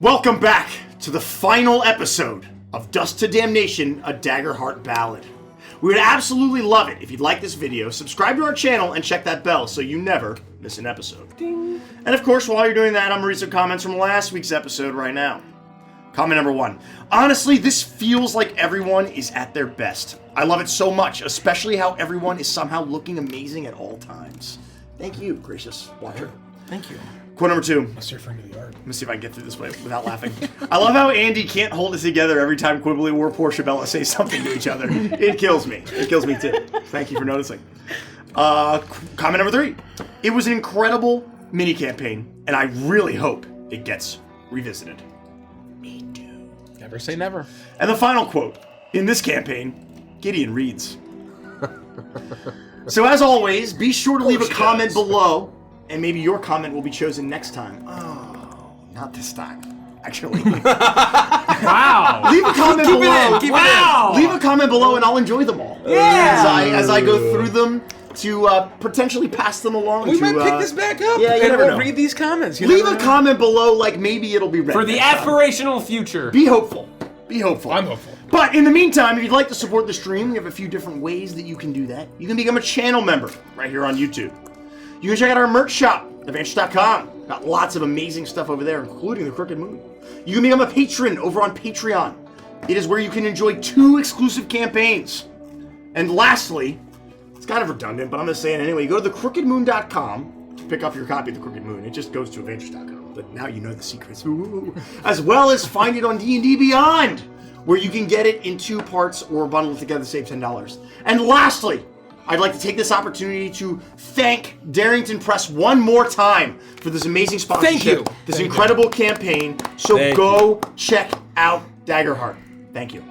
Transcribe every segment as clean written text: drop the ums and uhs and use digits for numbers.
Welcome back to the final episode of Dust to Damnation, a Daggerheart ballad. We would absolutely love it if you'd like this video, subscribe to our channel, and check that bell so you never miss an episode. Ding. And of course, while you're doing that, I'm going to read some comments from last week's episode right now. Comment number 1. Honestly, this feels like everyone is at their best. I love it so much, especially how everyone is somehow looking amazing at all times. Thank you, gracious watcher. Thank you. Quote number 2. Must refer to the art. Let me see if I can get through this way without laughing. I love how Andy can't hold it together every time Quibly or Portia say something to each other. It kills me. It kills me too. Thank you for noticing. Comment number 3. It was an incredible mini campaign, and I really hope it gets revisited. Me too. Never say never. And the final quote. In this campaign, Gideon reads. So as always, be sure to leave a comment below, and maybe your comment will be chosen next time. Oh, not this time. Actually. Wow. Leave a comment below. Wow. Leave a comment below and I'll enjoy them all. Yeah. As I go through them to potentially pass them along. We might pick this back up. Yeah, you and never we'll know. read these comments. Leave a comment below, like maybe it'll be read for the next time. aspirational future. Be hopeful. Be hopeful. I'm hopeful. But in the meantime, if you'd like to support the stream, we have a few different ways that you can do that. You can become a channel member right here on YouTube. You can check out our merch shop, Avantris.com. Got lots of amazing stuff over there, including the Crooked Moon. You can become a patron over on Patreon. It is where you can enjoy 2 exclusive campaigns. And lastly, it's kind of redundant, but I'm going to say it anyway. You go to thecrookedmoon.com to pick up your copy of The Crooked Moon. It just goes to Avantris.com, but now you know the secrets. Ooh. As well as find it on D&D Beyond, where you can get it in 2 parts or bundle it together to save $10. And lastly, I'd like to take this opportunity to thank Darrington Press one more time for this amazing sponsorship. Thank you. This incredible campaign. So go check out Daggerheart. Thank you.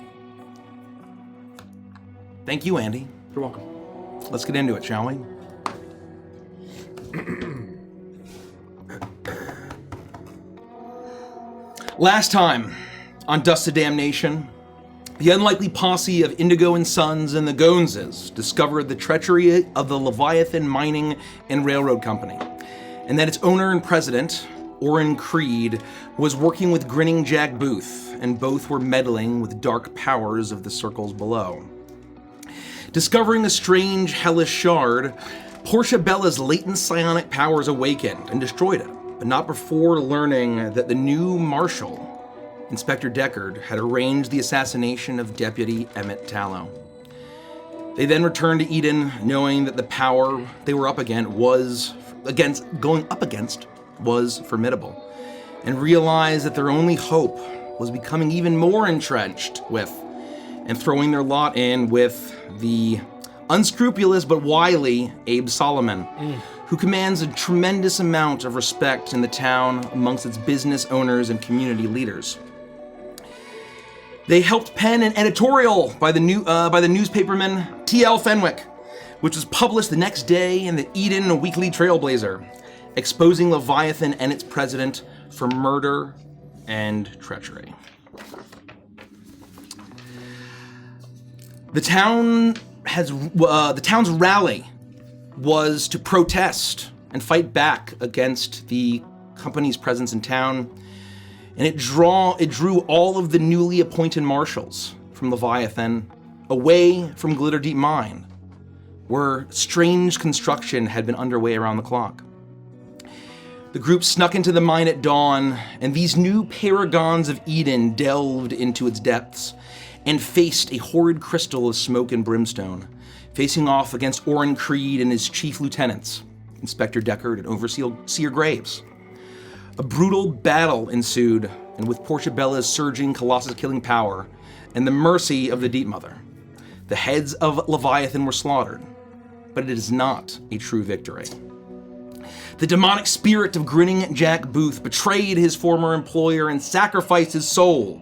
Thank you, Andy. You're welcome. Let's get into it, shall we? Last time on Dust to Damnation, the unlikely posse of Indigo and Sons and the Goneses discovered the treachery of the Leviathan Mining and Railroad Company, and that its owner and president, Ona Kristensen, was working with grinning Jack Booth, and both were meddling with dark powers of the circles below. Discovering a strange, hellish shard, Portia Bella's latent psionic powers awakened and destroyed it, but not before learning that the new marshal, Inspector Deckard, had arranged the assassination of Deputy Emmett Tallow. They then returned to Eden, knowing that the power they were going up against was formidable, and realized that their only hope was becoming even more entrenched with, and throwing their lot in with, the unscrupulous but wily Abe Solomon, who commands a tremendous amount of respect in the town amongst its business owners and community leaders. They helped pen an editorial by the newspaperman T.L. Fenwick, which was published the next day in the Eden Weekly Trailblazer, exposing Leviathan and its president for murder and treachery. The town's rally was to protest and fight back against the company's presence in town. And it drew all of the newly appointed marshals from Leviathan away from Glitter Deep Mine, where strange construction had been underway around the clock. The group snuck into the mine at dawn, and these new paragons of Eden delved into its depths and faced a horrid crystal of smoke and brimstone, facing off against Ona Kristensen and his chief lieutenants, Inspector Deckard and Overseer Graves. A brutal battle ensued, and with Portia Bella's surging Colossus-killing power and the mercy of the Deep Mother, the heads of Leviathan were slaughtered, but it is not a true victory. The demonic spirit of grinning Jack Booth betrayed his former employer and sacrificed his soul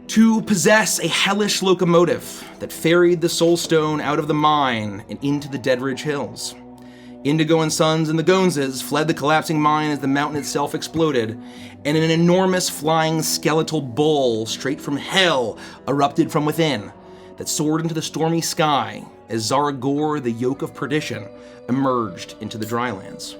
to possess a hellish locomotive that ferried the Soul Stone out of the mine and into the Deadridge Hills. Indigo and Sons and the Goneses fled the collapsing mine as the mountain itself exploded, and an enormous flying skeletal bull straight from hell erupted from within that soared into the stormy sky as Zaragor, the Yoke of Perdition, emerged into the Drylands.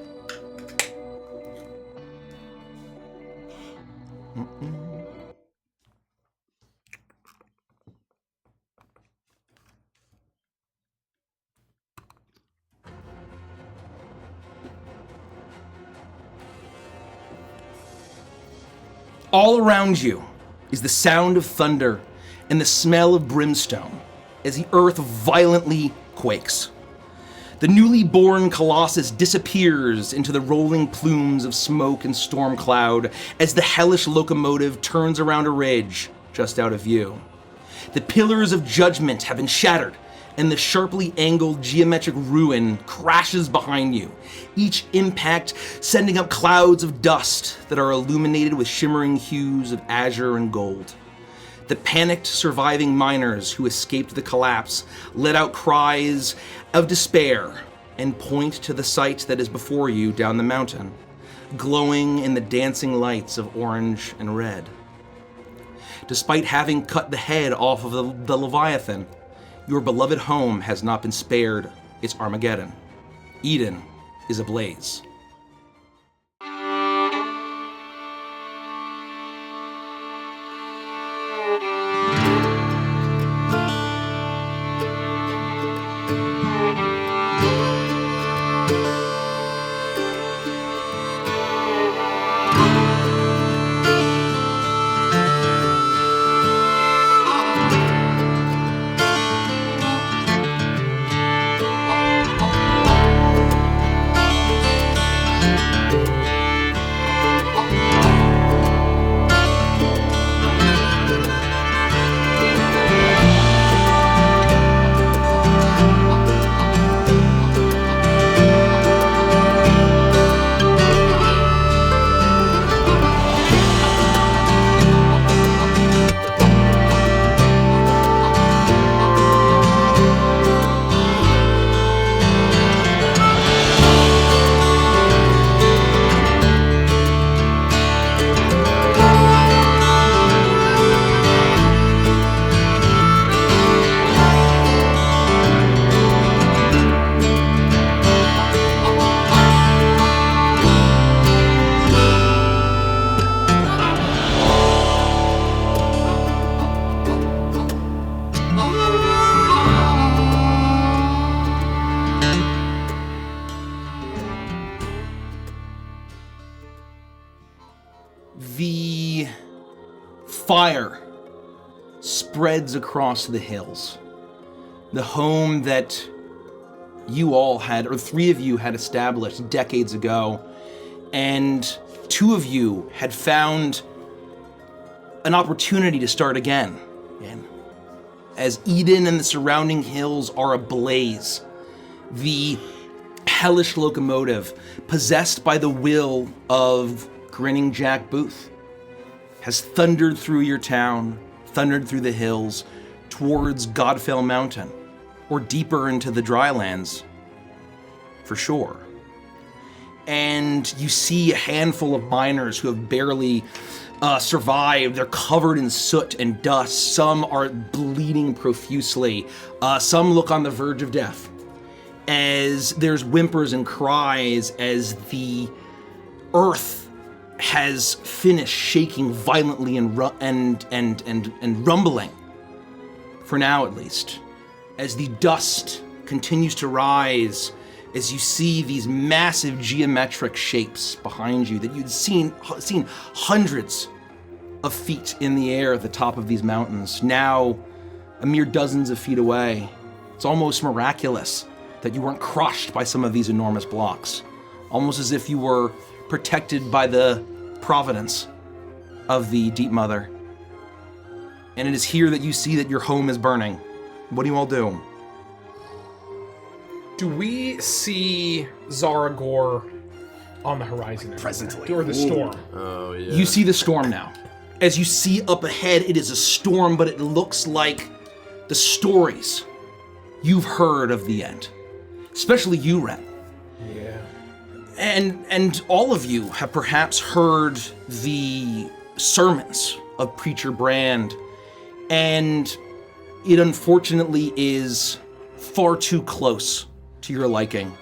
All around you is the sound of thunder and the smell of brimstone as the earth violently quakes. The newly born Colossus disappears into the rolling plumes of smoke and storm cloud as the hellish locomotive turns around a ridge just out of view. The pillars of judgment have been shattered, and the sharply angled geometric ruin crashes behind you, each impact sending up clouds of dust that are illuminated with shimmering hues of azure and gold. The panicked surviving miners who escaped the collapse let out cries of despair and point to the sight that is before you down the mountain, glowing in the dancing lights of orange and red. Despite having cut the head off of the Leviathan, your beloved home has not been spared its Armageddon. Eden is ablaze. The fire spreads across the hills. The home that you all had, or three of you had established decades ago, and two of you had found an opportunity to start again. As Eden and the surrounding hills are ablaze, the hellish locomotive, possessed by the will of Grinning Jack Booth, has thundered through your town, thundered through the hills, towards Godfell Mountain, or deeper into the Drylands, for sure. And you see a handful of miners who have barely survived. They're covered in soot and dust. Some are bleeding profusely. Some look on the verge of death, as there's whimpers and cries as the earth has finished shaking violently and rumbling, for now at least, as the dust continues to rise, as you see these massive geometric shapes behind you that you'd seen hundreds of feet in the air at the top of these mountains, now a mere dozens of feet away. It's almost miraculous that you weren't crushed by some of these enormous blocks, almost as if you were protected by the providence of the Deep Mother. And it is here that you see that your home is burning. What do you all do? Do we see Zaragor on the horizon anymore? Presently. Or the storm? Oh, yeah. You see the storm now. As you see up ahead, it is a storm, but it looks like the stories you've heard of the end. Especially you, Rett. Yeah. And all of you have perhaps heard the sermons of Preacher Brand, and it unfortunately is far too close to your liking,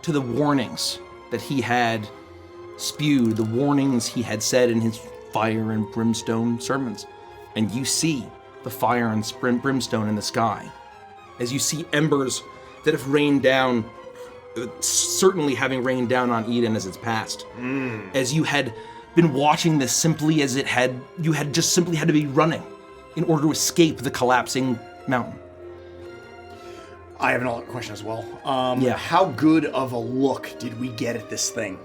to the warnings that he had spewed, the warnings he had said in his fire and brimstone sermons. And you see the fire and brimstone in the sky. As you see embers that have rained down, certainly having rained down on Eden as it's passed. As you had been watching this simply as you had just simply had to be running in order to escape the collapsing mountain. I have another question as well. Yeah. How good of a look did we get at this thing?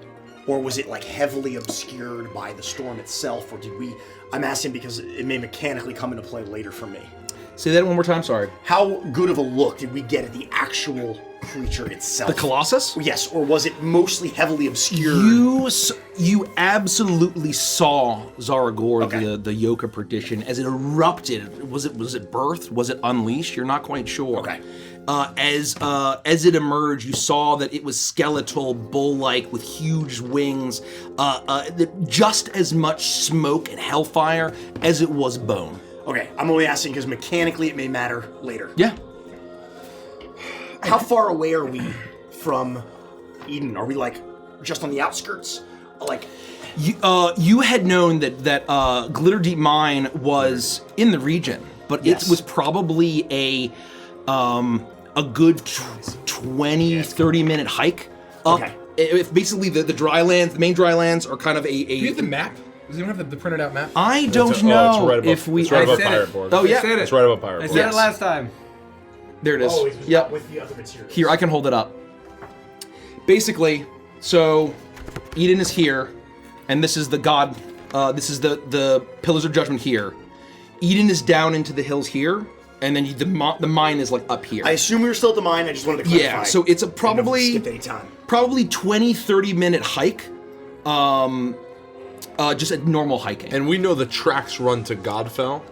Or was it like heavily obscured by the storm itself? Or did we... I'm asking because it may mechanically come into play later for me. Say that one more time, sorry. How good of a look did we get at the actual creature itself? The Colossus? Yes, or was it mostly heavily obscured? You absolutely saw Zaragor, Okay. the yoke of perdition, as it erupted. Was it birthed? Was it unleashed? You're not quite sure. Okay. As it emerged, you saw that it was skeletal, bull-like, with huge wings, just as much smoke and hellfire as it was bone. Okay, I'm only asking because mechanically it may matter later. Yeah. How far away are we from Eden? Are we like just on the outskirts? Like, You had known that Glitter Deep Mine was in the region, but Yes. it was probably a good 20, 30-minute hike up. Okay. If basically the Drylands, the main Drylands, are kind of Do you have the map? Does anyone have the printed out map? I don't It's know right above, if we. It's right above said it. Pirate Board. Oh yeah, said It's right above Pirate I Board. said it last time. there it is. oh, it was Yep. with the other materials. Here, I can hold it up. Basically, so Eden is here, and this is the god. This is the Pillars of Judgment here. Eden is down into the hills here, and then the mine is like up here. I assume we were still at the mine. I just wanted to clarify. Yeah, so it's a I probably didn't know if we skipped any time. probably 20-30 minute hike. Just a normal hiking. And we know the tracks run to Godfell.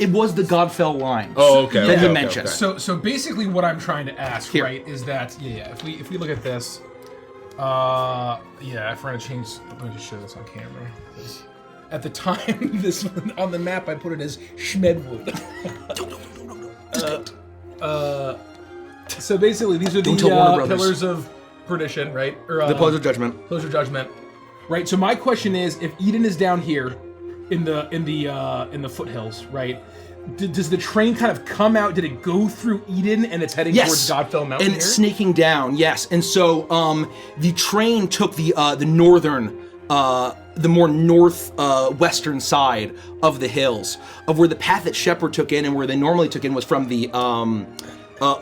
It was the Godfell line. Oh, okay. That okay, you okay, mentioned. okay. So basically, what I'm trying to ask, Here. right, is that if we look at this, I forgot to change. Let me just show this on camera. 'Cause at the time, this on the map, I put it as Schmedwood. So basically, these are Don't tell Warner the Brothers. Pillars of Perdition, right? Or, The Pillars of Judgment. Pillars of Judgment, right? So my question is, if Eden is down here in the foothills, right? Does the train kind of come out? Did it go through Eden and it's heading towards Godfell Mountain? And it's snaking down, yes. And so the train took the northern, the more western side of the hills, of where the path that Shepard took in and where they normally took in was from the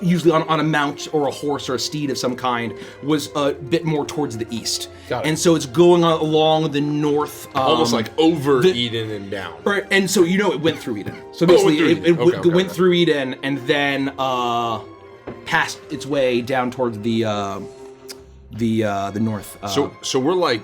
usually on a mount or a horse or a steed of some kind, was a bit more towards the east. Got it. And so it's going along the north. Almost like over the- Eden and down. Right, and so it went through Eden. So it basically, went through Eden. it Okay, went okay. through Eden and then passed its way down towards the north. So we're like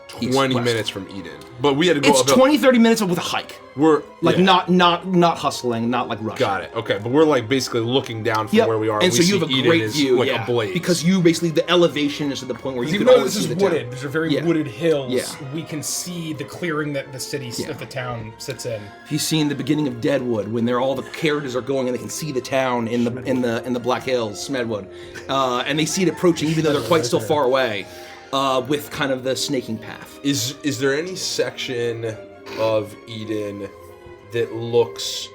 20 west. minutes from Eden, but we had to go it's uphill. 20-30 minutes with a hike. We're Like yeah. not hustling, not like rushing. Got it. Okay, but we're like basically looking down from Yep. where we are. And we so you see have a Eden great is view, like yeah, ablaze. because you basically the elevation is to the point where you Even can though always this see is the wooded, town. there's a very Yeah. wooded hills. Yeah. We can see the clearing that the city, that the town sits in. If you've seen the beginning of Deadwood, when all the carriages are going and they can see the town in the Black Hills, Smedwood, and they see it approaching, even though they're quite still far away, with kind of the snaking path. Is there any section of Eden that looks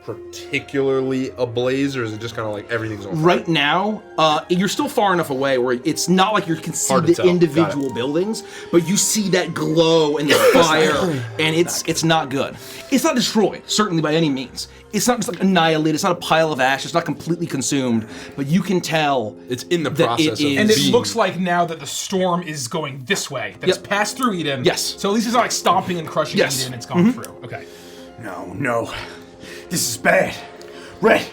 particularly ablaze, or is it just kind of like everything's on fire? Right now, you're still far enough away where it's not like you can see Hard to the tell. Got individual it. buildings, but you see that glow and the fire, and it's not good. It's not destroyed, certainly by any means. It's not just like annihilated. It's not a pile of ash. It's not completely consumed, but you can tell It's in the that process it of is- And it being- looks like now that the storm is going this way, that Yep. it's passed through Eden. Yes. So at least it's not like stomping and crushing Yes. Eden, it's gone through. Okay. No. This is bad. Rett,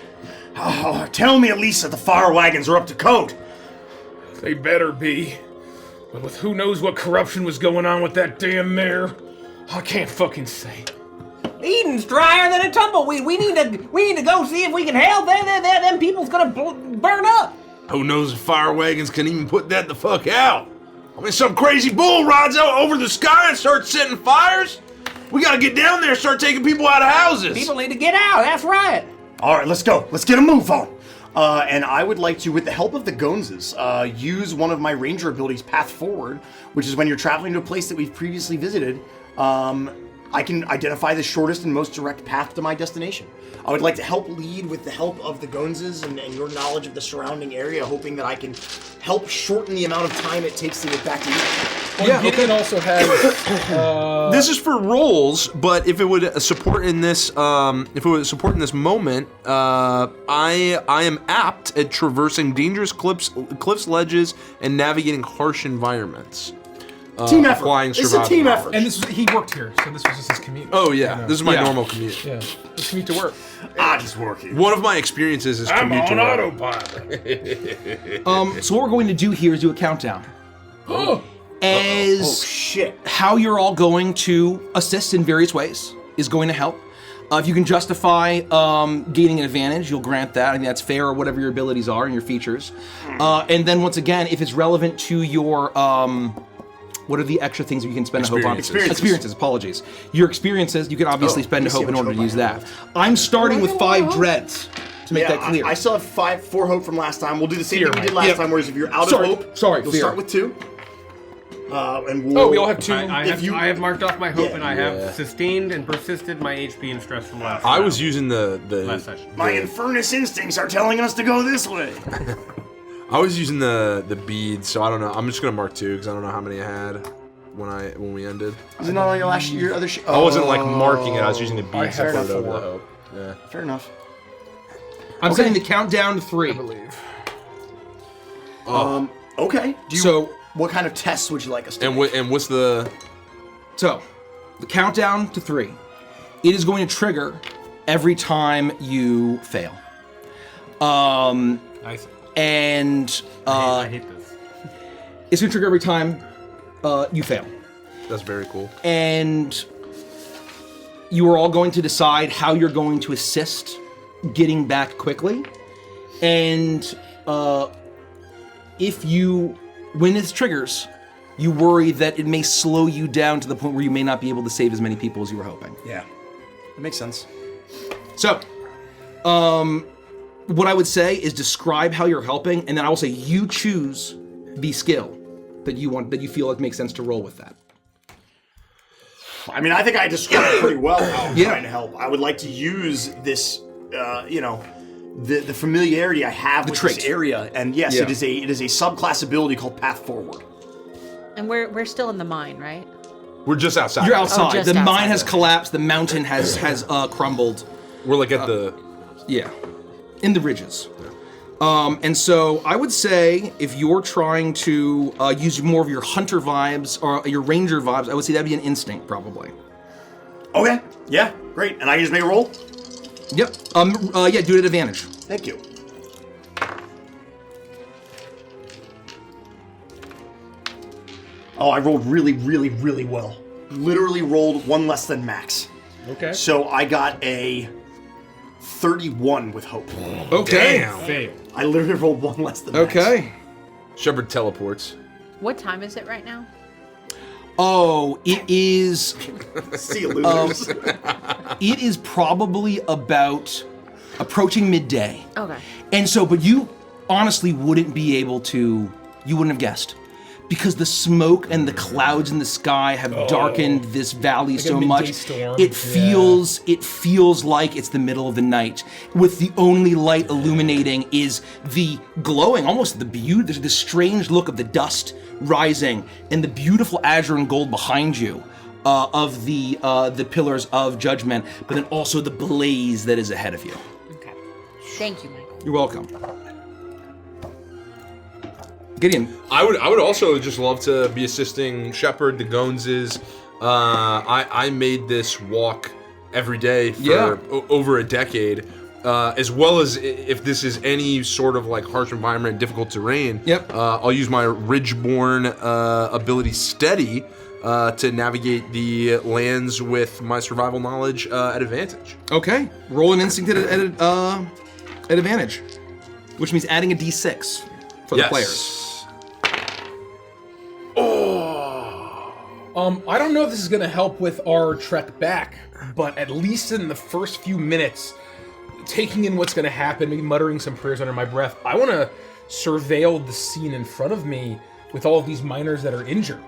tell me at least that the fire wagons are up to code. They better be. But with who knows what corruption was going on with that damn mare, I can't fucking say. Eden's drier than a tumbleweed. We need to go see if we can help. Them people's gonna burn up. Who knows if fire wagons can even put that the fuck out? I mean, some crazy bull rides out over the sky and starts setting fires? We gotta get down there and start taking people out of houses. People need to get out. That's right. All right, let's go. Let's get a move on. And I would like to, with the help of the Gonzes, use one of my ranger abilities, Path Forward, which is when you're traveling to a place that we've previously visited, I can identify the shortest and most direct path to my destination. I would like to help lead with the help of the Gonzes and your knowledge of the surrounding area, hoping that I can help shorten the amount of time it takes to get back to you. Well, Gideon also has. This is for rolls, but if it would support in this, moment, I am apt at traversing dangerous cliffs, ledges, and navigating harsh environments. Team effort. It's a team effort. And he worked here, so this was just his commute. Oh yeah, this is my normal commute. Yeah, his commute to work. Just working. One of my experiences is commute to work. autopilot. So what we're going to do here is do a countdown. As shit. How you're all going to assist in various ways is going to help. If you can justify gaining an advantage, you'll grant that. I think that's fair, or whatever your abilities are and your features. And then once again, if it's relevant to your what are the extra things that you can spend a hope on? Experiences, apologies. Your experiences, you can obviously spend a hope in order to use that. I'm starting with 5 dreads to make that clear. I still have 4 hope from last time. We'll do the same thing we did last time, whereas if you're out of hope, you'll start with 2. And we all have 2. I have marked off my hope, and I have sustained and persisted my HP and stress from last I was using the last session. My Infernus instincts are telling us to go this way. I was using the beads, so I don't know. I'm just gonna mark 2 because I don't know how many I had when we ended. Was it not on your other sheet? I wasn't like marking it. I was using the beads to put it over 4. the hope. Yeah. Fair enough. I'm setting the countdown to 3. I believe. Okay. What kind of tests would you like us to make? And what's the? So, the countdown to 3. It is going to trigger every time you fail. I see. And I hate this. it's going to trigger every time you fail. That's very cool. And you are all going to decide how you're going to assist getting back quickly. And when this triggers, you worry that it may slow you down to the point where you may not be able to save as many people as you were hoping. Yeah. That makes sense. So, what I would say is describe how you're helping, and then I will say you choose the skill that you feel like makes sense to roll with that. I mean, I think I described pretty well how I'm trying to help. I would like to use this, the familiarity I have with this area, and yes, it is a subclass ability called Path Forward. And we're still in the mine, right? We're just outside. You're outside. just The outside. mine has collapsed. The mountain has crumbled. We're like at the. Yeah, in the ridges. And so I would say if you're trying to use more of your hunter vibes or your ranger vibes, I would say that'd be an instinct probably. Okay. Yeah. Great. And I just make a roll. Yep. Yeah. Do it at advantage. Thank you. Oh, I rolled really, really, really well. Literally rolled 1 less than max. Okay. So I got a 31 with hope. Okay. Damn. Fail. I literally rolled 1 less than max. Okay. Shepard teleports. What time is it right now? Oh, it is. See you, losers. It is probably about approaching midday. Okay. And so, but you honestly wouldn't be able to. You wouldn't have guessed. Because the smoke and the clouds in the sky have darkened this valley Like a so midday much. storm. It feels like it's the middle of the night, with the only light illuminating is the glowing, almost the strange look of the dust rising, and the beautiful azure and gold behind you of the pillars of judgment, but then also the blaze that is ahead of you. Okay. Thank you, Michael. You're welcome. Gideon. I would also just love to be assisting Shepard, the Gonzes. I made this walk every day for over a decade, as well as if this is any sort of like harsh environment, difficult terrain. Yep. I'll use my Ridgeborn ability Steady to navigate the lands with my survival knowledge at advantage. Okay. Roll an instinct at advantage, which means adding a d6 for the players. I don't know if this is going to help with our trek back, but at least in the first few minutes, taking in what's going to happen, maybe muttering some prayers under my breath, I want to surveil the scene in front of me with all of these miners that are injured.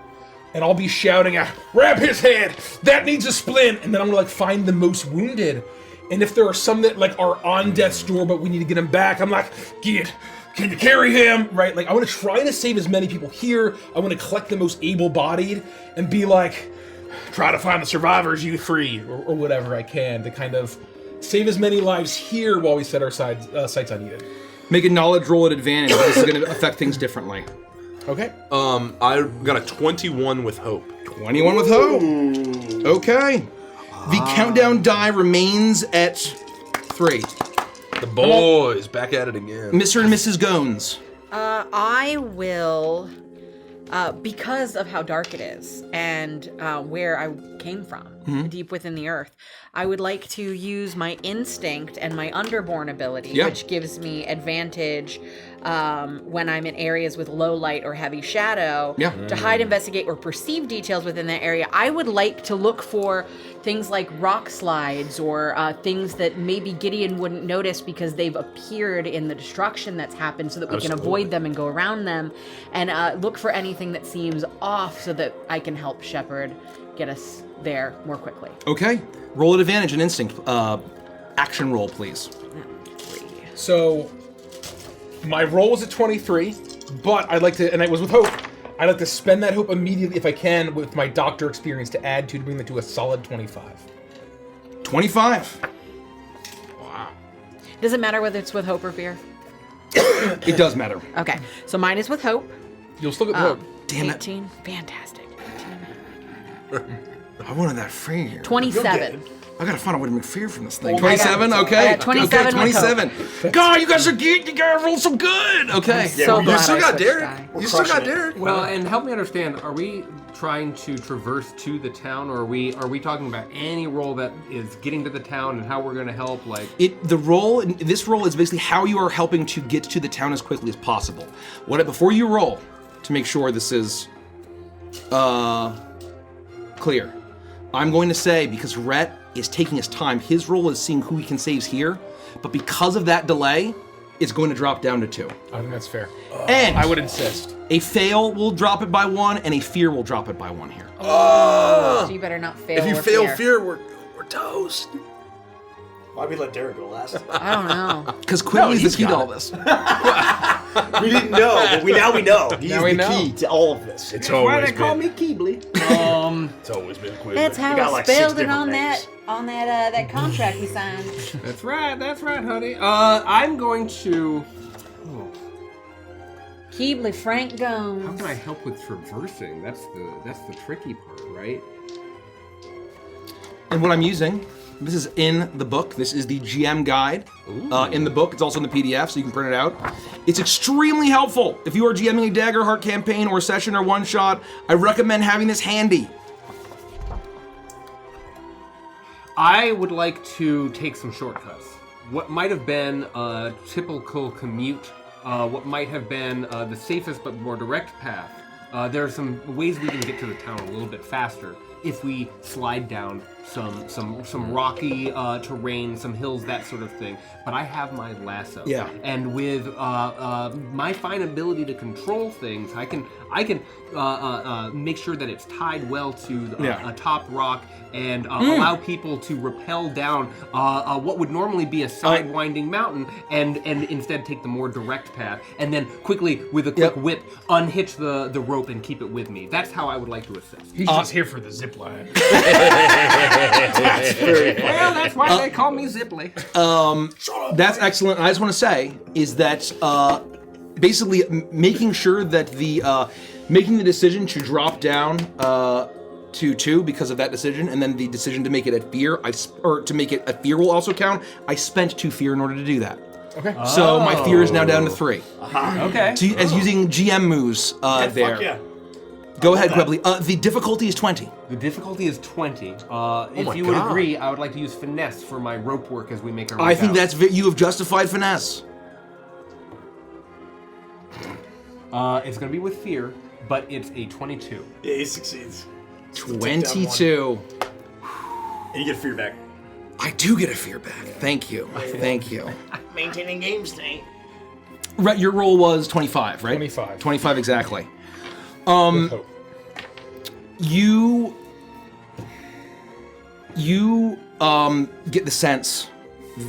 and I'll be shouting out, "Grab his head! That needs a splint!" And then I'm gonna like find the most wounded. And if there are some that like are on death's door, but we need to get him back, I'm like, "Gid, can you carry him?" Right? Like I want to try to save as many people here. I want to collect the most able-bodied and be like, try to find the survivors, you three, or whatever I can to kind of save as many lives here while we set our sights on Eden. Make a knowledge roll at advantage. This is going to affect things differently. Okay. I got a 21 with hope. 21 with hope. Okay. The countdown die remains at 3. The boys back at it again. Mr. and Mrs. Gones. I will, because of how dark it is and where I came from, deep within the earth, I would like to use my instinct and my underborn ability, which gives me advantage when I'm in areas with low light or heavy shadow, to hide, investigate, or perceive details within that area. I would like to look for things like rock slides or things that maybe Gideon wouldn't notice because they've appeared in the destruction that's happened, so that we can avoid them and go around them, and look for anything that seems off so that I can help Shepard get us there more quickly. Okay. Roll at advantage and instinct. Action roll, please. So, my roll was a 23, but I'd like to, and it was with hope, I'd like to spend that hope immediately if I can with my doctor experience to add to bring that to a solid 25. 25. Wow. Does it matter whether it's with hope or fear? It does matter. Okay, so mine is with hope. You'll still get the hope. Damn it. 18, fantastic. I wanted that fear. 27. I gotta find a way to make fear from this thing. Oh, 27? Okay. 27 Okay, 27. God, you guys are good. You guys roll so good. Okay. So You glad still I got switched Derek. die. You still got Derek. Well, and help me understand, are we trying to traverse to the town, or are we talking about any role that is getting to the town and how we're going to help, like... This role is basically how you are helping to get to the town as quickly as possible. Before you roll, to make sure this is clear, I'm going to say, because Rett is taking his time, his role is seeing who he can save here, but because of that delay, it's going to drop down to 2. I think that's fair. And I would insist. a fail will drop it by 1, and a fear will drop it by 1 here. So you better not fail. If you or fail fear. fear, we're toast. Why'd we let Derek go last? I don't know. Because Quibly's the key to all this. We didn't know, but we know. He's Now we the know. key to all of this. It's Why always they call been. me Quibly? It's always been Quibly. That's how We got I like 6 spelled it different on names. that contract we signed. That's right, honey. I'm going to... Quibly Frank Gomes. How can I help with traversing? That's the tricky part, right? And what I'm using, this is in the book. This is the GM guide in the book. It's also in the PDF, so you can print it out. It's extremely helpful. If you are GMing a Daggerheart campaign or session or one-shot, I recommend having this handy. I would like to take some shortcuts. What might have been a typical commute, what might have been the safest but more direct path. There are some ways we can get to the town a little bit faster if we slide down some rocky terrain, some hills, that sort of thing. But I have my lasso. Yeah. And with my fine ability to control things, I can make sure that it's tied well to a top rock and allow people to rappel down what would normally be a side-winding mountain and instead take the more direct path, and then quickly, with a quick whip, unhitch the rope and keep it with me. That's how I would like to assist. He's just here for the zip line. Well, that's why they call me Zipley. That's excellent. I just want to say is that basically making sure that making the decision to drop down to 2 because of that decision, and then the decision to make it a fear, to make it a fear will also count. I spent 2 fear in order to do that. Okay. So my fear is now down to 3. Okay. As using GM moves there. Fuck yeah. Go ahead, Quibly. The difficulty is 20. The difficulty is 20. If you would agree, I would like to use finesse for my rope work as we make our way I think out. you have justified finesse. It's going to be with fear, but it's a 22. Yeah, he succeeds. 22. And you get fear back. I do get a fear back. Thank you. Thank you. Maintaining game state. Rett, your roll was 25, right? 25. 25 exactly. With hope. You get the sense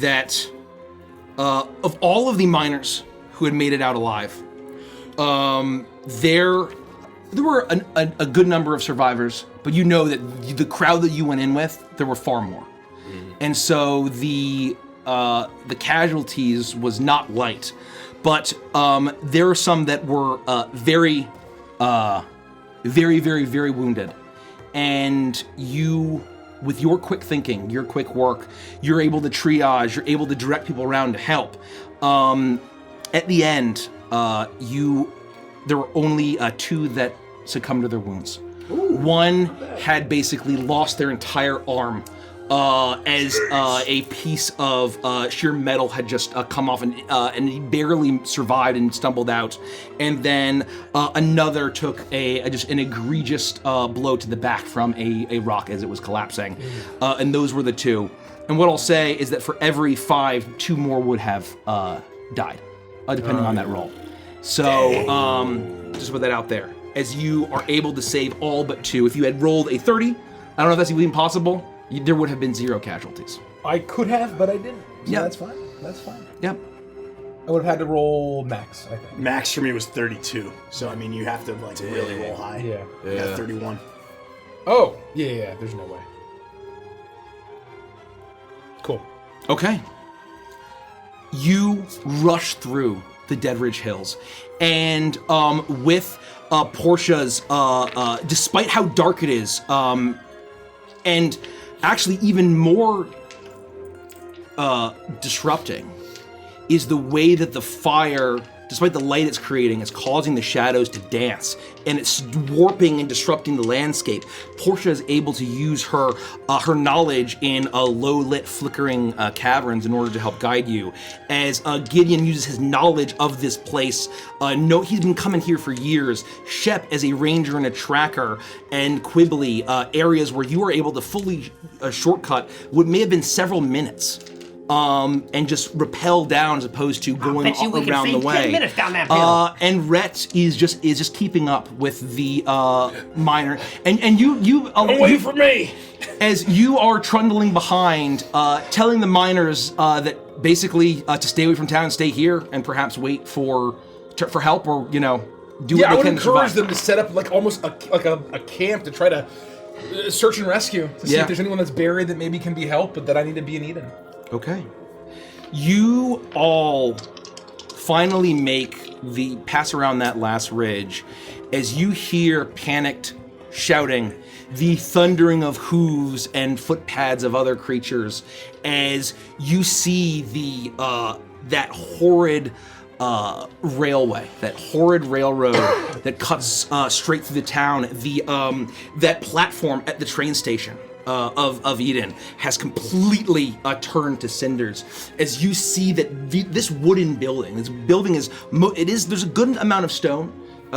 that of all of the miners who had made it out alive, there were a good number of survivors, but you know that the crowd that you went in with, there were far more. And so the casualties was not light, but there are some that were very, very, very, very wounded. And you, with your quick thinking, your quick work, you're able to triage, you're able to direct people around to help. At the end, there were only 2 that succumbed to their wounds. Ooh, one had basically lost their entire arm as a piece of sheer metal had just come off, and he barely survived and stumbled out. And then another took just an egregious blow to the back from a rock as it was collapsing. And those were the 2. And what I'll say is that for every 5, 2 more would have died, depending on that roll. So just put that out there. As you are able to save all but 2. If you had rolled a 30, I don't know if that's even possible, there would have been 0 casualties. I could have, but I didn't. So yeah, that's fine. That's fine. Yep. I would have had to roll max, I think. Max for me was 32. So, I mean, you have to, really roll high. Yeah. I got 31. Oh, yeah, there's no way. Cool. Okay. You rush through the Dead Ridge Hills, and with Portia's, despite how dark it is, and actually even more disrupting, is the way that the fire, despite the light it's creating, is causing the shadows to dance, and it's warping and disrupting the landscape. Portia is able to use her knowledge in low-lit, flickering caverns in order to help guide you. As Gideon uses his knowledge of this place, he's been coming here for years. Shep as a ranger and a tracker, and Quibly, areas where you are able to fully shortcut what may have been several minutes. And just rappel down as opposed to going around the way. 10 minutes down that hill. And Rett is just keeping up with the miner. And you wait for me. As you are trundling behind, telling the miners that basically to stay away from town, stay here, and perhaps wait for help, or do what they can to survive. I would encourage them to set up almost a camp to try to search and rescue to see if there's anyone that's buried that maybe can be helped, but that I need to be in Eden. Okay. You all finally pass around that last ridge as you hear panicked shouting, the thundering of hooves and footpads of other creatures, as you see that horrid railway, that horrid railroad that cuts straight through the town. That platform at the train station of Eden has completely turned to cinders. As you see that this wooden building, there's a good amount of stone,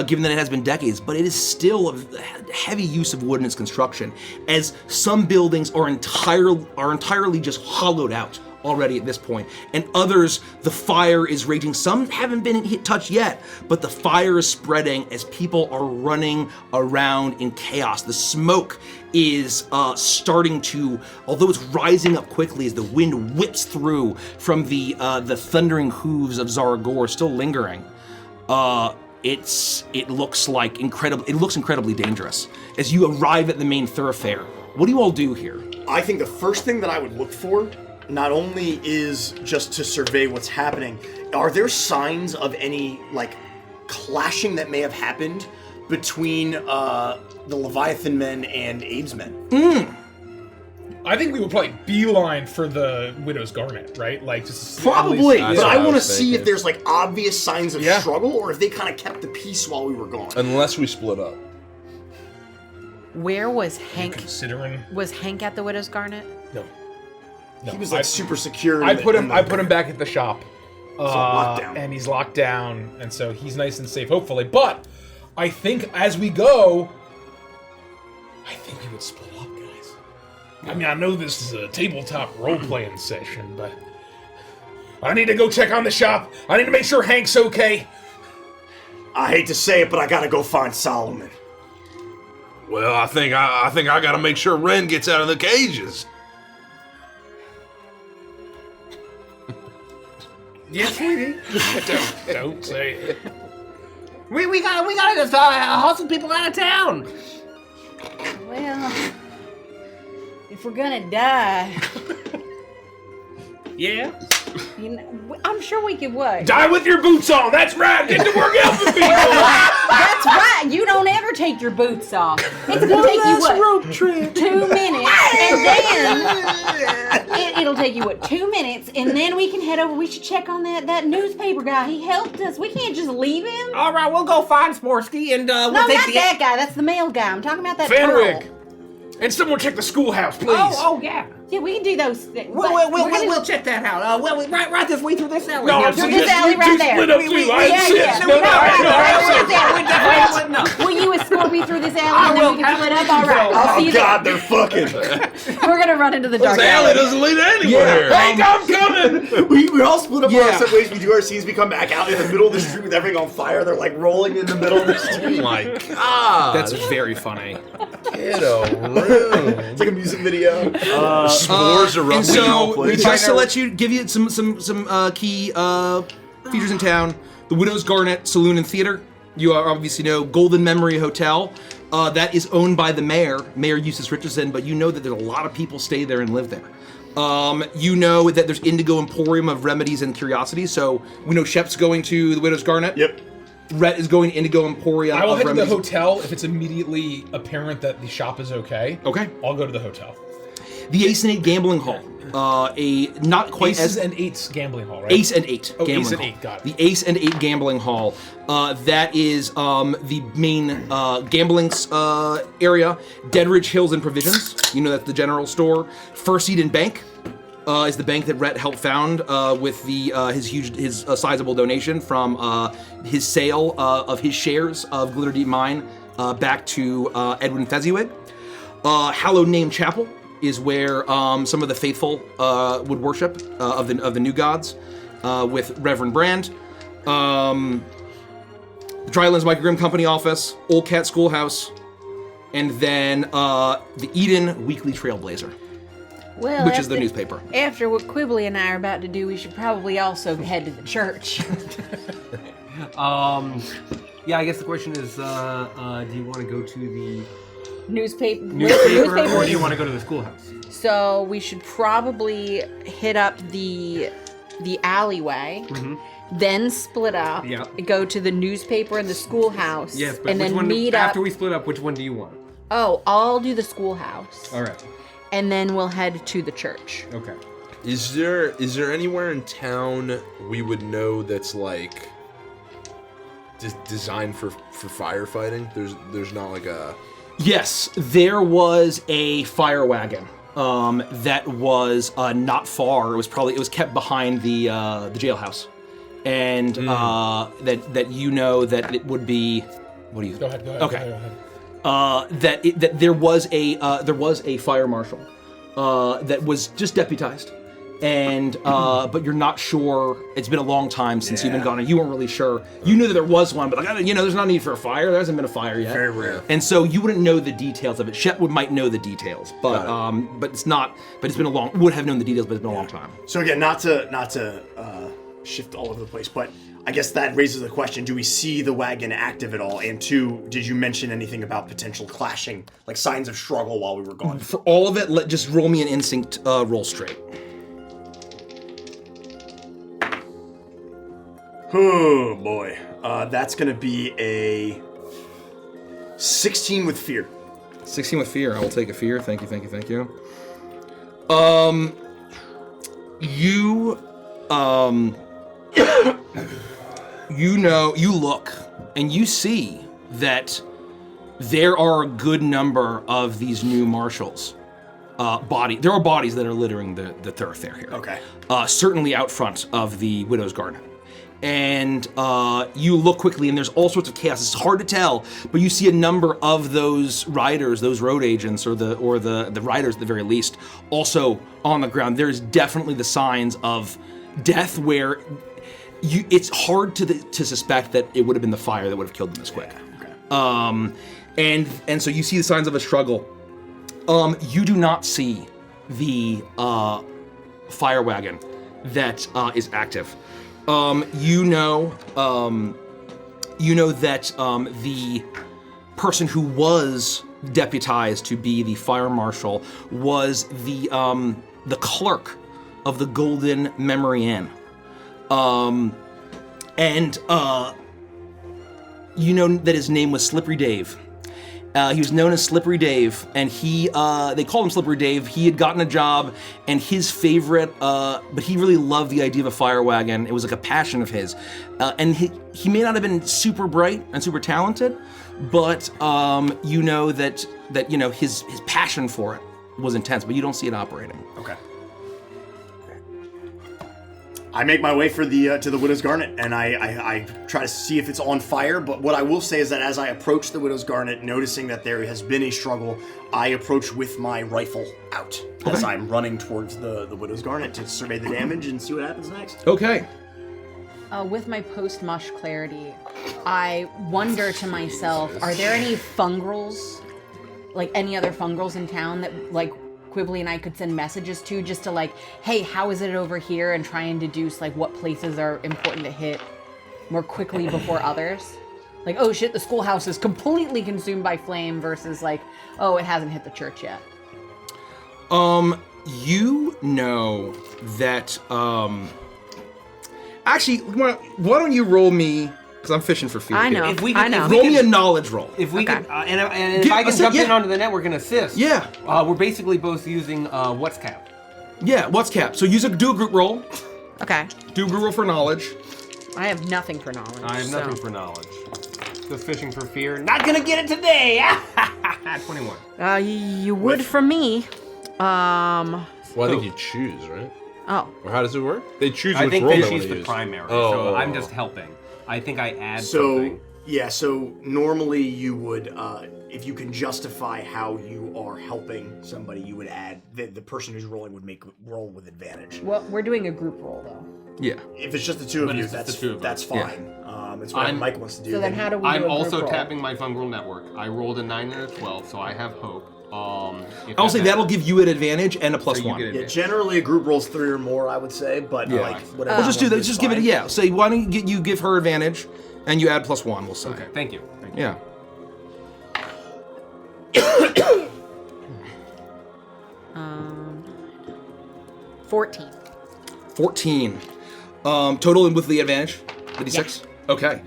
given that it has been decades, but it is still a heavy use of wood in its construction, as some buildings are entirely just hollowed out already at this point, and others, the fire is raging. Some haven't been touched yet, but the fire is spreading as people are running around in chaos. The smoke is starting to, although it's rising up quickly as the wind whips through from the thundering hooves of Zaragor still lingering. It looks incredibly dangerous. As you arrive at the main thoroughfare, what do you all do here? I think the first thing that I would look for not only is just to survey what's happening, are there signs of any clashing that may have happened between the Leviathan men and Abe's men? I think we would probably beeline for the Widow's Garnet, right? Probably, but I want to see if there's obvious signs of struggle, or if they kind of kept the peace while we were gone. Unless we split up. Where was Hank? Considering was Hank at the Widow's Garnet? No. He was super secure. I put him back at the shop, lockdown, and he's locked down, and so he's nice and safe, hopefully. But I think as we go, I think we would split up, guys. I mean, I know this is a tabletop role-playing session, but I need to go check on the shop. I need to make sure Hank's okay. I hate to say it, but I gotta go find Solomon. Well, I think I gotta make sure Ren gets out of the cages. Yes, sweetie. Don't say it. We gotta just hustle people out of town. Well, if we're gonna die, Yeah. I'm sure we could what? Die with your boots on. That's right. Get to work helping people. That's right. You don't ever take your boots off. It's gonna take you what? Road trip. 2 minutes, and then it'll take you what? 2 minutes, and then we can head over. We should check on that newspaper guy. He helped us. We can't just leave him. All right, we'll go find Sporsky and we'll No, take not the. that guy. That's the male guy. I'm talking about that girl. Fenwick. And someone check the schoolhouse, please. Oh yeah. Yeah, we can do those things. We'll check that out. Right this way through this alley. No, here. I'm Through serious. this alley You right two there. split up too. I insist. No. Will you escort me through this alley and then we can split up? All right. I'll see Oh you God, there. they're fucking. We're gonna run into the dark This alley alley. doesn't lead anywhere. Hey, I'm coming. We all split up on Yeah. our separate ways. We do our scenes. We come back out in the middle of the street with everything on fire. They're like rolling in the middle of the Oh street. my God. That's very funny. Get a room. It's like a music video. S'mores are And so, please. just to let you give you some key features in town: the Widow's Garnet Saloon and Theater. You obviously know Golden Memory Hotel. That is owned by the mayor, Mayor Eustace Richardson. But you know that there's a lot of people stay there and live there. You know that there's Indigo Emporium of Remedies and Curiosities. So we know Shep's going to the Widow's Garnet. Yep. Rett is going to Indigo Emporium I will of head to the Remedies. hotel if it's immediately apparent that the shop is okay. Okay. I'll go to the hotel. The Ace and 8 Gambling Hall. A not quite Aces as and Eights gambling hall, right? Ace and 8 Oh, Gambling Ace and Hall. 8, got it. The Ace and 8 Gambling Hall. That is the main gambling area. Deadridge Hills and Provisions. You know that's the general store. First Eden Bank is the bank that Rett helped found with his sizable donation from his sale of his shares of Glitter Deep Mine back to Edwin Fezziwig. Hallowed Name Chapel is where some of the faithful would worship of the new gods with Reverend Brand. The Drylands Microgrim Company office, Old Cat Schoolhouse, and then the Eden Weekly Trailblazer, Well, which is the newspaper. After what Quibly and I are about to do, we should probably also head to the church. Yeah, I guess the question is, do you want to go to the newspaper or do you want to go to the schoolhouse? So we should probably hit up the alleyway, then split up, Yeah. go to the newspaper and the schoolhouse, Yes, but and which then one, meet up. after we split up, which one do you want? Oh, I'll do the schoolhouse. All right. And then we'll head to the church. Okay. Is there anywhere in town we would know that's like designed for firefighting? There's not like a. Yes, there was a fire wagon that was not far. It was kept behind the jailhouse, and that you know that it would be. What do you? Go ahead. Okay. Go ahead. That there was a fire marshal that was just deputized, and but you're not sure. It's been a long time since you've been gone, and you weren't really sure. You knew that there was one, but there's no need for a fire. There hasn't been a fire yet. Very rare. And so you wouldn't know the details of it. Shep might know the details, but it's not. But it's been would have known the details, but it's been a long time. So again, not to shift all over the place, but I guess that raises the question: do we see the wagon active at all? And two, did you mention anything about potential clashing, like signs of struggle while we were gone? For all of it, just roll me an instinct roll straight. Oh boy, that's gonna be a 16 with fear. 16 with fear. I will take a fear. Thank you. You look and you see that there are a good number of these new marshals. There are bodies that are littering the thoroughfare here. Okay. Certainly out front of the Widow's Garden. And you look quickly, and there's all sorts of chaos. It's hard to tell, but you see a number of those riders, those road agents, or the riders at the very least, also on the ground. There's definitely the signs of death where it's hard to suspect that it would have been the fire that would have killed them this quick. Okay. And so you see the signs of a struggle. You do not see the fire wagon that is active. You know that the person who was deputized to be the fire marshal was the clerk of the Golden Memory Inn. You know that his name was Slippery Dave. He was known as Slippery Dave, and they called him Slippery Dave. He had gotten a job, and his favorite, but he really loved the idea of a fire wagon. It was like a passion of his. And he may not have been super bright and super talented, but you know that you know his passion for it was intense, but you don't see it operating. Okay. I make my way for the to the Widow's Garnet, and I try to see if it's on fire. But what I will say is that as I approach the Widow's Garnet, noticing that there has been a struggle, I approach with my rifle out as I'm running towards the Widow's Garnet to survey the damage and see what happens next. Okay. With my post-mush clarity, I wonder to myself, are there any fungrels, like any other fungrels in town that like Quibly and I could send messages to, just to like, hey, how is it over here, and try and deduce like what places are important to hit more quickly before others? Like, oh shit, the schoolhouse is completely consumed by flame versus like, oh, it hasn't hit the church yet. You know that, actually, why don't you roll me, because I'm fishing for fear. I know. If we I know. Roll me a knowledge roll. If we Okay. could, and if I can jump in onto the network and assist, Yeah. we're basically both using what's cap. Yeah, what's cap? So do a group roll. Okay. Do a group roll for knowledge. I have nothing for knowledge. I have so. nothing for knowledge. Just fishing for fear. Not gonna get it today. 21. You would from me. Well, I think you choose, right? Oh. Or how does it work? They choose I which think role that they she's want to the use. primary, Oh. so I'm just helping. I think I add So something. yeah, so normally you would, if you can justify how you are helping somebody, you would add the person who's rolling would roll with advantage. Well, we're doing a group roll though. Yeah. If it's just the two of But you, it's just that's the two of that's us. fine. It's whatever I'm- Mike wants to do. So then how do we do I'm a also group roll? tapping my fungal network. I rolled a 9 and a 12, so I have hope. I'll say that'll give you an advantage and a plus So you one. get Yeah, it. generally a group rolls 3 or more, I would say, but Yeah. like whatever. We'll just do that. one is Just give it. fine. Yeah. Say why don't you give her advantage, and you add plus one. We'll say. Okay, thank you. Thank you. Yeah. 14. 14. Total with the advantage? 56? Okay.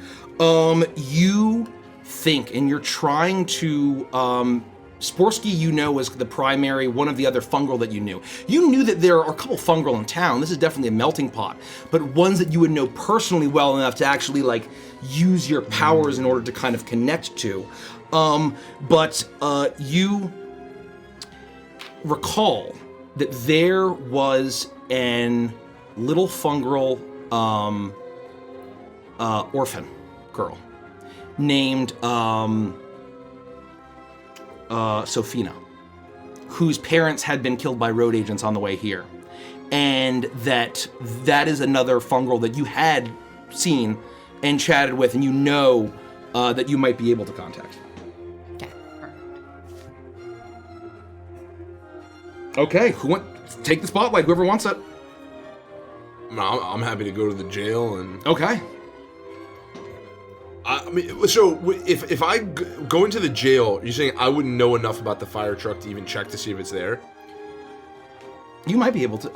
You think, and you're trying to, Sporsky you know was the primary, one of the other fungal that you knew. You knew that there are a couple fungal in town. This is definitely a melting pot, but ones that you would know personally well enough to actually like use your powers in order to kind of connect to. But you recall that there was an little fungal orphan girl named Sophina, whose parents had been killed by road agents on the way here, and that is another fungal that you had seen and chatted with, and you know that you might be able to contact. Okay. Perfect. Okay, take the spotlight, whoever wants it. I'm happy to go to the jail and. Okay. I mean, so if I go into the jail, you're saying I wouldn't know enough about the fire truck to even check to see if it's there? You might be able to.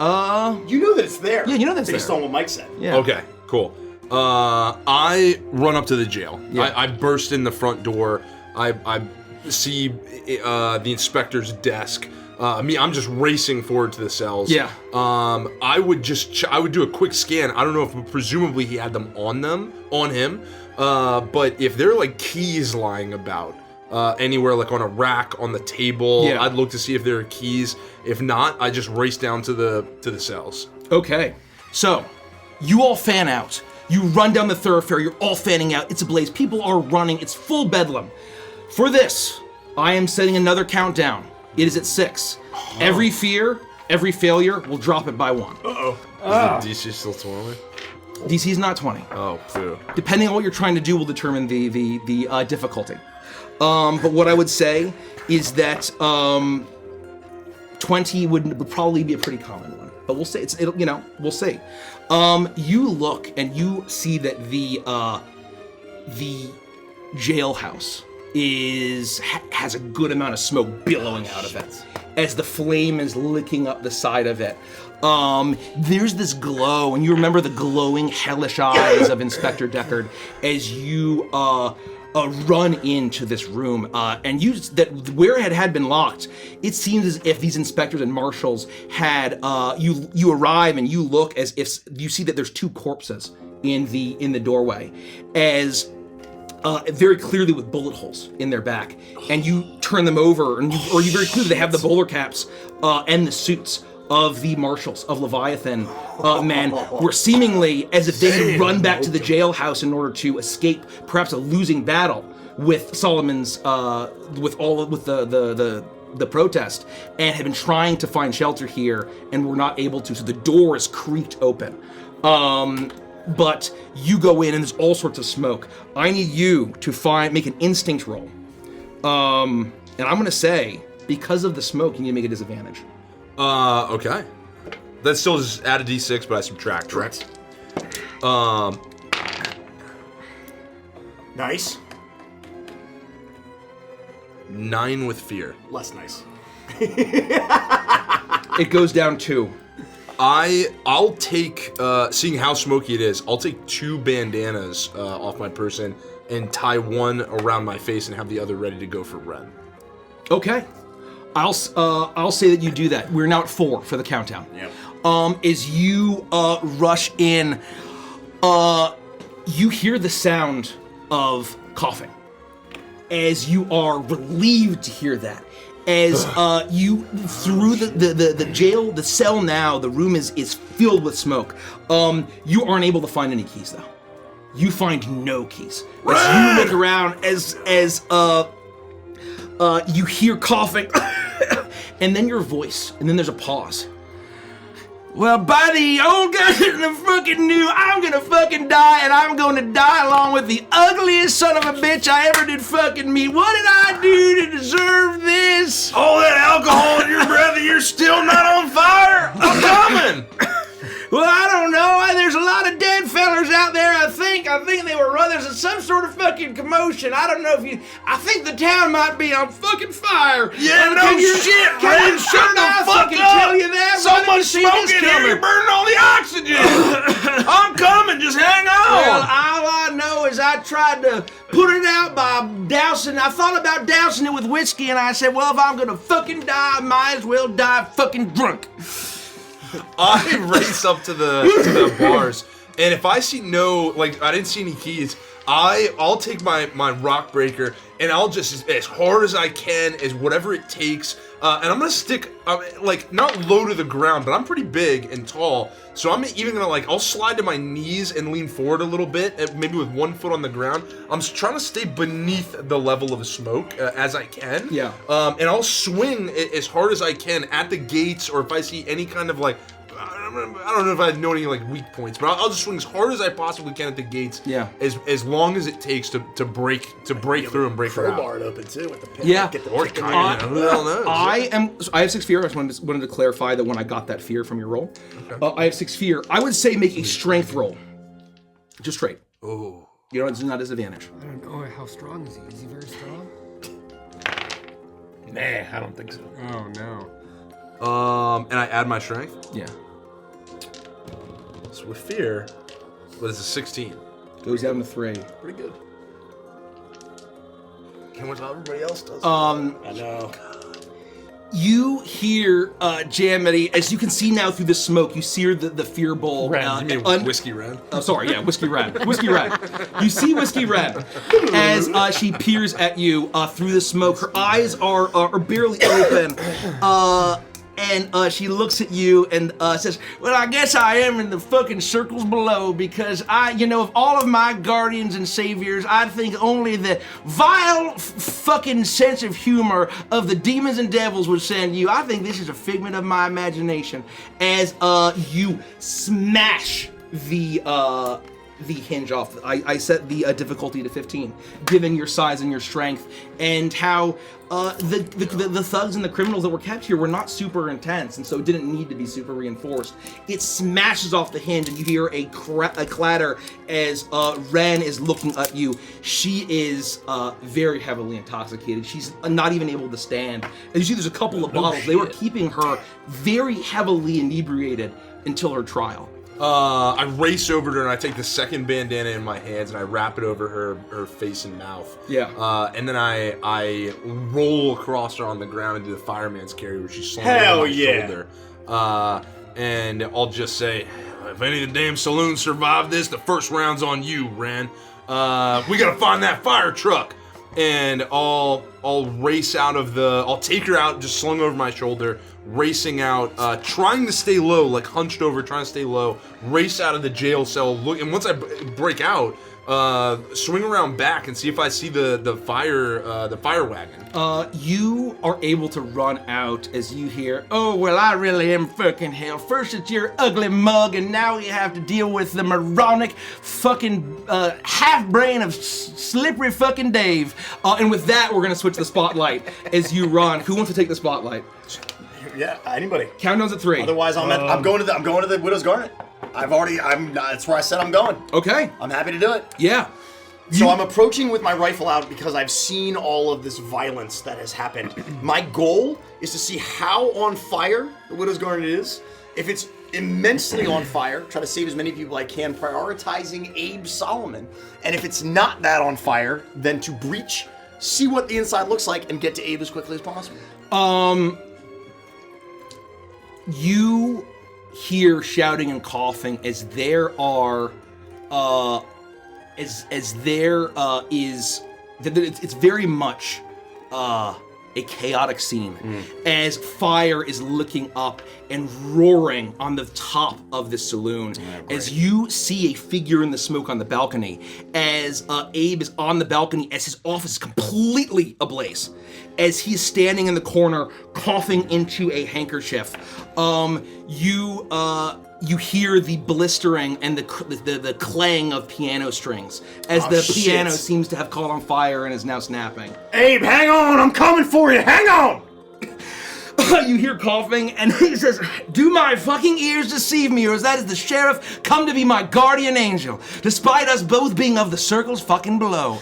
You know that it's there. Yeah, you know that's based there. on what Mike said. Yeah. Okay, cool. I run up to the jail. Yeah. I burst in the front door. I see the inspector's desk. I'm just racing forward to the cells. Yeah. I would just I would do a quick scan. I don't know if presumably he had them on him. But if there are like keys lying about anywhere, like on a rack, on the table, Yeah. I'd look to see if there are keys. If not, I just race down to the cells. Okay. So, you all fan out. You run down the thoroughfare. You're all fanning out. It's ablaze. People are running. It's full bedlam. For this, I am setting another countdown. It is at 6. Every fear, every failure will drop it by 1. Is the DC still 20? DC's not 20. Oh, phew. Depending on what you're trying to do will determine the difficulty. But what I would say is that 20 would probably be a pretty common one. But we'll say we'll see. You look and you see that the jailhouse has a good amount of smoke billowing out of it as the flame is licking up the side of it. There's this glow, and you remember the glowing hellish eyes of Inspector Deckard as you run into this room, and where it had been locked, it seems as if these inspectors and marshals had you arrive and you look as if you see that there's 2 corpses in the doorway, as very clearly with bullet holes in their back, and you turn them over, or you very clearly they have the bowler caps and the suits of the marshals of Leviathan men were seemingly as if they had run back to the jailhouse in order to escape perhaps a losing battle with Solomon's with the protest, and had been trying to find shelter here and were not able to, so the door is creaked open. But you go in and there's all sorts of smoke. I need you to make an instinct roll. And I'm gonna say, because of the smoke, you need to make a disadvantage. Okay. That still just add a d6, but I subtract, correct? Nice. 9 with fear. Less nice. It goes down 2. I'll take, seeing how smoky it is, I'll take 2 bandanas off my person and tie one around my face and have the other ready to go for Ren. Okay. I'll say that you do that. We're now at 4 for the countdown. Yeah. As you rush in, you hear the sound of coughing. As you are relieved to hear that, as you through the jail, the cell now, the room is filled with smoke. You aren't able to find any keys though. You find no keys. As you look around, as you hear coughing, and then your voice, and then there's a pause. Well, by the old guns in the fucking new, I'm gonna fucking die, and I'm gonna die along with the ugliest son of a bitch I ever did fucking meet. What did I do to deserve this? All that alcohol in your breath and you're still not on fire? I'm coming! Well, I don't know. There's a lot of dead fellers out there, I think they were there's some sort of fucking commotion. I don't know if I think the town might be on fucking fire. Yeah, no shit, Ren, shut the fuck up! Tell you that? So much smoke in here, you're burning all the oxygen! I'm coming, just hang on! Well, all I know is I tried to put it out by I thought about dousing it with whiskey, and I said, well, if I'm gonna fucking die, I might as well die fucking drunk. I race up to the bars, and if I see I didn't see any keys, I'll take my rock breaker, and I'll just, as hard as I can, as whatever it takes, and I'm gonna stick, not low to the ground, but I'm pretty big and tall, so I'm even gonna, I'll slide to my knees and lean forward a little bit, maybe with 1 foot on the ground. I'm trying to stay beneath the level of smoke as I can. Yeah. And I'll swing as hard as I can at the gates, or if I see any kind of, I don't know if I know any weak points, but I'll just swing as hard as I possibly can at the gates. Yeah. As long as it takes to break through and break her out. Crowbar it open too with the pin. Yeah. Get the Or pick in kind there. of, who the hell knows? I have 6 fear. I just wanted to clarify that when I got that fear from your roll. Okay. I have 6 fear. I would say make a strength roll. Just straight. Oh. You know, it's not a disadvantage. I don't know how strong is he? Is he very strong? Nah, I don't think so. Oh no. And I add my strength. Yeah. So with fear, what is a 16? Goes down to 3. Pretty good. Can't wait till everybody else does. I know. You hear Jamity, as you can see now through the smoke, you see the fear bowl. You mean Whiskey Ren? Oh, sorry, yeah, Whiskey Ren. Whiskey Ren. You see Whiskey Ren as she peers at you through the smoke. Her eyes are barely open. And she looks at you and says, well, I guess I am in the fucking circles below, because of all of my guardians and saviors, I think only the vile fucking sense of humor of the demons and devils would send you. I think this is a figment of my imagination. As you smash the the hinge off. I set the difficulty to 15, given your size and your strength, and how the thugs and the criminals that were kept here were not super intense, and so it didn't need to be super reinforced. It smashes off the hinge, and you hear a clatter as Ren is looking at you. She is very heavily intoxicated. She's not even able to stand. And you see there's a couple of bottles. They were keeping her very heavily inebriated until her trial. I race over to her and I take the second bandana in my hands and I wrap it over her face and mouth. Yeah. And then I roll across her on the ground into the fireman's carry where she's slung over my shoulder. And I'll just say, if any of the damn saloons survive this, the first round's on you, Ren. We gotta find that fire truck. And I'll race out of I'll take her out, just slung over my shoulder, racing out, trying to stay low, like hunched over, trying to stay low, race out of the jail cell, look, and once I break out, swing around back and see if I see the fire wagon. You are able to run out as you hear, oh, well, I really am fucking hell. First it's your ugly mug, and now you have to deal with the moronic fucking half-brain of slippery fucking Dave. And with that, we're gonna switch the spotlight as you run. Who wants to take the spotlight? Yeah, anybody. Countdown's at 3. Otherwise, I'm going to the Widow's Garnet. That's where I said I'm going. Okay. I'm happy to do it. Yeah. So I'm approaching with my rifle out because I've seen all of this violence that has happened. My goal is to see how on fire the Widow's Garnet is. If it's immensely on fire, try to save as many people I can, prioritizing Abe Solomon. And if it's not that on fire, then to breach, see what the inside looks like, and get to Abe as quickly as possible. You hear shouting and coughing as there are, it's very much a chaotic scene as fire is licking up and roaring on the top of this saloon. As you see a figure in the smoke on the balcony, as Abe is on the balcony, as his office is completely ablaze, as he's standing in the corner coughing into a handkerchief. You hear the blistering and the clang of piano strings as the piano seems to have caught on fire and is now snapping. Abe, hang on! I'm coming for you! Hang on! You hear coughing, and he says, do my fucking ears deceive me, or is that the sheriff come to be my guardian angel, despite us both being of the circles fucking below?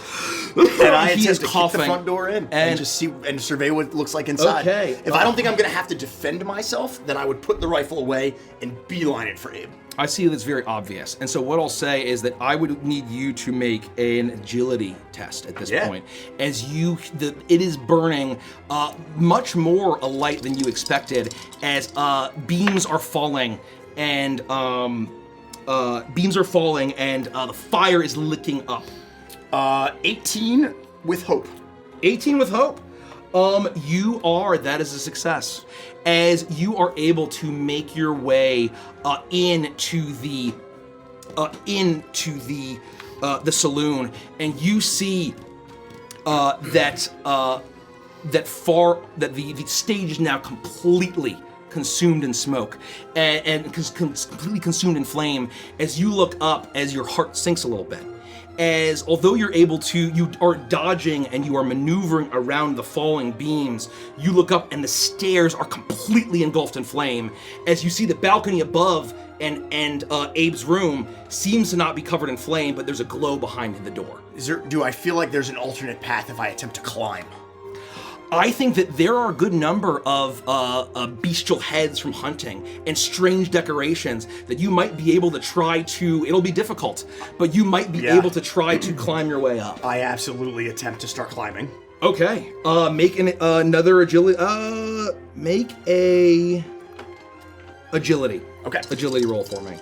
And I he is attempt to coughing. kick the front door in and just see and survey what it looks like inside. Okay. If I don't think I'm going to have to defend myself, then I would put the rifle away and beeline it for Abe. I see that's very obvious. And so what I'll say is that I would need you to make an agility test at this point. As it is burning much more a light than you expected as beams are falling and the fire is licking up. 18 with hope. 18 with hope. That is a success. As you are able to make your way into the saloon, and you see that the stage is now completely consumed in smoke and completely consumed in flame. As you look up, as your heart sinks a little bit. As although you are dodging and you are maneuvering around the falling beams, you look up and the stairs are completely engulfed in flame. As you see the balcony above and Abe's room seems to not be covered in flame, but there's a glow behind the door. Do I feel like there's an alternate path if I attempt to climb? I think that there are a good number of bestial heads from hunting and strange decorations that you might be able to try to, it'll be difficult, but you might be able to try to climb your way up. I absolutely attempt to start climbing. Okay, make another agility, make a agility. Okay. Agility roll for me.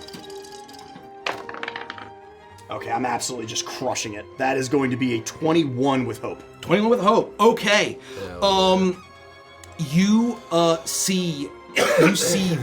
Okay, I'm absolutely just crushing it. That is going to be a 21 with hope. 21 with hope. Okay. You see you see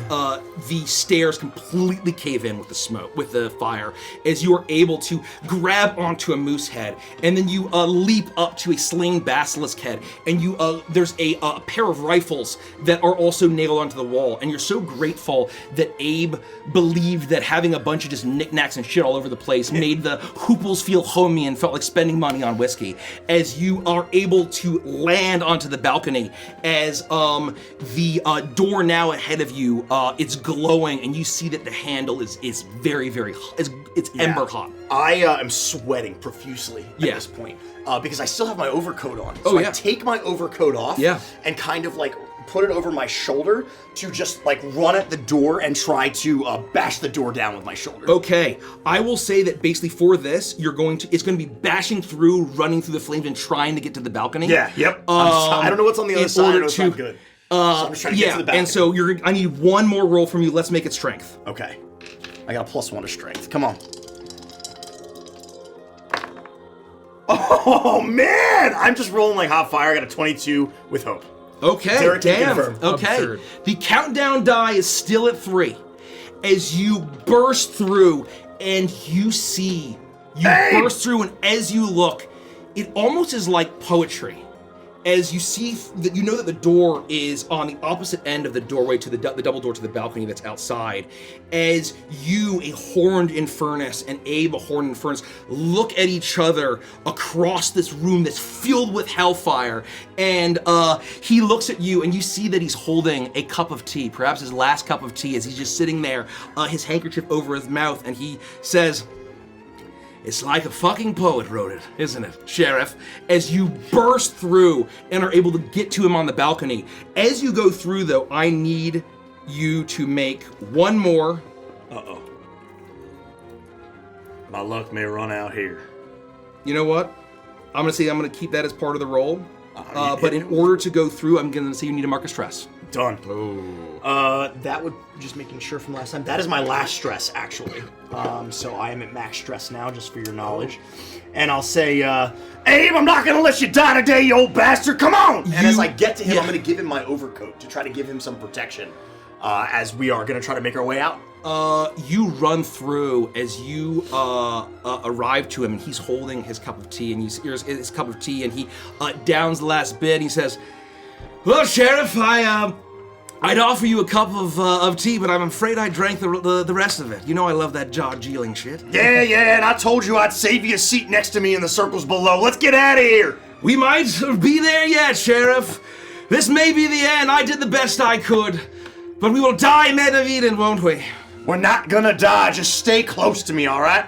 the stairs completely cave in with the smoke, with the fire, as you are able to grab onto a moose head, and then you leap up to a slain basilisk head, and you there's a pair of rifles that are also nailed onto the wall, and you're so grateful that Abe believed that having a bunch of just knickknacks and shit all over the place made the hooples feel homey and felt like spending money on whiskey, as you are able to land onto the balcony, as the door now ahead of you, it's glowing, and you see that the handle is very, very hot. It's ember hot. I am sweating profusely at this point because I still have my overcoat on. So I take my overcoat off and kind of like put it over my shoulder to just like run at the door and try to bash the door down with my shoulder. Okay, I will say that basically for this, it's going to be bashing through, running through the flames, and trying to get to the balcony. Yeah, yep. I don't know what's on the other side. I know it's not good. So I'm just trying to get to the balcony. And so I need one more roll from you. Let's make it strength. Okay. I got a +1 to strength. Come on. Oh man! I'm just rolling like hot fire. I got a 22 with hope. Okay, Derek, damn. Okay. Absurd. The countdown die is still at 3. As you burst through and you burst through, and as you look, it almost is like poetry. As you see that, you know that the door is on the opposite end of the doorway to the double door to the balcony that's outside. As you, a horned infernus, and Abe, a horned infernus, look at each other across this room that's filled with hellfire, and he looks at you, and you see that he's holding a cup of tea, perhaps his last cup of tea, as he's just sitting there, his handkerchief over his mouth, and he says, "It's like a fucking poet wrote it, isn't it, Sheriff?" As you burst through and are able to get to him on the balcony. As you go through, though, I need you to make one more. Uh-oh. My luck may run out here. You know what? I'm gonna keep that as part of the roll. But in order to go through, I'm gonna say you need to mark a stress. Done. That would, just making sure from last time, that is my last stress, actually. So I am at max stress now, just for your knowledge. And I'll say, Abe, I'm not gonna let you die today, you old bastard, come on! And as I get to him, I'm gonna give him my overcoat to try to give him some protection, as we are gonna try to make our way out. You run through as you arrive to him, and he's holding his cup of tea, and you see his cup of tea, and he downs the last bit, and he says, "Well, Sheriff, I'd offer you a cup of tea, but I'm afraid I drank the rest of it. You know I love that jaw-jeeling shit." Yeah, and I told you I'd save you a seat next to me in the circles below. Let's get out of here! We might be there yet, Sheriff. This may be the end. I did the best I could. But we will die men of Eden, won't we? We're not gonna die. Just stay close to me, all right?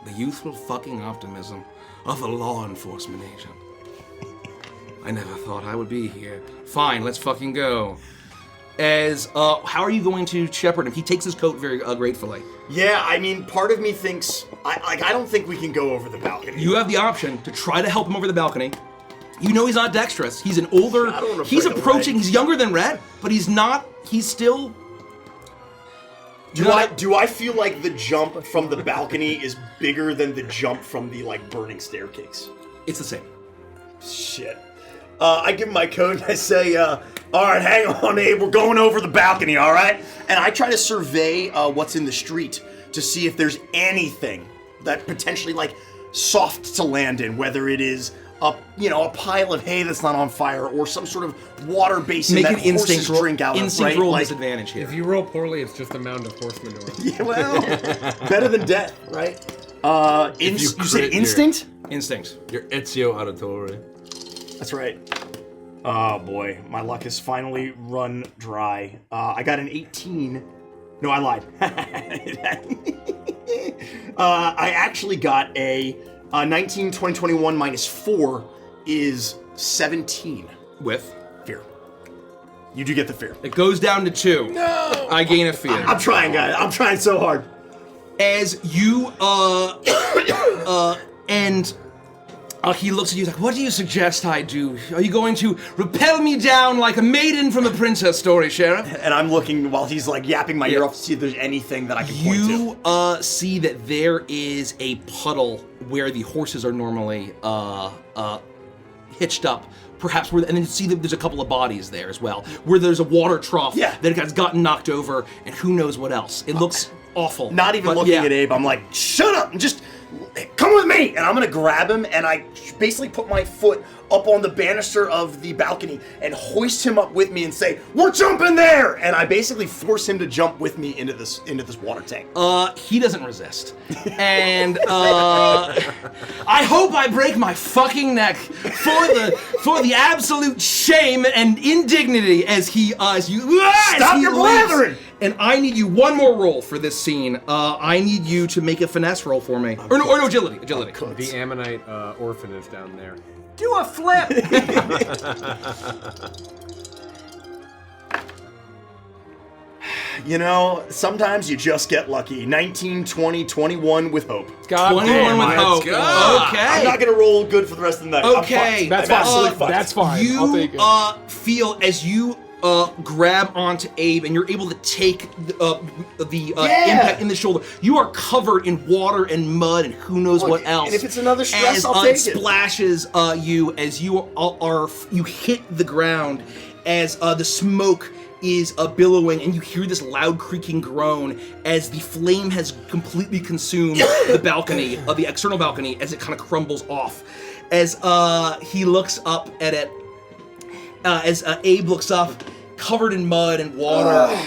The youthful fucking optimism of a law enforcement agent. I never thought I would be here. Fine, let's fucking go. As, how are you going to shepherd him? He takes his coat very gratefully. Yeah, I mean, part of me thinks, I don't think we can go over the balcony. You have the option to try to help him over the balcony. You know he's not dexterous. He's an older, he's approaching, he's younger than Rett, but he's not, he's still... Do I feel like the jump from the balcony is bigger than the jump from the, like, burning staircase? It's the same. Shit. I give him my coat and I say, all right, hang on, Abe, we're going over the balcony, all right? And I try to survey what's in the street to see if there's anything that potentially, like, soft to land in, whether it is a pile of hay that's not on fire or some sort of water basin that horses drink out of, right? Instinct roll disadvantage here. If you roll poorly, it's just a mound of horse manure. Yeah, well, better than death, right? You said instinct? Instinct. Your Ezio Auditore. That's right. Oh boy, my luck has finally run dry. I got an 18. No, I lied. I actually got a 19, 20, 21 minus 4 is 17. With? Fear. You do get the fear. It goes down to 2. No! I gain a fear. I'm trying, guys. I'm trying so hard. As you, he looks at you like, "What do you suggest I do? Are you going to rappel me down like a maiden from a princess story, Sheriff?" And I'm looking while he's like yapping my ear off to see if there's anything that I can point to. You see that there is a puddle where the horses are normally hitched up perhaps where, and then you see that there's a couple of bodies there as well, where there's a water trough that has gotten knocked over, and who knows what else. It looks awful. Not even looking at Abe, I'm like, shut up and just come with me. And I'm gonna grab him, and I basically put my foot up on the banister of the balcony and hoist him up with me and say, we're jumping there! And I basically force him to jump with me into this water tank. He doesn't resist. And I hope I break my fucking neck for the absolute shame and indignity as you Stop your blathering! And I need you one more roll for this scene. I need you to make a finesse roll for me. Or no, agility. The Ammonite orphanage down there. Do a flip! You know, sometimes you just get lucky. 19, 20, 21 with hope. 21 with hope. Okay. I'm not going to roll good for the rest of the night. Okay. That's I'm fine. absolutely fucked. That's fine. You I'll take it. feel as you grab onto Abe and you're able to take the impact in the shoulder. You are covered in water and mud and who knows what else. And if it's another stress, as, I'll take it splashes you as you you hit the ground as the smoke is billowing, and you hear this loud creaking groan as the flame has completely consumed the balcony, the external balcony, as it kind of crumbles off. As he looks up at it, as Abe looks up, covered in mud and water,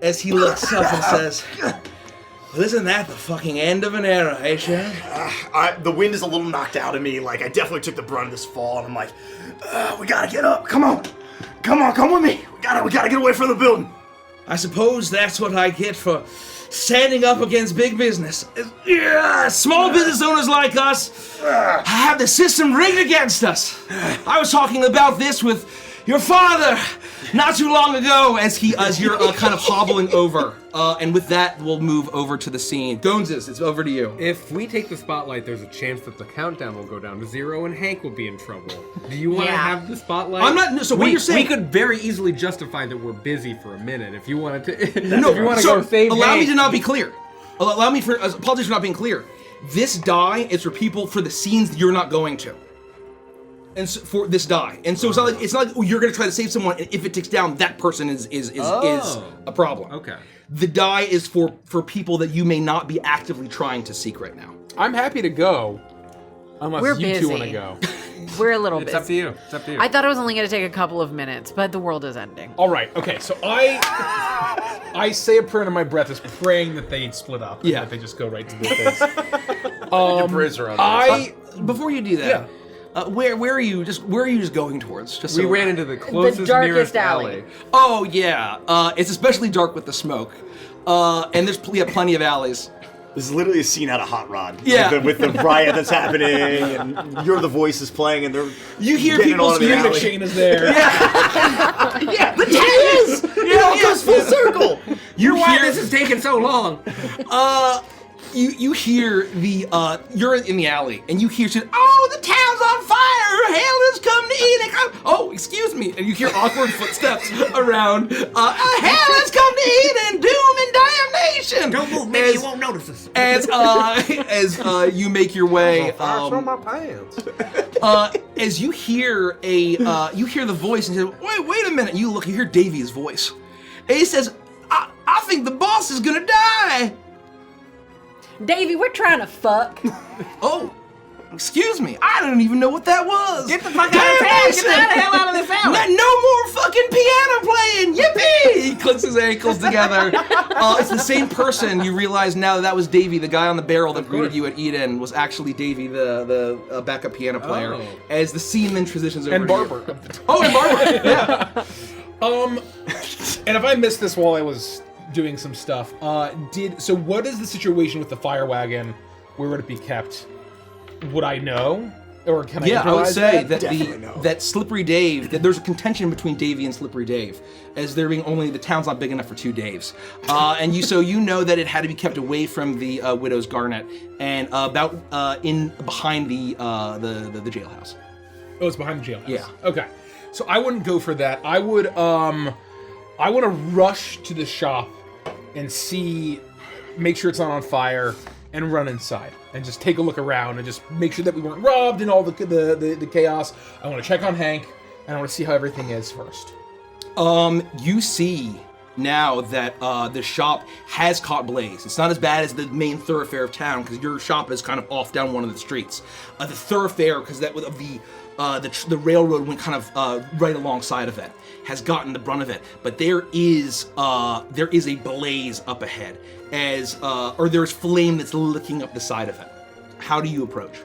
as he looks up and says, well, isn't that the fucking end of an era, eh, Chad? The wind is a little knocked out of me. Like, I definitely took the brunt of this fall, and I'm like, we gotta get up. Come on, come with me. We gotta get away from the building. I suppose that's what I get for standing up against big business. Small business owners like us have the system rigged against us. I was talking about this with your father not too long ago as you're kind of hobbling over. And with that, we'll move over to the scene. Gonzes, it's over to you. If we take the spotlight, there's a chance that the countdown will go down to 0 and Hank will be in trouble. Do you want to have the spotlight? I'm not. So what you're saying? We could very easily justify that we're busy for a minute if you wanted to. No, if you want to so go save allow Hank. me to not be clear. Allow me for apologies for not being clear. This die is for people for the scenes that you're not going to. And so, for this die, and so it's not like you're going to try to save someone, and if it takes down, that person is a problem. Okay. The die is for people that you may not be actively trying to seek right now. I'm happy to go, unless We're you two want to busy. go. We're a little It's busy. up to you. It's up to you. I thought it was only going to take a couple of minutes, but the world is ending. All right. Okay. So I say a prayer under my breath, as praying that they split up. Yeah. That they just go right to the things. Your prayers are on Before you do that, where are you just going towards? Just we so ran into the closest darkest nearest alley. Oh yeah, it's especially dark with the smoke, and there's plenty of alleys. This is literally a scene out of Hot Rod. Yeah. With the riot that's happening, and You're the Voices playing, and they're You hear getting people on in the screaming. alley. Shane is there. Yeah, but it is! It all goes full circle! You're why this is taking so long. You hear you're in the alley, and you hear, oh, the town's on fire! Hell has come to Eden! Oh, excuse me! And you hear awkward footsteps around. Hell has come to Eden! Doom and damnation! Don't move, maybe you won't notice us. As you make your way, from my pants. as you hear you hear the voice, and you say, wait a minute! You hear Davy's voice. And he says, I think the boss is gonna die! Davey, we're trying to fuck. Oh, excuse me. I don't even know what that was. Get the fuck out of town! Get the hell out of this alley! No more fucking piano playing! Yippee! He clicks his ankles together. It's the same person. You realize now that was Davey, the guy on the barrel that greeted you at Eden, was actually Davey, the backup piano player. Oh. As the scene then transitions over And to you. Barber. Oh, and Barber. Yeah. And if I missed this while I was doing some stuff, so what is the situation with the fire wagon? Where would it be kept? Would I know? Or can I Yeah, I would improvise say that? that Slippery Dave, that there's a contention between Davey and Slippery Dave, as there being only the town's not big enough for two Daves, and you know that it had to be kept away from the widow's garnet and behind the jailhouse. Oh, it's behind the jailhouse. Yeah. Okay. So I wouldn't go for that. I would I want to rush to the shop and make sure it's not on fire, and run inside and just take a look around and just make sure that we weren't robbed and all the chaos. I want to check on Hank, and I want to see how everything is first. You see now that the shop has caught blaze. It's not as bad as the main thoroughfare of town because your shop is kind of off down one of the streets. The thoroughfare, because that of the railroad went kind of right alongside of it, has gotten the brunt of it. But there is a blaze up ahead, or there's flame that's licking up the side of it. How do you approach?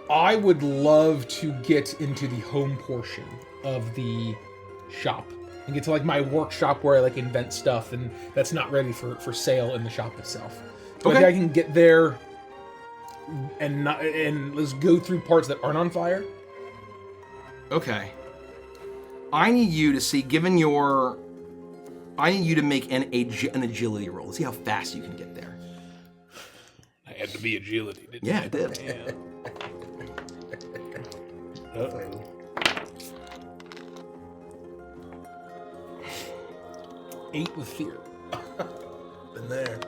I would love to get into the home portion of the shop and get to like my workshop where I like invent stuff and that's not ready for sale in the shop itself. So I think I can get there and let's go through parts that aren't on fire. Okay. I need you to see, I need you to make an agility roll. Let's see how fast you can get there. I had to be agility, didn't Yeah, I? it did. Yeah. Uh-oh. 8 with fear. Been there.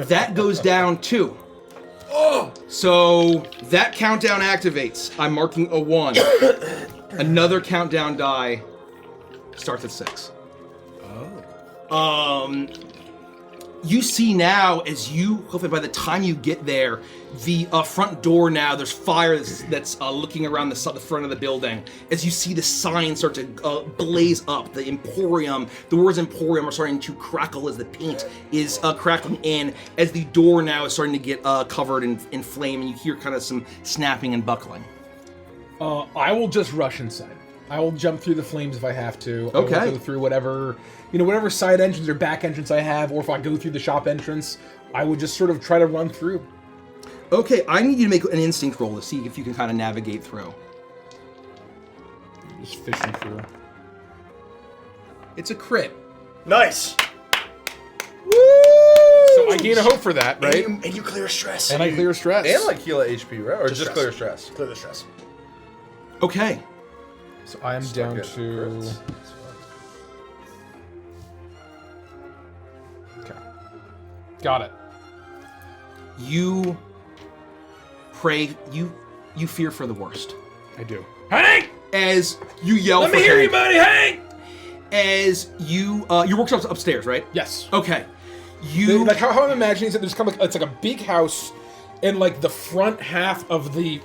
That goes down 2. Oh! So that countdown activates. I'm marking a 1. Another countdown die starts at 6. Oh. You see now, as you, hopefully by the time you get there, the front door now, there's fire that's looking around the front of the building. As you see the sign start to blaze up, the Emporium, the words Emporium are starting to crackle as the paint is crackling in, as the door now is starting to get covered in flame, and you hear kind of some snapping and buckling. I will just rush inside. I will jump through the flames if I have to. Okay. I will go through whatever side entrance or back entrance I have, or if I go through the shop entrance, I would just sort of try to run through. Okay, I need you to make an instinct roll to see if you can kind of navigate through. Just fishing through. It's a crit. Nice. Woo! So I gain a hope for that, right? And you clear stress. And I clear stress. And like heal HP, right? Or just stress. clear stress? Clear the stress. Okay. So I am down to... crits. Okay. Got it. You pray, you fear for the worst. I do. Hank! As you yell Let for me hear you, Hank. buddy, Hank! As you, your workshop's upstairs, right? Yes. Okay. You... Like how I'm imagining is that there's kind of like, it's like a big house, and like the front half of the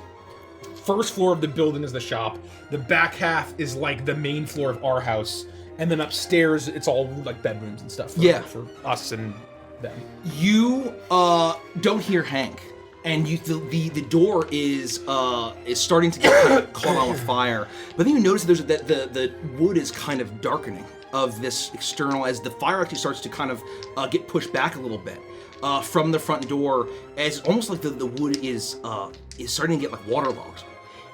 first floor of the building is the shop. The back half is like the main floor of our house, and then upstairs it's all like bedrooms and stuff. For us and them. You don't hear Hank, and the door is starting to get kind of caught on with fire. But then you notice that the wood is kind of darkening of this external as the fire actually starts to kind of get pushed back a little bit from the front door, as it's almost like the wood is starting to get like waterlogged.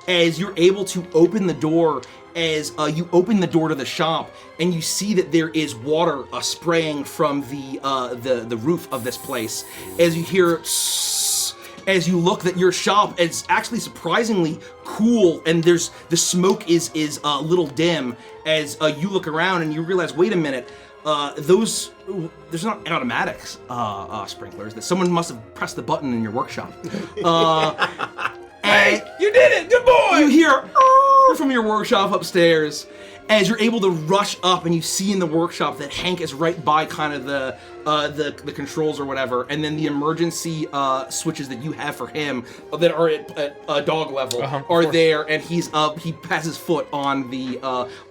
As you're able to open the door, as you open the door to the shop, and you see that there is water spraying from the roof of this place. As you hear, as you look, that your shop is actually surprisingly cool, and the smoke is a little dim. As you look around and you realize, wait a minute, there's not automatics sprinklers. That someone must have pressed the button in your workshop. Hey, you did it! Good boy! You hear from your workshop upstairs as you're able to rush up, and you see in the workshop that Hank is right by kind of the controls or whatever, and then the emergency switches that you have for him that are at dog level are there, and he has his foot on the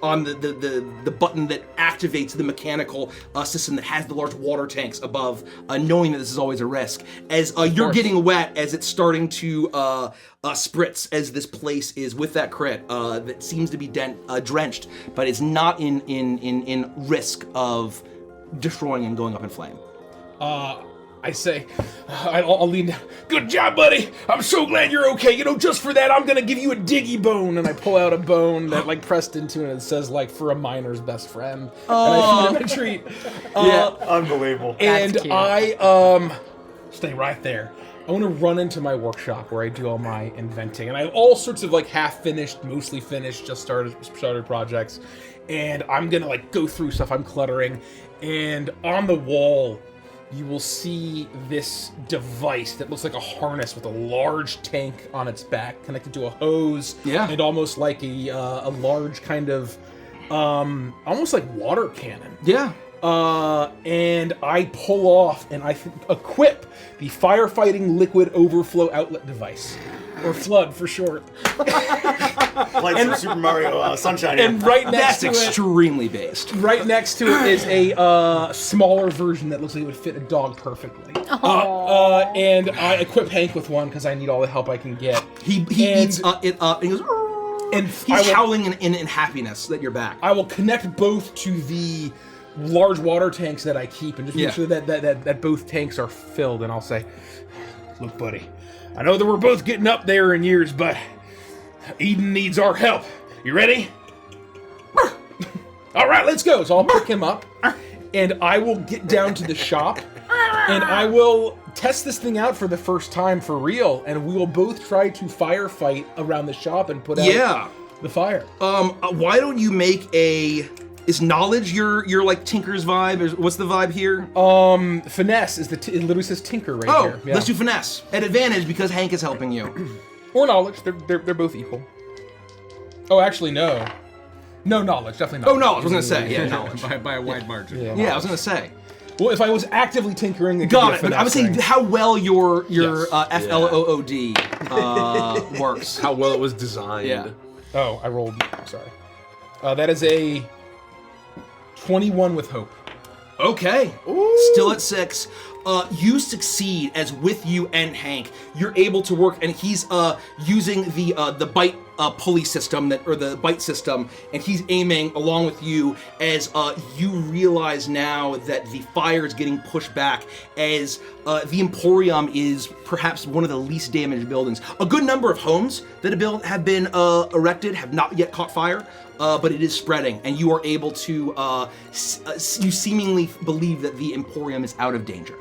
button that activates the mechanical system that has the large water tanks above, knowing that this is always a risk. As you're getting wet, as it's starting to spritz, as this place is with that crit that seems to be drenched, but it's not in risk of destroying and going up in flame. I say, I'll lean down. Good job, buddy. I'm so glad you're okay. Just for that, I'm gonna give you a diggy bone. And I pull out a bone that like pressed into it, and it says like for a miner's best friend. And I feed him a treat. Unbelievable. And That's cute. I stay right there. I want to run into my workshop where I do all my inventing, and I have all sorts of like half-finished, mostly finished, just started projects, and I'm gonna like go through stuff I'm cluttering, and on the wall you will see this device that looks like a harness with a large tank on its back connected to a hose. Yeah. And almost like a large kind of, almost like water cannon. Yeah. And I pull off and I equip the firefighting liquid overflow outlet device. Or flood for short. Like from Super Mario Sunshine. And right next That's to it, extremely based. right next to it is a smaller version that looks like it would fit a dog perfectly. And I equip Hank with one because I need all the help I can get. He And- eats it up and he goes, And he's howling in happiness that you're back. I will connect both to the large water tanks that I keep and just make sure that both tanks are filled. And I'll say, look, buddy, I know that we're both getting up there in years, but Eden needs our help. You ready? All right, let's go. So I'll pick him up, and I will get down to the shop, and I will test this thing out for the first time for real, and we will both try to firefight around the shop and put out the fire. Why don't you make a... Is knowledge your like Tinker's vibe? What's the vibe here? Finesse is it literally says Tinker right Oh, here. Yeah. let's do finesse. At advantage because Hank is helping you. Or knowledge. They're both equal. Oh, actually, no. No knowledge, definitely knowledge. Oh, knowledge. I was gonna say, yeah, knowledge. by a wide margin. Yeah, I was gonna say. Well, if I was actively tinkering, it could Got be a it. But I would finesse say thing. how well your Yes. FLOOD works. How well it was designed. Yeah. Oh, I rolled. Sorry. That is a 21 with hope. Okay. Still at 6. You succeed as with you and Hank, you're able to work, and he's using the bite pulley system or the bite system, and he's aiming along with you as you realize now that the fire is getting pushed back as the Emporium is perhaps one of the least damaged buildings. A good number of homes that have been erected have not yet caught fire. But it is spreading, and you are able to, you seemingly believe that the Emporium is out of danger.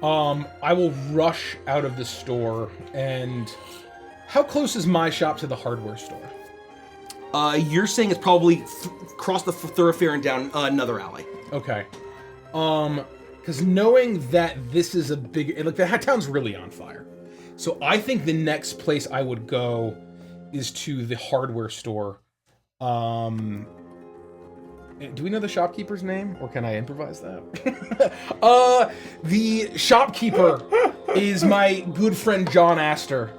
I will rush out of the store, and how close is my shop to the hardware store? You're saying it's probably across the thoroughfare and down another alley. Okay. Because knowing that this is a big, like that town's really on fire. So I think the next place I would go is to the hardware store. Do we know the shopkeeper's name, or can I improvise that? The shopkeeper is my good friend John Astor,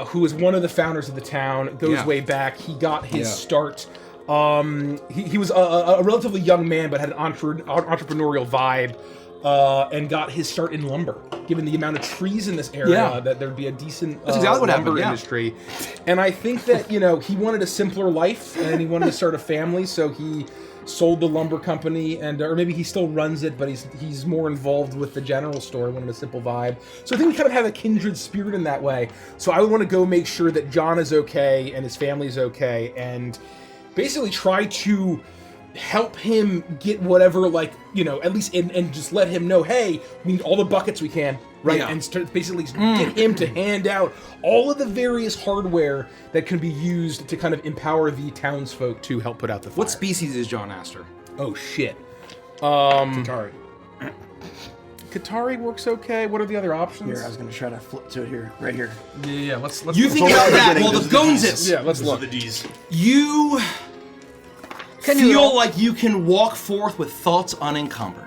who is one of the founders of the town. Goes way back. He got his start. He was a relatively young man, but had an entrepreneurial vibe. And got his start in lumber. Given the amount of trees in this area, that there'd be a decent That's exactly what lumber happened, industry. And I think that he wanted a simpler life, and he wanted to start a family, so he sold the lumber company, and or maybe he still runs it, but he's more involved with the general store, wanted a simple vibe. So I think we kind of have a kindred spirit in that way. So I would want to go make sure that John is okay and his family's okay, and basically try to help him get whatever, at least, and just let him know, hey, we need all the buckets we can, right? Yeah. And start basically get him to hand out all of the various hardware that can be used to kind of empower the townsfolk to help put out the fire. What species is John Astor? Oh, shit. Katari. Katari works okay. What are the other options? Here, I was going to try to flip to it here. Right here. Yeah, let's You think about that? Well, the Gonzes. Yeah, let's Those look. are the D's. You Canoodle. feel like you can walk forth with thoughts unencumbered.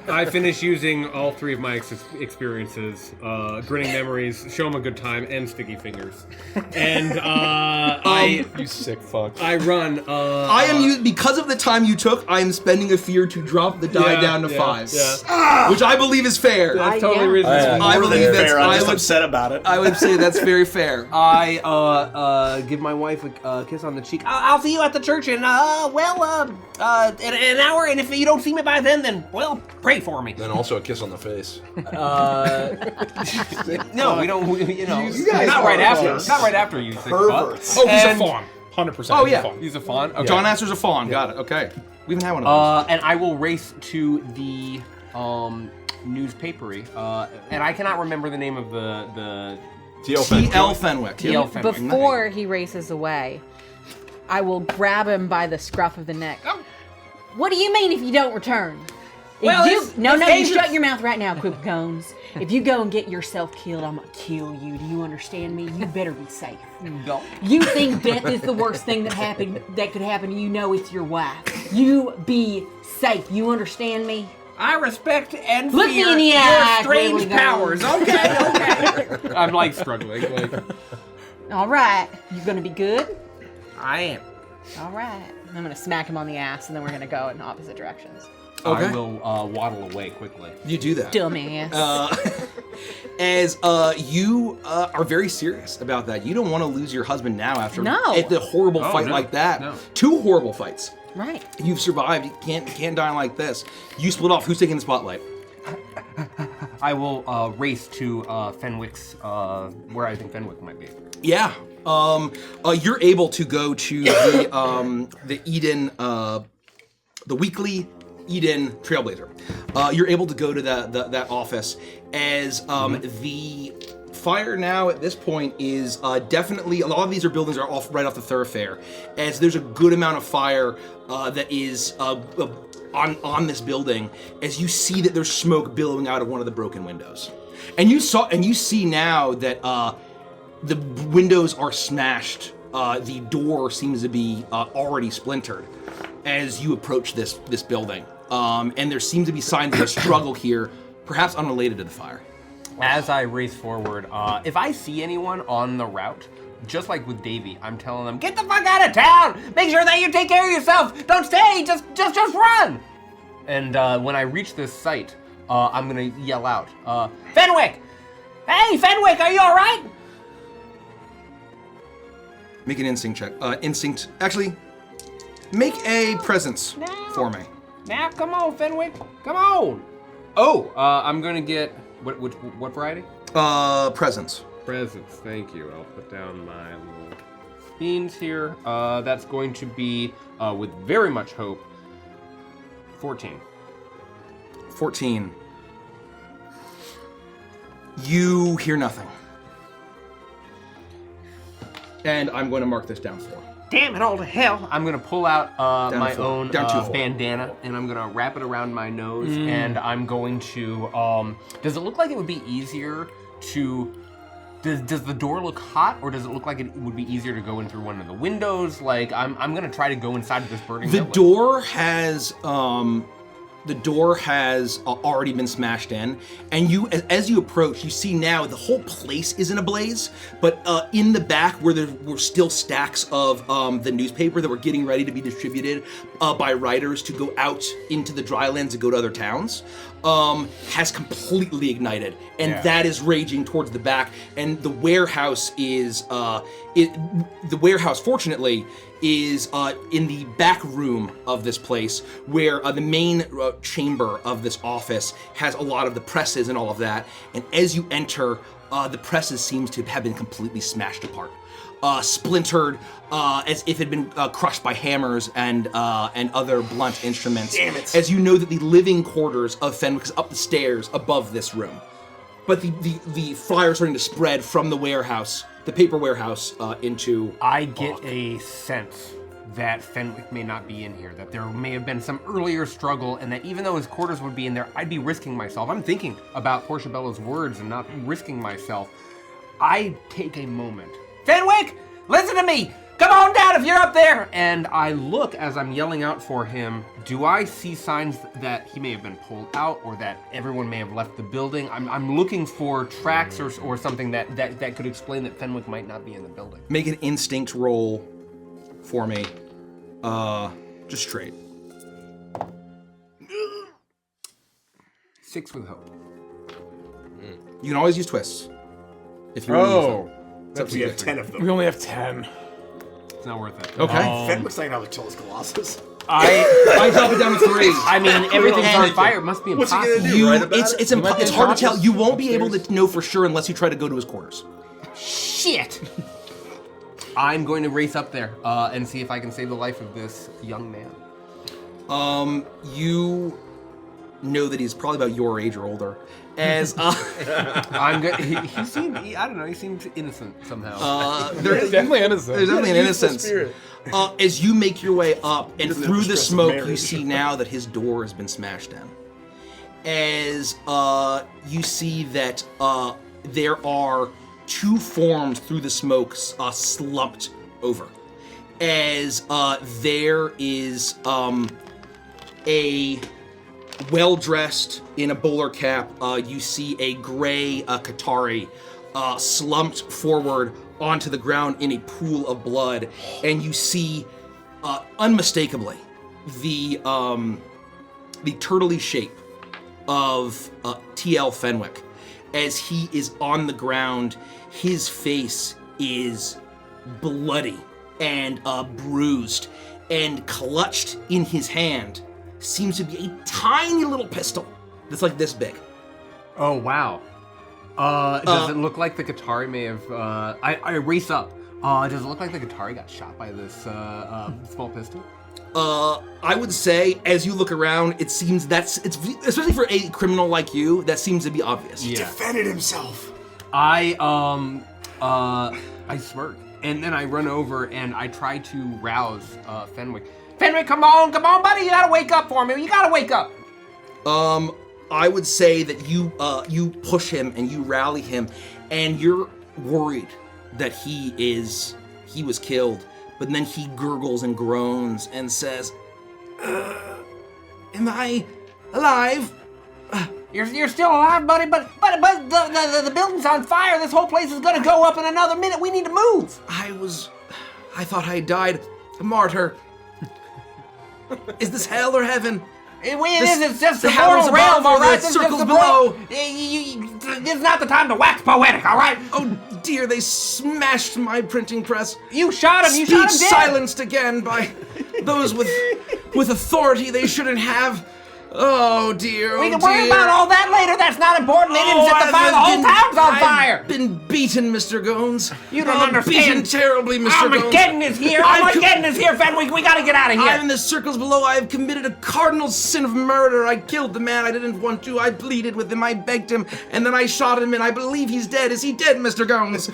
I finish using all three of my experiences, grinning memories, show 'em a good time, and sticky fingers. And You sick fuck. I run. I am because of the time you took. I am spending a fear to drop the die down to 5, which I believe is fair. That's totally yeah. reasonable. I believe that's. Fair, I'm I just would, upset about it. I would say that's very fair. I give my wife a kiss on the cheek. I'll see you at the church in in an hour. And if you don't see me by then well, pray for me. Then also a kiss on the face. No, we don't. You guys not right are after. just Not right after you. Sick perverts. fuck. Oh, he's And- a fawn. 100%. Oh, he's yeah. a fawn. He's a fawn. Okay. John Astor's a fawn. Got it. Okay. We haven't had one of those. And I will race to the newspapery. And I cannot remember the name of the T.L. Fenwick. T.L. Fenwick. Before he races away, I will grab him by the scruff of the neck. What do you mean if you don't return? Well, You dangerous. shut your mouth right now, Quibble Cones. If you go and get yourself killed, I'm gonna kill you. Do you understand me? You better be safe. No. You think death is the worst thing that could happen to you? No, it's your wife. You be safe. You understand me? I respect and Look me fear in the your eye, strange Quibble powers. Okay, okay. I'm like struggling. Like, All right. You gonna be good? I am. All right. I'm gonna smack him on the ass, and then we're gonna go in opposite directions. Okay. I will waddle away quickly. You do that. Dumbass. As you are very serious about that. You don't want to lose your husband now after at the horrible fight no, like that. no. 2 horrible fights. Right. You've survived. You can't die like this. You split off. Who's taking the spotlight? I will race to Fenwick's, where I think Fenwick might be. Yeah. You're able to go to the Eden, the weekly Eden Trailblazer. You're able to go to that office as the fire now at this point is definitely, a lot of these buildings are right off the thoroughfare, as there's a good amount of fire that is on this building, as you see that there's smoke billowing out of one of the broken windows. And you see now that the windows are smashed. The door seems to be already splintered as you approach this building. And there seems to be signs of a struggle here, perhaps unrelated to the fire. As I race forward, if I see anyone on the route, just like with Davey, I'm telling them, get the fuck out of town! Make sure that you take care of yourself! Don't stay! Just run! And when I reach this site, I'm gonna yell out, Fenwick! Hey, Fenwick, are you all right? Make an instinct check. Actually, make a presence for me. Now, come on, Fenwick, come on! Oh, I'm gonna get, what variety? Presence. Presence, thank you. I'll put down my little beans here. That's going to be, with very much hope, 14. 14. You hear nothing. And I'm going to mark this down for. Damn it all to hell! I'm gonna pull out my to 4. own Down to 4. bandana, and I'm gonna wrap it around my nose, and I'm going to, does it look like it would be easier to, does the door look hot, or does it look like it would be easier to go in through one of the windows? Like, I'm gonna try to go inside of this burning building. The door has already been smashed in, and as you approach, you see now the whole place is in a blaze, but in the back where there were still stacks of the newspaper that were getting ready to be distributed by writers to go out into the Drylands and go to other towns, has completely ignited, and that is raging towards the back, and the warehouse is, fortunately, is in the back room of this place, where the main chamber of this office has a lot of the presses and all of that. And as you enter, the presses seems to have been completely smashed apart, splintered, as if it had been crushed by hammers and other blunt instruments. Damn it. As you know that the living quarters of Fenwick is up the stairs above this room. But the fire is starting to spread from the warehouse, the paper warehouse, into... I get a sense that Fenwick may not be in here, that there may have been some earlier struggle, and that even though his quarters would be in there, I'd be risking myself. I'm thinking about Portia Bella's words and not risking myself. I take a moment. Fenwick, listen to me! Come on down if you're up there! And I look as I'm yelling out for him. Do I see signs that he may have been pulled out, or that everyone may have left the building? I'm looking for tracks or something that could explain that Fenwick might not be in the building. Make an instinct roll for me. Just straight. 6 with hope. You can always use twists. If you want to use them. It's up to We you. have 10 of them. We only have 10. It's not worth it. Okay. Fenwick's not gonna kill his Colossus. I drop it down to 3. I mean, everything's on fire. It must be What's he impossible. gonna do? Write about it? It's hard to tell. You won't be able to know for sure unless you try to go to his quarters. Shit! I'm going to race up there and see if I can save the life of this young man. You know that he's probably about your age or older. As I'm good. He seemed, I don't know, he seemed innocent somehow. there's Definitely innocent. definitely an innocence. Spirit. As you make your way up and Doesn't have through the the stress of smoke, you marriage. see now that his door has been smashed in. as you see that there are 2 forms through the smoke slumped over. As there is a well-dressed in a bowler cap, you see a gray Qatari slumped forward onto the ground in a pool of blood, and you see unmistakably the turtley shape of T.L. Fenwick. As he is on the ground, his face is bloody and bruised, and clutched in his hand seems to be a tiny little pistol that's like this big. Oh, wow. Does it look like the Qatari may have... I race up. Does it look like the Qatari got shot by this small pistol? I would say, as you look around, it seems it's especially for a criminal like you, that seems to be obvious. He defended himself. I smirk, and then I run over and I try to rouse Fenwick. Fenwick, come on, buddy! You gotta wake up for me. You gotta wake up. I would say that you push him and you rally him, and you're worried that he was killed. But then he gurgles and groans and says, "Am I alive?" You're still alive, buddy, but the building's on fire. This whole place is gonna go up in another minute. We need to move. I thought I died a martyr. Is this hell or heaven? It's just the heavens mortal realm, above all or right? the This is circles the below. This is not the time to wax poetic, all right? Oh dear, they smashed my printing press. You shot him. You Speech shot him dead. silenced again by those with authority they shouldn't have. Oh dear, We can worry about all that later. That's not important. They didn't set the fire. The whole town's on fire. I've been beaten, Mr. Gones. You don't understand. Beaten terribly, Mr. Gones. Armageddon is here. Armageddon is here, Fenwick. We gotta get out of here. I'm in the circles below. I have committed a cardinal sin of murder. I killed the man I didn't want to. I pleaded with him. I begged him, and then I shot him, and I believe he's dead. Is he dead, Mr. Gones?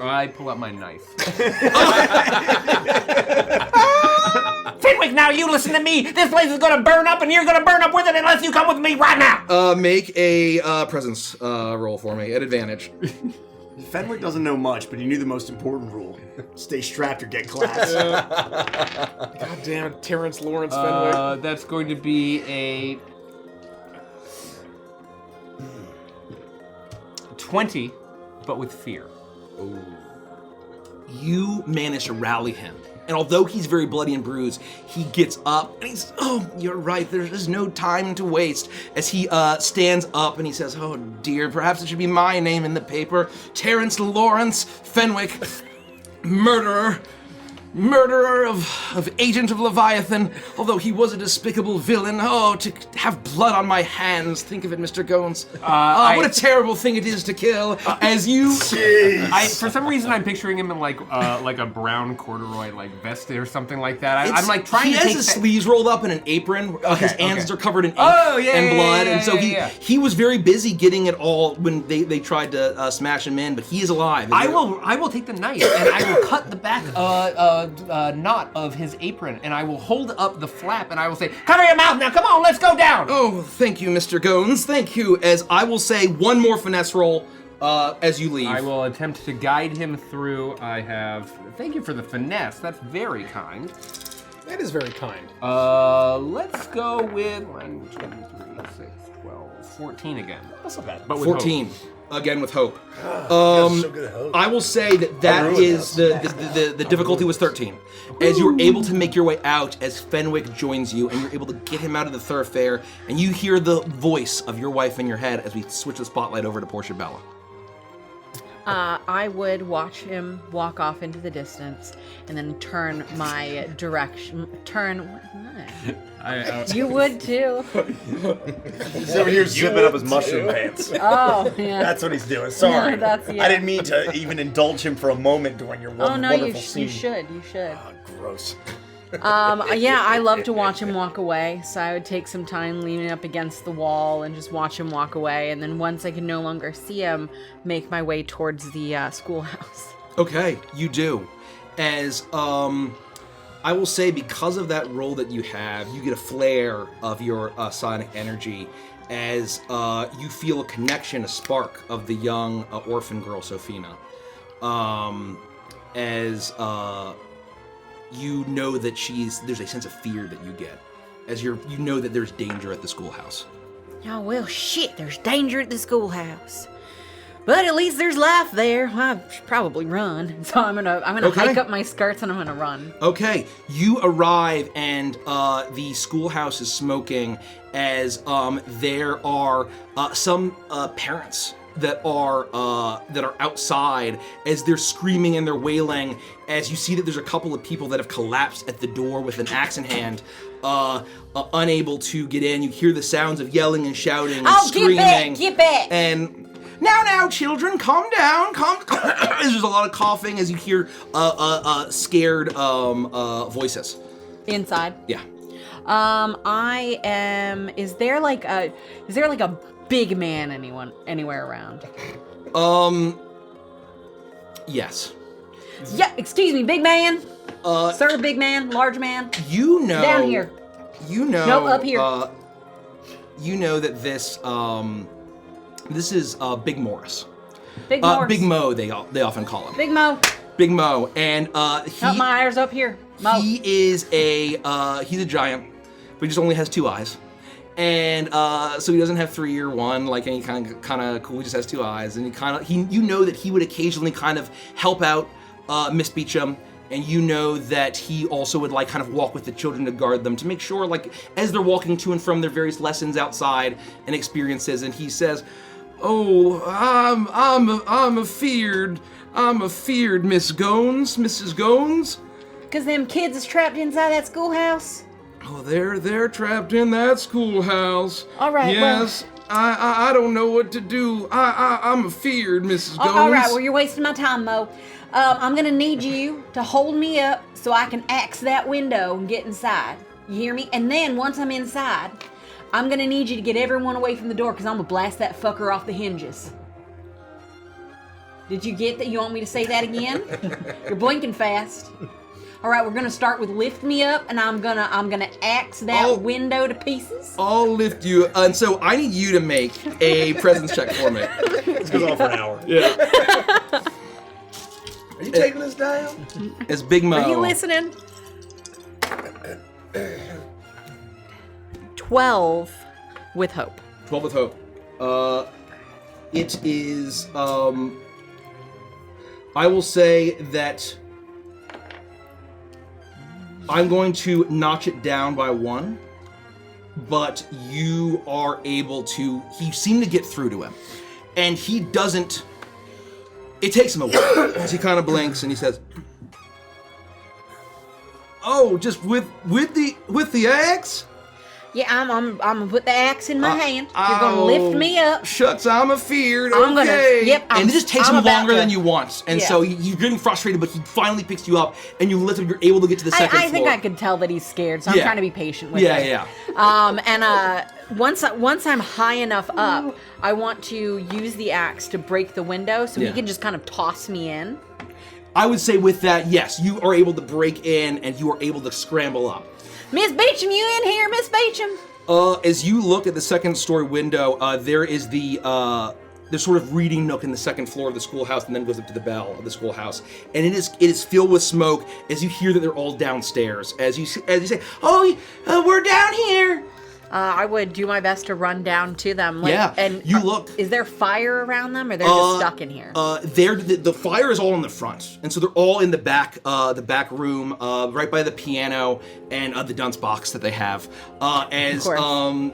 I pull out my knife. Fenwick, now you listen to me. This place is gonna burn up, and you're gonna burn up with it unless you come with me right now. Make a presence roll for me at advantage. Fenwick doesn't know much, but he knew the most important rule. Stay strapped or get class. God damn it, Terrence Lawrence Fenwick. That's going to be a 20, but with fear. You manage to rally him. And although he's very bloody and bruised, he gets up and he's, "Oh, you're right, there's no time to waste." As he stands up and he says, "Oh dear, perhaps it should be my name in the paper. Terrence Lawrence Fenwick, murderer of Agent of Leviathan, although he was a despicable villain. Oh, to have blood on my hands. Think of it, Mr. Gones. What a terrible thing it is to kill." As you... For some reason, I'm picturing him in like a brown corduroy vest or something like that. I'm like trying he to has take his sleeves rolled up in an apron. His hands are covered in ink and blood, and so he was very busy getting it all when they tried to smash him in. But he is alive. I will take the knife and I will cut the back knot of his apron, and I will hold up the flap, and I will say, "Cover your mouth now, come on, let's go down." Oh, thank you, Mr. Gones, thank you. As I will say one more finesse roll as you leave. I will attempt to guide him through. Thank you for the finesse, that's very kind. That is very kind. Let's go with 1, 2, 3, 6, 12, 14 again. That's not bad. But with 14. hope. Again with hope. So good at hope. I will say that is the difficulty was 13. As you're able to make your way out, as Fenwick joins you, and you're able to get him out of the thoroughfare, and you hear the voice of your wife in your head as we switch the spotlight over to Portia Bella. I would watch him walk off into the distance and then turn my direction. You would too. He's over here zipping up his mushroom pants. Oh, yeah. That's what he's doing. Sorry. Yeah, I didn't mean to even indulge him for a moment during your wonderful scene. You should. Oh, gross. Yeah, I love to watch him walk away, so I would take some time leaning up against the wall and just watch him walk away, and then once I can no longer see him, make my way towards the schoolhouse. Okay, you do. As I will say, because of that role that you have, you get a flare of your psionic energy as you feel a connection, a spark of the young orphan girl, Sophina. As you know that there's a sense of fear that you get, as you know that there's danger at the schoolhouse. Oh, well, shit, there's danger at the schoolhouse. But at least there's life there. I should probably run. So I'm gonna hike up my skirts and I'm gonna run. Okay, you arrive and the schoolhouse is smoking as there are some parents that are outside as they're screaming and they're wailing. As you see that there's a couple of people that have collapsed at the door with an axe in hand, unable to get in. You hear the sounds of yelling and shouting and screaming. Get back! And now, children, calm down. There's a lot of coughing as you hear scared voices. Inside? Yeah. Is there like a big man anywhere around? Yes. Yeah, excuse me, big man. Sir, big man, large man. You know. Down here. You know. Nope, up here. You know that this is Big Morris. Big Morris. Big Mo, they often call him. Big Mo. Big Mo, and my ears up here. Mo. He is he's a giant, but he just only has 2 eyes. And so he doesn't have 3 or 1 like any kind of cool. He just has 2 eyes, and you know that he would occasionally kind of help out Miss Beecham, and you know that he also would like kind of walk with the children to guard them to make sure, like as they're walking to and from their various lessons outside and experiences. And he says, "Oh, I'm afeared, Mrs. Gones." Cause them kids is trapped inside that schoolhouse. Oh, they're trapped in that schoolhouse. All right. Yes, well, I don't know what to do. I'm afeared, Mrs. Gones. All right. Well, you're wasting my time, Mo. I'm gonna need you to hold me up so I can axe that window and get inside. You hear me? And then once I'm inside, I'm gonna need you to get everyone away from the door because I'm gonna blast that fucker off the hinges. Did you get that? You want me to say that again? You're blinking fast. All right, we're gonna start with lift me up, and I'm gonna axe that window to pieces. I'll lift you, and so I need you to make a presence check for me. This goes on for an hour. Yeah. Are you taking this down? It's Big Mo. Are you listening? 12 with hope. 12 with hope. It is. I will say that I'm going to notch it down by 1, but you are able to. You seem to get through to him, and he doesn't. It takes him a while as he kind of blinks and he says, "Oh, just with the axe." Yeah, I'm gonna put the axe in my hand. You're gonna lift me up. Shucks, I'm afeared. I'm Okay. and it just takes him longer than you want, and so you're getting frustrated. But he finally picks you up, and you lift him. You're able to get to the second floor. I think I could tell that he's scared, so I'm trying to be patient with him. Yeah. And once I'm high enough up, I want to use the axe to break the window, so he can just kind of toss me in. I would say with that, yes, you are able to break in, and you are able to scramble up. Miss Beecham, you in here, Miss Beecham? As you look at the second story window, there is the sort of reading nook in the second floor of the schoolhouse, and then goes up to the bell of the schoolhouse, and it is filled with smoke. As you hear that they're all downstairs, as you say, "Oh, we're down here." I would do my best to run down to them. And you look. Is there fire around them, or they're just stuck in here? The fire is all in the front, and so they're all in the back room, right by the piano and the dunce box that they have. Of course.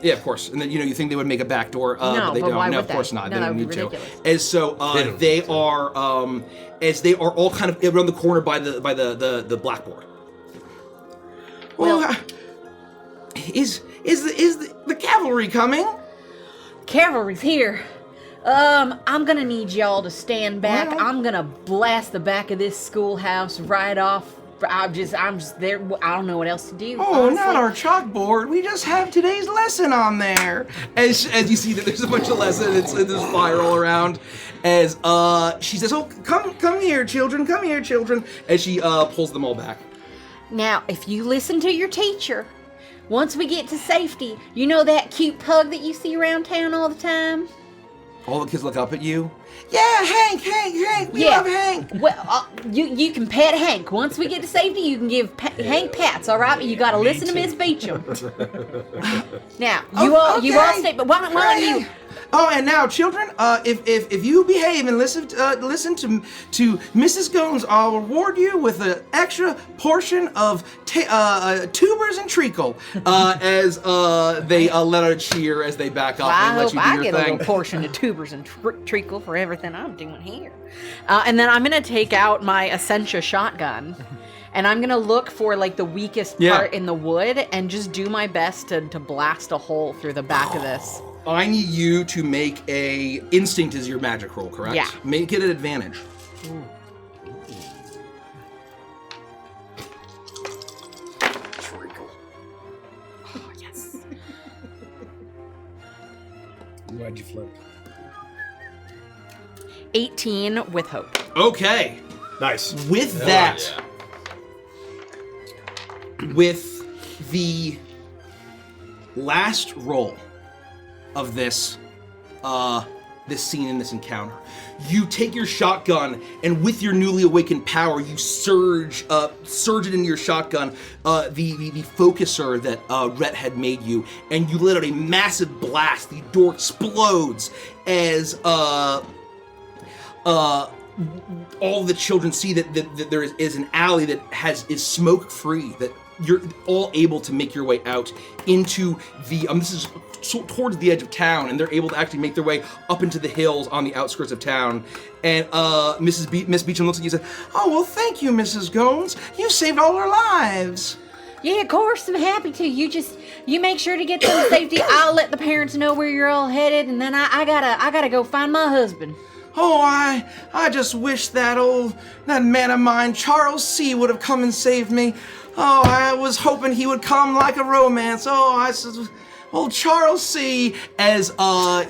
Yeah, of course. And then you think they would make a back door, but they don't. Why No, would of course not. No, they don't need ridiculous. to. And so they are all kind of around the corner by the blackboard. Well, Is the cavalry coming? Cavalry's here. I'm gonna need y'all to stand back. Well, I'm gonna blast the back of this schoolhouse right off. I'm just there. I don't know what else to do. Oh, honestly. not our chalkboard. We just have today's lesson on there. As you see that there's a bunch of lessons, there's fire all around. As she says, "Oh, come here, children. Come here, children." As she pulls them all back. Now, if you listen to your teacher, once we get to safety, you know that cute pug that you see around town all the time? All the kids look up at you. Yeah, Hank, we love Hank. Well, you can pet Hank. Once we get to safety, you can give Hank pats, all right? But you got to listen to Miss Beecham. Now, you all stay, but why don't you... Oh, and now, children, if you behave and listen to Mrs. Gones, I'll reward you with an extra portion of tubers and treacle. As they let out a cheer as they back up and let you do your thing. I get a little portion of tubers and treacle for everything I'm doing here. And then I'm gonna take out my Essentia shotgun. And I'm gonna look for like the weakest part in the wood and just do my best to blast a hole through the back of this. I need you to make a instinct as your magic roll, correct? Yeah. Make it an advantage. Treacle. Oh, yes. Why'd you flip? 18 with hope. Okay. Nice. With that, with the last roll of this scene in this encounter, you take your shotgun and with your newly awakened power, you surge it into your shotgun, the focuser that Rett had made you, and you let out a massive blast. The door explodes as all the children see that there is an alley that is smoke free, that you're all able to make your way out into the this is towards the edge of town, and they're able to actually make their way up into the hills on the outskirts of town. And Miss Beecham looks at you and says, "Oh, well, thank you, Mrs. Gones. You saved all our lives." Yeah, of course, I'm happy to. You make sure to get them to safety. I'll let the parents know where you're all headed, and then I gotta go find my husband. Oh, I just wish that man of mine, Charles C., would have come and saved me. Oh, I was hoping he would come like a romance. Oh, I said, old Charles C. As that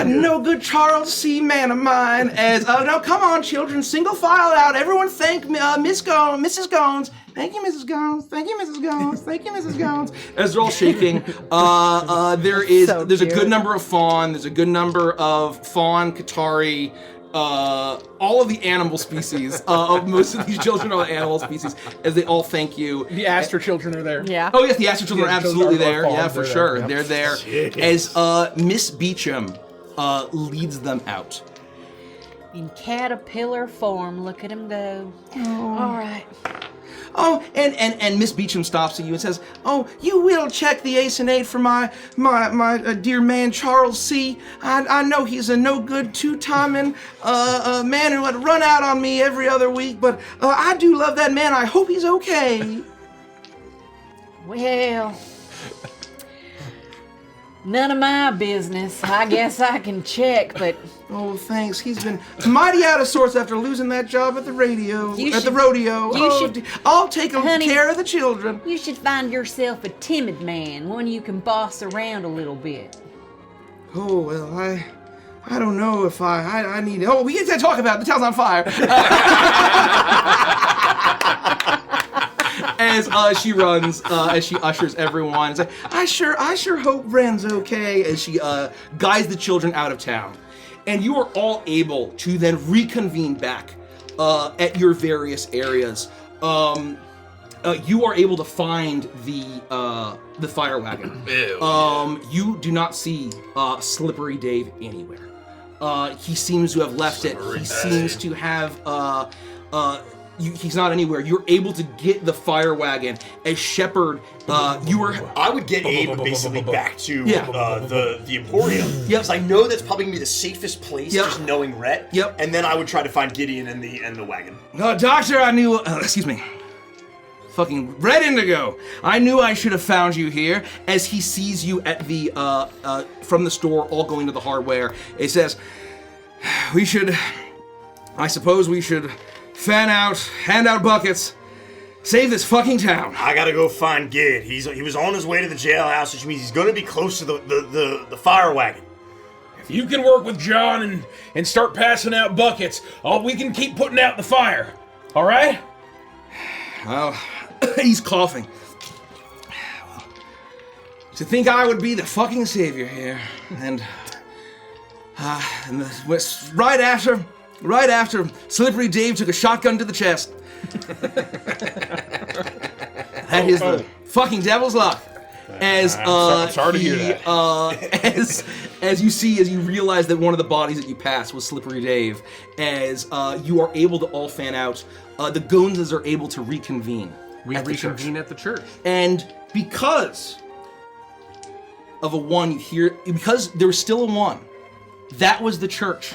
no good Charles C. man of mine. As no, come on, children, single file out. Everyone thank Mrs. Gones. Thank you, Mrs. Gones. Thank you, Mrs. Gones. Thank you, Mrs. Gones. As they're all shaking, there's a good number of fawn. There's a good number of fawn, Qatari, all of the animal species. Of most of these children are animal species. As they all thank you. The Astor children are there. Yeah. Oh yes, the Astor children are absolutely there. Fawns, Yeah, for sure. There. They're there. Yes. As Miss Beecham leads them out. In caterpillar form, look at him go. Oh. All right. Oh, and Miss Beecham stops at you and says, "Oh, you will check the Ace and 8 for my dear man Charles C. I know he's a no good two-timing man who would run out on me every other week, but I do love that man. I hope he's okay." Well, none of my business. I guess I can check, but... Oh, thanks. He's been mighty out of sorts after losing that job at the rodeo. I'll take care of the children. You should find yourself a timid man, one you can boss around a little bit. Oh, well, I don't know if I need... Oh, we get to talk about it. The town's on fire. As she runs, as she ushers everyone, it's like, I sure hope Ren's okay, as she guides the children out of town. And you are all able to then reconvene back at your various areas. You are able to find the fire wagon. You do not see Slippery Dave anywhere. He seems to have left it. He seems to have... he's not anywhere. You're able to get the fire wagon as Shepard. I would get Abe basically back to the Emporium. Yep. Because I know that's probably gonna be the safest place, just knowing Rett. Yep. And then I would try to find Gideon and the wagon. Doctor, I knew. Excuse me. Fucking Red Indigo. I knew I should have found you here. As he sees you at the from the store, all going to the hardware. It says, I suppose we should. Fan out, hand out buckets, save this fucking town. I gotta go find Gid. He was on his way to the jailhouse, which means he's gonna be close to the fire wagon. If you can work with John and start passing out buckets, we can keep putting out the fire. All right? Well, he's coughing. To think I would be the fucking savior here, and right after Slippery Dave took a shotgun to the chest. That is the fucking devil's luck. As I'm sorry to hear that. As you realize that one of the bodies that you passed was Slippery Dave, as you are able to all fan out, the Gonzas are able to reconvene. We reconvene at the church. And because of a 1, because there was still a 1, that was the church.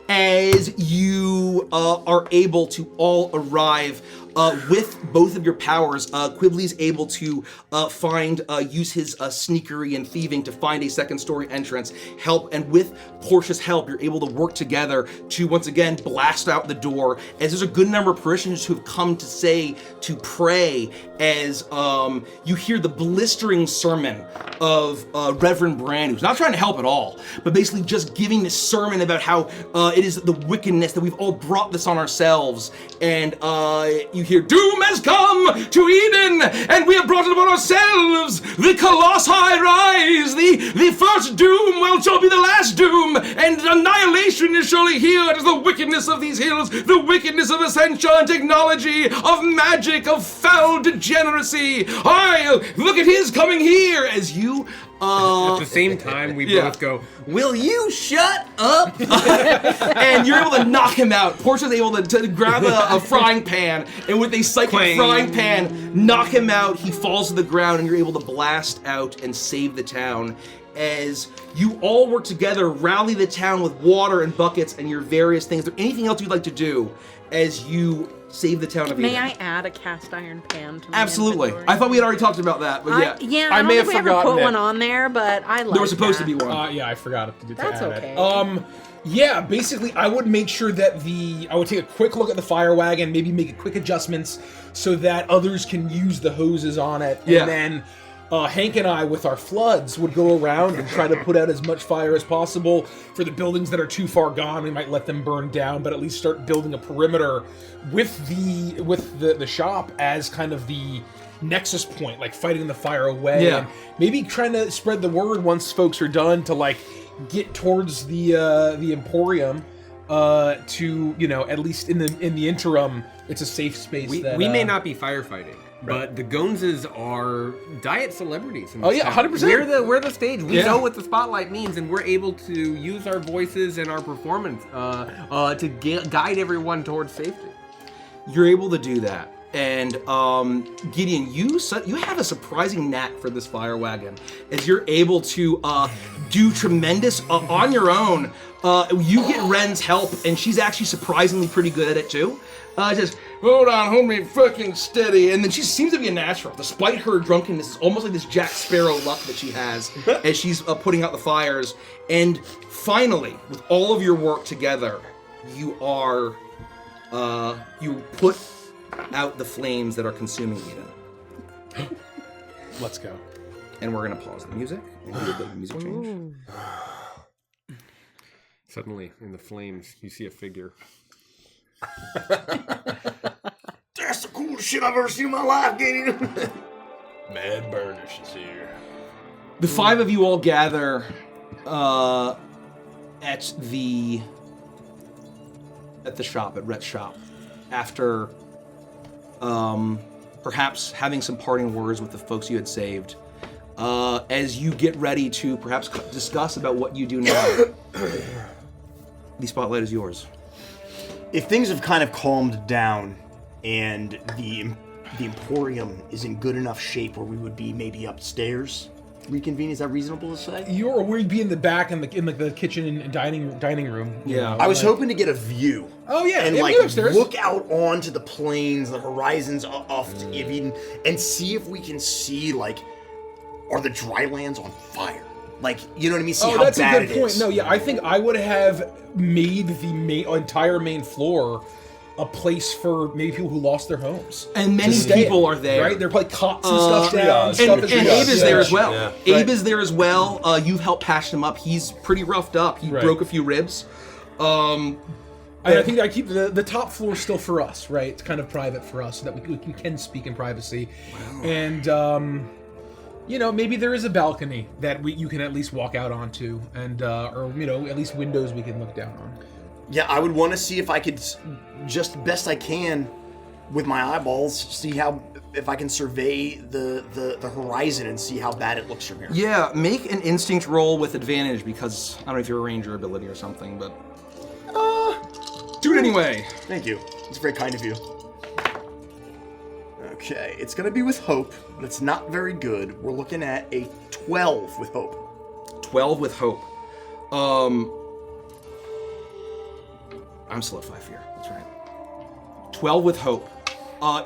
As you are able to all arrive with both of your powers, Quibly's able to use his sneakery and thieving to find a second-story entrance. And with Portia's help, you're able to work together to once again blast out the door. As there's a good number of parishioners who have come to pray. As you hear the blistering sermon of Reverend Brand, who's not trying to help at all, but basically just giving this sermon about how it is the wickedness that we've all brought this on ourselves. And you hear, doom has come to Eden, and we have brought it upon ourselves. The colossi rise. The first doom shall be the last doom, and annihilation is surely here. It is the wickedness of these hills, the wickedness of ascension, technology, of magic, of foul degeneracy. Look at his coming here. As you at the same time, we both go, will you shut up? And you're able to knock him out. Portia's able to grab a frying pan, and with a psychic frying pan, knock him out. He falls to the ground, and you're able to blast out and save the town. As you all work together, rally the town with water and buckets and your various things. Is there anything else you'd like to do as you save the town of Eden? May I add a cast iron pan to my Absolutely. inventory? I thought we had already talked about that, but yeah. I may don't have think we ever forgotten put it. one on there, but I like There was supposed to be one. Yeah, I forgot to That's add okay. it. Yeah, basically, I would make sure that I would take a quick look at the fire wagon, maybe make quick adjustments so that others can use the hoses on it, Yeah. and then Hank and I, with our floods, would go around and try to put out as much fire as possible. For the buildings that are too far gone, we might let them burn down, but at least start building a perimeter with the shop as kind of the nexus point, like fighting the fire away. Yeah. And maybe trying to spread the word once folks are done to like get towards the Emporium. To at least in the interim, it's a safe space. We may not be firefighting. But the Gonzas are diet celebrities. In this Oh yeah, town. 100%. We're the stage. We know what the spotlight means, and we're able to use our voices and our performance to guide everyone towards safety. You're able to do that. And Gideon, you have a surprising knack for this fire wagon, as you're able to do tremendous on your own. You get Ren's help, and she's actually surprisingly pretty good at it too. Just hold me fucking steady, and then she seems to be a natural, despite her drunkenness. It's almost like this Jack Sparrow luck that she has as she's putting out the fires. And finally, with all of your work together, you put out the flames that are consuming Eden. Let's go. And we're gonna pause the music and do the music change. Suddenly, in the flames, you see a figure. That's the coolest shit I've ever seen in my life, Gideon. Mad Burnish is here. The 5 of you all gather at the shop, at Rett's shop, after perhaps having some parting words with the folks you had saved. As you get ready to perhaps discuss about what you do now, the spotlight is yours. If things have kind of calmed down and the Emporium is in good enough shape where we would be maybe upstairs, reconvene, is that reasonable to say? We'd be in the back in the kitchen and dining room. Yeah. I was hoping to get a view. Oh yeah, And yeah, like we go upstairs. look out onto the plains, the horizons off to Eden, and see if we can see like, are the Drylands on fire? Like, you know what I mean? See how that's bad a good it point. is. No, yeah, I think I would have made the entire main floor a place for maybe people who lost their homes. And many To stay people at, are there. Right? They're like cots and stuff down. And Abe is there as well. Yeah. Abe is there as well. You've helped patch him up. He's pretty roughed up. He broke a few ribs. I think I keep the top floor still for us, right? It's kind of private for us so that we can speak in privacy. Wow. And maybe there is a balcony that you can at least walk out onto, and or at least windows we can look down on. Yeah, I would want to see if I could, just best I can, with my eyeballs, see if I can survey the horizon and see how bad it looks from here. Yeah, make an instinct roll with advantage because I don't know if you're a ranger ability or something, but do it anyway. Thank you. It's very kind of you. Okay, it's gonna be with hope, but it's not very good. We're looking at a 12 with hope. 12 with hope. I'm still at 5 fear. That's right. 12 with hope.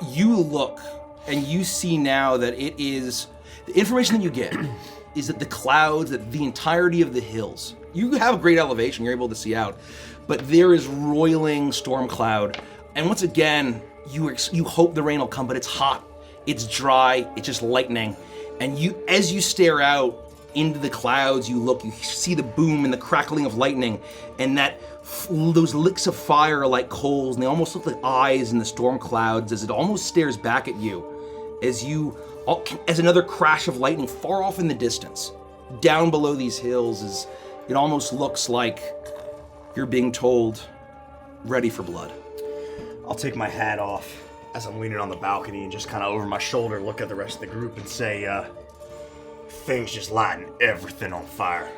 You look and you see now that it is the information that you get is that the clouds, that the entirety of the hills. You have a great elevation. You're able to see out, but there is roiling storm cloud, and once again. You hope the rain will come, but it's hot, it's dry, it's just lightning. And as you stare out into the clouds, you see the boom and the crackling of lightning, and those licks of fire are like coals, and they almost look like eyes in the storm clouds as it almost stares back at you, as another crash of lightning far off in the distance. Down below these hills, it almost looks like you're being told, ready for blood. I'll take my hat off as I'm leaning on the balcony and just kind of over my shoulder look at the rest of the group and say, things just lighting everything on fire.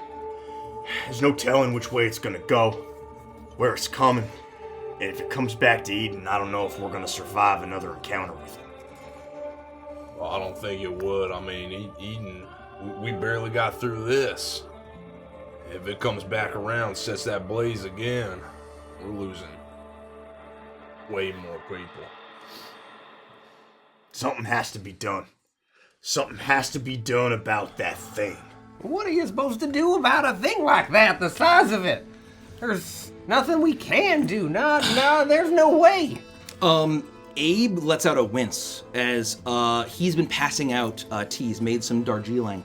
There's no telling which way it's gonna go, where it's coming, and if it comes back to Eden, I don't know if we're gonna survive another encounter with it. Well, I don't think it would. I mean, Eden, we barely got through this. If it comes back around, sets that blaze again, we're losing way more people. Something has to be done. Something has to be done about that thing. What are you supposed to do about a thing like that, the size of it? There's nothing we can do. No, there's no way. Abe lets out a wince as he's been passing out tea. He's made some Darjeeling,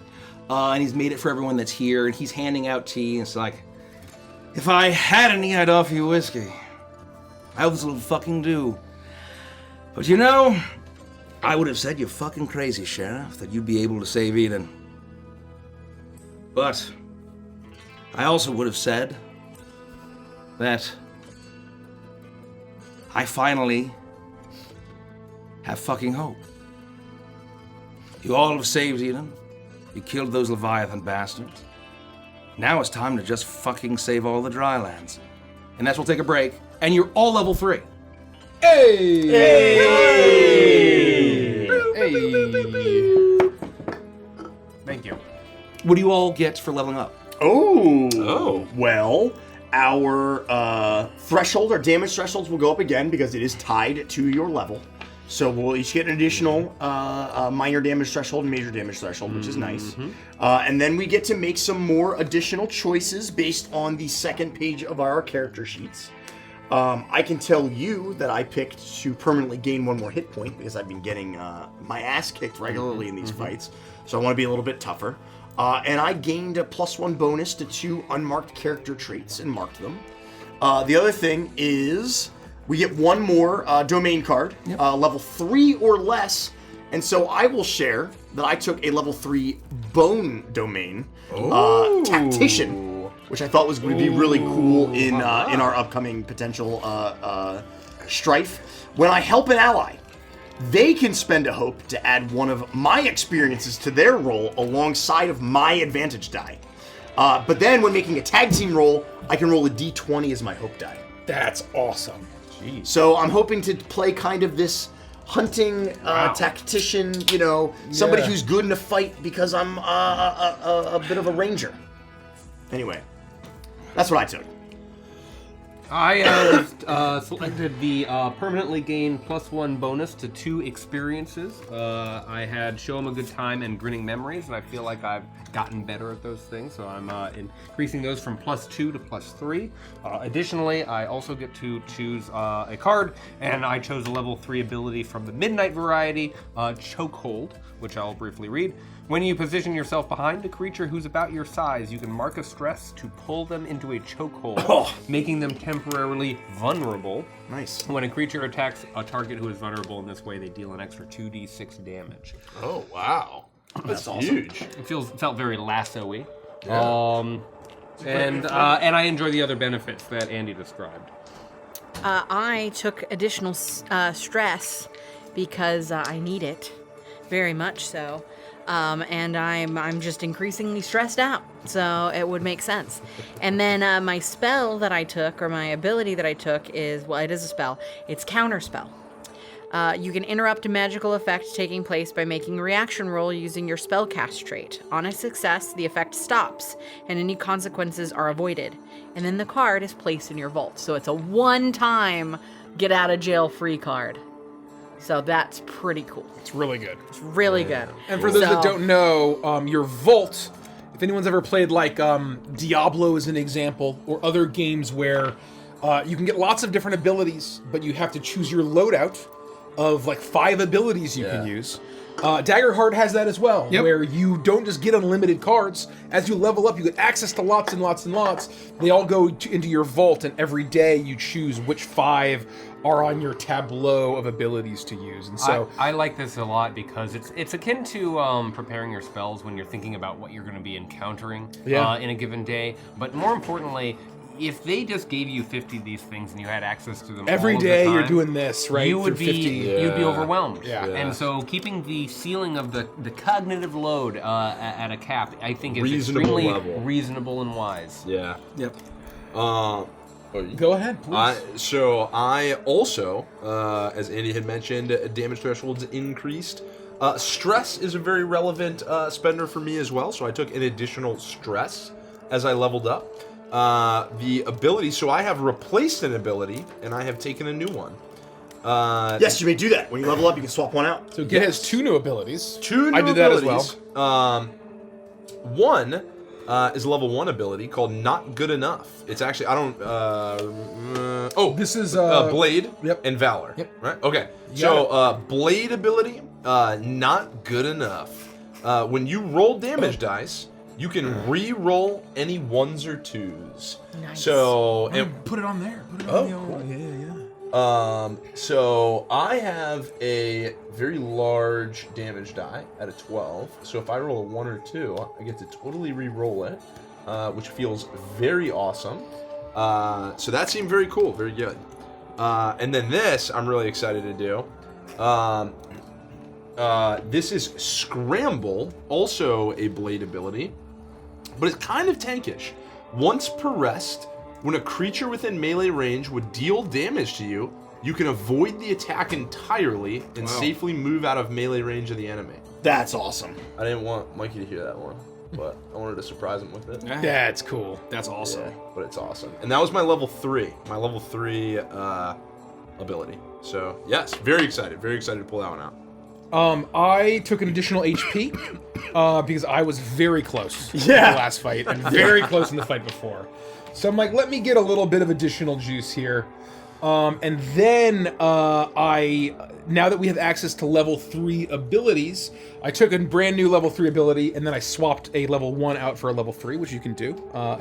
and he's made it for everyone that's here, and he's handing out tea, and it's like, if I had any, I'd offer you whiskey. I will fucking do. But I would have said you're fucking crazy, Sheriff, that you'd be able to save Eden. But I also would have said that I finally have fucking hope. You all have saved Eden. You killed those Leviathan bastards. Now it's time to just fucking save all the Drylands. And that's we'll take a break. And you're all level 3. Hey! Hey! Thank you. What do you all get for leveling up? Oh. Well, our threshold, our damage thresholds will go up again because it is tied to your level. So we'll each get an additional minor damage threshold and major damage threshold, which is nice. And then we get to make some more additional choices based on the second page of our character sheets. I can tell you that I picked to permanently gain 1 more hit point because I've been getting my ass kicked regularly in these fights. So I want to be a little bit tougher. And I gained a +1 bonus to 2 unmarked character traits and marked them. The other thing is we get 1 more domain card, level 3 or less. And so I will share that I took a level 3 bone domain, tactician, which I thought was going to be really cool in our upcoming potential strife. When I help an ally, they can spend a hope to add 1 of my experiences to their roll alongside of my advantage die. But then when making a tag team roll, I can roll a d20 as my hope die. That's awesome. Jeez. So I'm hoping to play kind of this hunting tactician, somebody who's good in a fight because I'm a bit of a ranger. Anyway, that's what I took. I selected the permanently gain +1 bonus to 2 experiences. I had Show 'em a Good Time and Grinning Memories, and I feel like I've gotten better at those things, so I'm increasing those from +2 to +3. Additionally, I also get to choose a card, and I chose a level 3 ability from the Midnight variety, Chokehold, which I'll briefly read. When you position yourself behind a creature who's about your size, you can mark a stress to pull them into a chokehold, making them temporarily vulnerable. Nice. When a creature attacks a target who is vulnerable in this way, they deal an extra 2d6 damage. Oh, wow. That's awesome. Huge. It felt very lasso-y. Yeah. And I enjoy the other benefits that Andy described. I took additional stress because I need it, very much so, and I'm just increasingly stressed out, so it would make sense. And then my spell that I took, or my ability that I took, is, well, it is a spell. It's Counterspell. You can interrupt a magical effect taking place by making a reaction roll using your spellcast trait. On a success, the effect stops, and any consequences are avoided. And then the card is placed in your vault. So it's a one-time get-out-of-jail-free card. So that's pretty cool. It's really good. It's really good. And for those that don't know, your vault, if anyone's ever played like Diablo as an example, or other games where you can get lots of different abilities, but you have to choose your loadout of like 5 abilities you can use. Daggerheart has that as well, where you don't just get unlimited cards. As you level up, you get access to lots and lots and lots. They all go into your vault, and every day you choose which 5 are on your tableau of abilities to use. And so I like this a lot because it's akin to preparing your spells when you're thinking about what you're going to be encountering in a given day. But more importantly, if they just gave you 50 of these things and you had access to them every all day, the time, you're doing this, right? You would be you'd be overwhelmed. Yeah. And so keeping the ceiling of the cognitive load at a cap, I think, is extremely reasonable and wise. Yeah. Yep. Go ahead, please. So I also, as Andy had mentioned, damage thresholds increased. Stress is a very relevant spender for me as well, so I took an additional stress as I leveled up. The ability, so I have replaced an ability, and I have taken a new one. Yes, you may do that. When you level up, you can swap one out. So Git has 2 new abilities. 2 new I did abilities. that as well. One is a level 1 ability called Not Good Enough. It's actually, I don't, this is Blade and Valor. Yep. Right? Okay. So, Blade ability, Not Good Enough. When you roll damage dice, you can re-roll any 1s or 2s. Nice. So, Put it on there. Put it on the old, so I have a very large damage die at a 12. So if I roll a 1 or 2, I get to totally re-roll it, which feels very awesome. So that seemed very cool, very good. And then this, I'm really excited to do. This is Scramble, also a blade ability, but it's kind of tankish. Once per rest, when a creature within melee range would deal damage to you, you can avoid the attack entirely and safely move out of melee range of the enemy. That's awesome. I didn't want Mikey to hear that one, but I wanted to surprise him with it. That's cool. That's awesome. Yeah, but it's awesome. And that was my level 3. My level 3 ability. So, yes, very excited to pull that one out. I took an additional HP because I was very close in the last fight and very close in the fight before. So I'm like, let me get a little bit of additional juice here. And then now that we have access to level 3 abilities, I took a brand new level 3 ability and then I swapped a level 1 out for a level 3, which you can do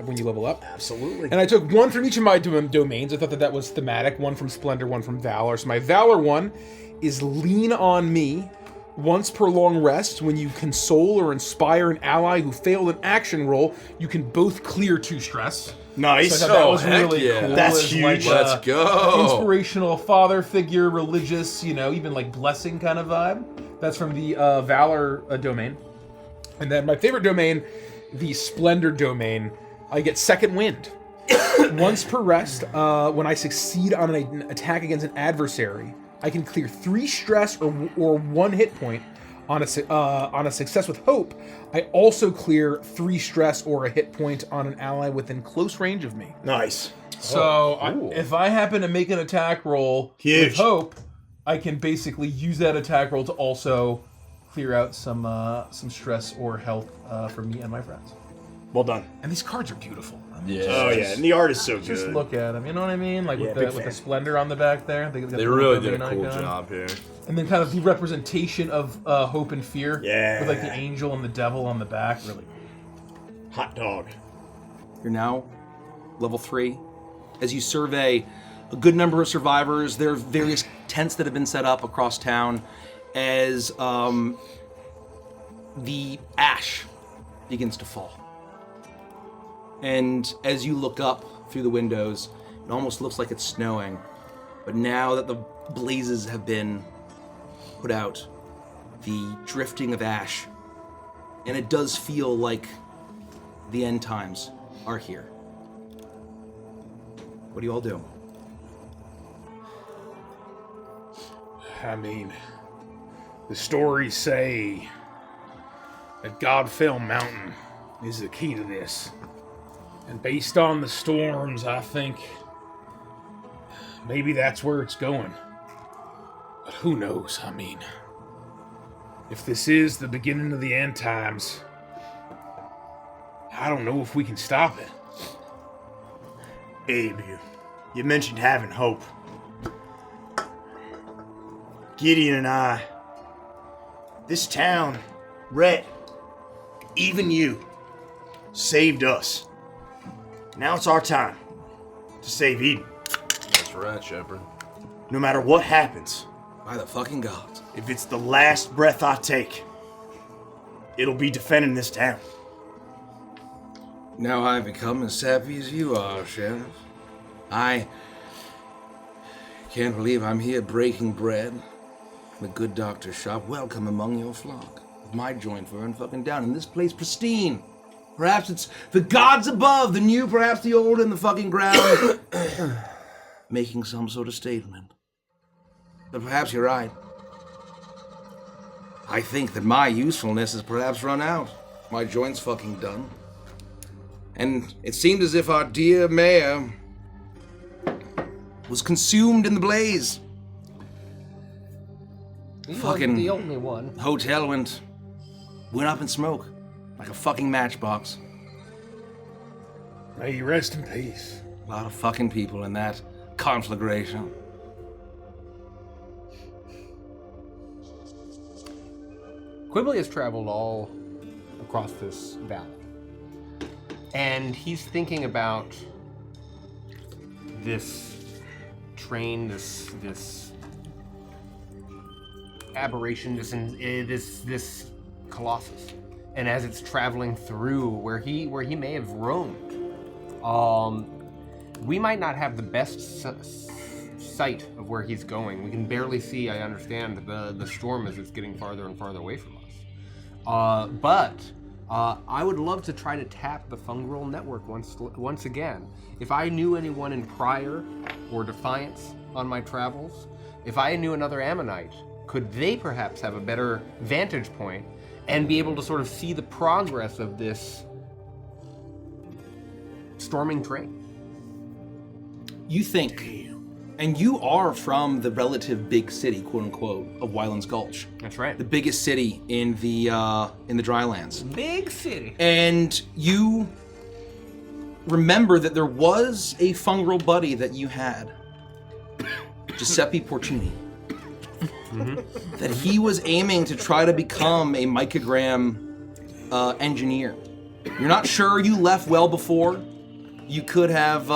when you level up. Absolutely. And I took 1 from each of my domains. I thought that was thematic. 1 from Splendor, 1 from Valor. So my Valor one is Lean on Me. Once per long rest, when you console or inspire an ally who failed an action roll, you can both clear 2 stress. Nice. So I thought that was really yeah. cool. That's It's huge. Like, Let's go. Inspirational father figure, religious, even like blessing kind of vibe. That's from the Valor domain. And then my favorite domain, the Splendor domain, I get Second Wind. Once per rest, when I succeed on an attack against an adversary, I can clear 3 stress or 1 hit point on a success with hope. I also clear 3 stress or a hit point on an ally within close range of me. Nice. So if I happen to make an attack roll with hope, I can basically use that attack roll to also clear out some stress or health for me and my friends. Well done. And these cards are beautiful. Oh yeah, and the art is so good. Just look at them. You know what I mean? Like Yeah, with the Splendor on the back there. They really did a cool job here. And then kind of the representation of hope and fear. Yeah. With like the angel and the devil on the back. Really Hot dog. You're now level 3. As you survey a good number of survivors, there are various tents that have been set up across town as the ash begins to fall. And as you look up through the windows, it almost looks like it's snowing. But now that the blazes have been put out, the drifting of ash, and it does feel like the end times are here. What do you all do? I mean, the stories say that Godfell Mountain is the key to this. And based on the storms, I think maybe that's where it's going. But who knows? I mean, if this is the beginning of the end times, I don't know if we can stop it. Abe, you mentioned having hope. Gideon and I, this town, Rett, even you, saved us. Now it's our time to save Eden. That's right, Shepard. No matter what happens, By the fucking gods. if it's the last breath I take, it'll be defending this town. Now I've become as sappy as you are, Sheriff. I can't believe I'm here breaking bread. The good doctor's shop, welcome among your flock. With my joint burned fucking down, and this place pristine. Perhaps it's the gods above, the new, perhaps the old, in the fucking ground, making some sort of statement. But perhaps you're right. I think that my usefulness has perhaps run out. My joint's fucking done. And it seemed as if our dear mayor was consumed in the blaze. He Fucking wasn't the only one. Hotel went up in smoke like a fucking matchbox. May you rest in peace. A lot of fucking people in that conflagration. Quibly has traveled all across this valley. And he's thinking about this train, this aberration, this colossus. And as it's traveling through where he may have roamed, we might not have the best sight of where he's going. We can barely see, I understand, the storm as it's getting farther and farther away from us. But I would love to try to tap the fungal network once again. If I knew anyone in Prior or Defiance on my travels, if I knew another Ammonite, could they perhaps have a better vantage point and be able to sort of see the progress of this storming train? You think, and you are from the relative big city, quote unquote, of Wyland's Gulch. That's right. The biggest city in the Drylands. Big city. And you remember that there was a fungal buddy that you had, Gioeppi Porcini. That he was aiming to try to become a microgram engineer. You're not sure you left well before. You could have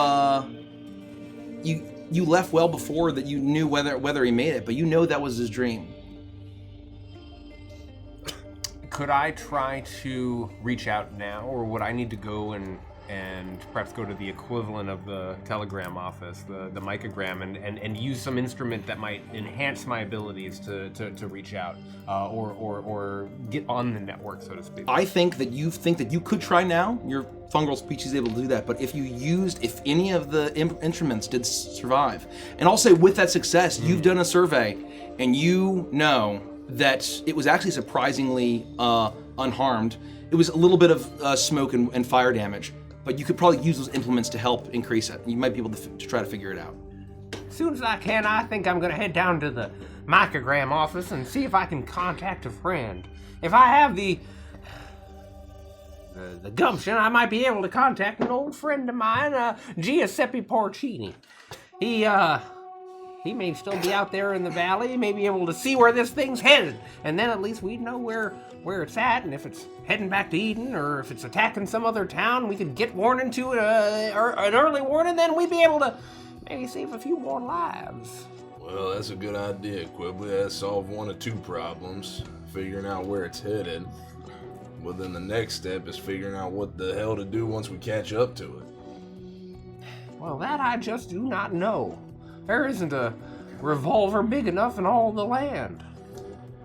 you left well before that you knew whether he made it, but you know that was his dream. Could I try to reach out now, or would I need to go and perhaps go to the equivalent of the telegram office, the microgram, and use some instrument that might enhance my abilities to reach out, or get on the network, so to speak? I think that you could try now. Your fungal speech is able to do that, but if any of the instruments did survive, and I'll say with that success, you've done a survey, and you know that it was actually surprisingly unharmed. It was a little bit of smoke and fire damage, but you could probably use those implements to help increase it. You might be able to try to figure it out. As soon as I can, I think I'm going to head down to the microgram office and see if I can contact a friend. If I have the gumption, I might be able to contact an old friend of mine, Gioeppi Porcini. He may still be out there in the valley, may be able to see where this thing's headed, and then at least we'd know where it's at, and if it's heading back to Eden, or if it's attacking some other town, we could get warning to it, or an early warning, then we'd be able to maybe save a few more lives. Well, that's a good idea, Quibly. That'll solve one of two problems, figuring out where it's headed. Well, then the next step is figuring out what the hell to do once we catch up to it. Well, that I just do not know. There isn't a revolver big enough in all the land.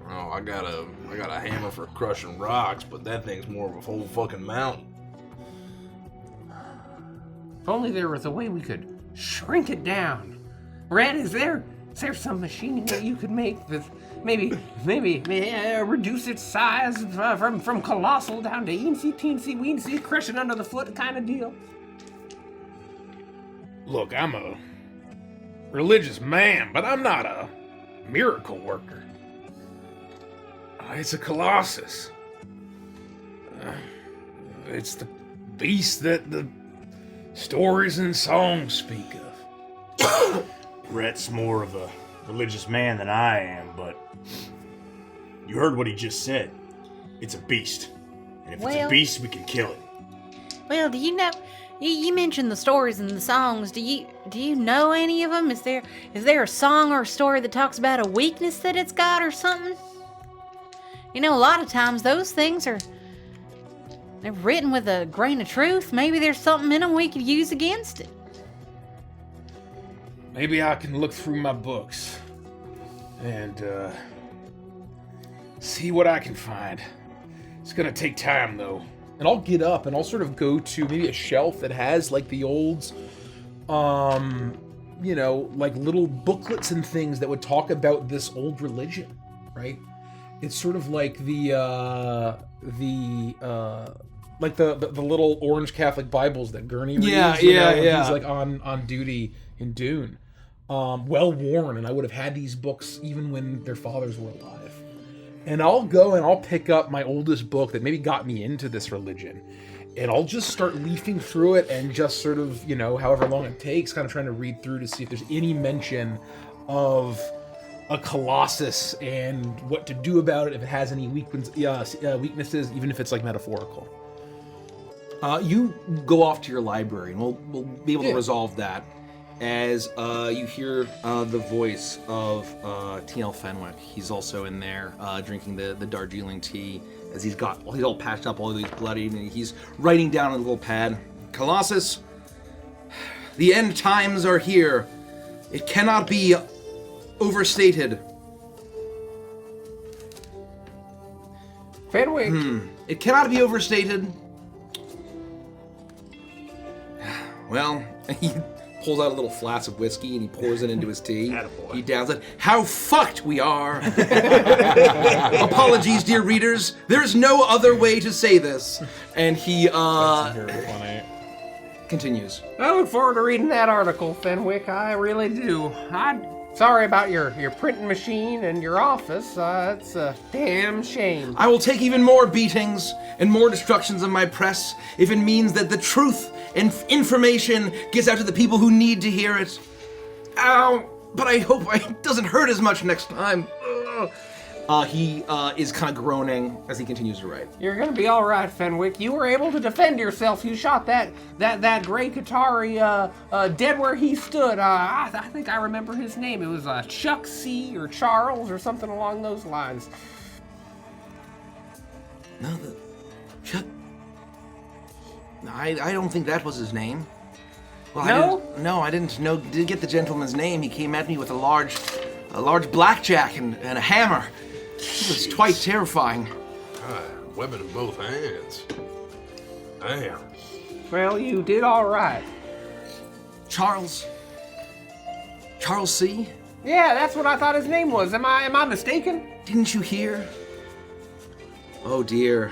Oh, I got a hammer for crushing rocks, but that thing's more of a whole fucking mountain. If only there was a way we could shrink it down. Rett, is there some machine that you could make that maybe reduce its size from colossal down to eensy teensy weensy, crush it under the foot kind of deal? Look, I'm a religious man, but I'm not a miracle worker. It's a colossus. It's the beast that the stories and songs speak of. Rett's more of a religious man than I am, but you heard what he just said. It's a beast. And if it's a beast, we can kill it. Well, do you know? You mentioned the stories and the songs. Do you know any of them? Is there a song or a story that talks about a weakness that it's got or something? You know, a lot of times those things they're written with a grain of truth. Maybe there's something in them we could use against it. Maybe I can look through my books and see what I can find. It's gonna take time, though. And I'll get up and I'll sort of go to maybe a shelf that has like the old, like little booklets and things that would talk about this old religion, right? It's sort of like the little orange Catholic Bibles that Gurney reads. Yeah. He's like on duty in Dune. Well worn, and I would have had these books even when their fathers were alive. And I'll go and I'll pick up my oldest book that maybe got me into this religion, and I'll just start leafing through it and just sort of, however long it takes, kind of trying to read through to see if there's any mention of a colossus and what to do about it, if it has any weaknesses, even if it's like metaphorical. You go off to your library, and we'll be able to resolve that as you hear the voice of T.L. Fenwick. He's also in there drinking the Darjeeling tea, as he's all patched up, all of these bloodied, and he's writing down on a little pad, "Colossus, the end times are here. It cannot be overstated." Fenwick. It cannot be overstated. Well, he pulls out a little flask of whiskey and he pours it into his tea. Attaboy. He downs it. How fucked we are! Apologies, dear readers. There's no other way to say this. And he Very funny. continues. I look forward to reading that article, Fenwick. I really do. I'm sorry about your printing machine and your office. It's a damn shame. I will take even more beatings and more destructions of my press if it means that the truth and information gets out to the people who need to hear it. Ow! But I hope it doesn't hurt as much next time. He is kind of groaning as he continues to write. You're gonna be all right, Fenwick. You were able to defend yourself. You shot that gray Qatari dead where he stood. I think I remember his name. It was Chuck C. or Charles or something along those lines. No, Chuck. I don't think that was his name. Well, No? I didn't get the gentleman's name. He came at me with a large blackjack and a hammer. It was quite terrifying. Weapon in both hands. Damn. Well, you did all right. Charles C? Yeah, that's what I thought his name was. Am I mistaken? Didn't you hear? Oh dear.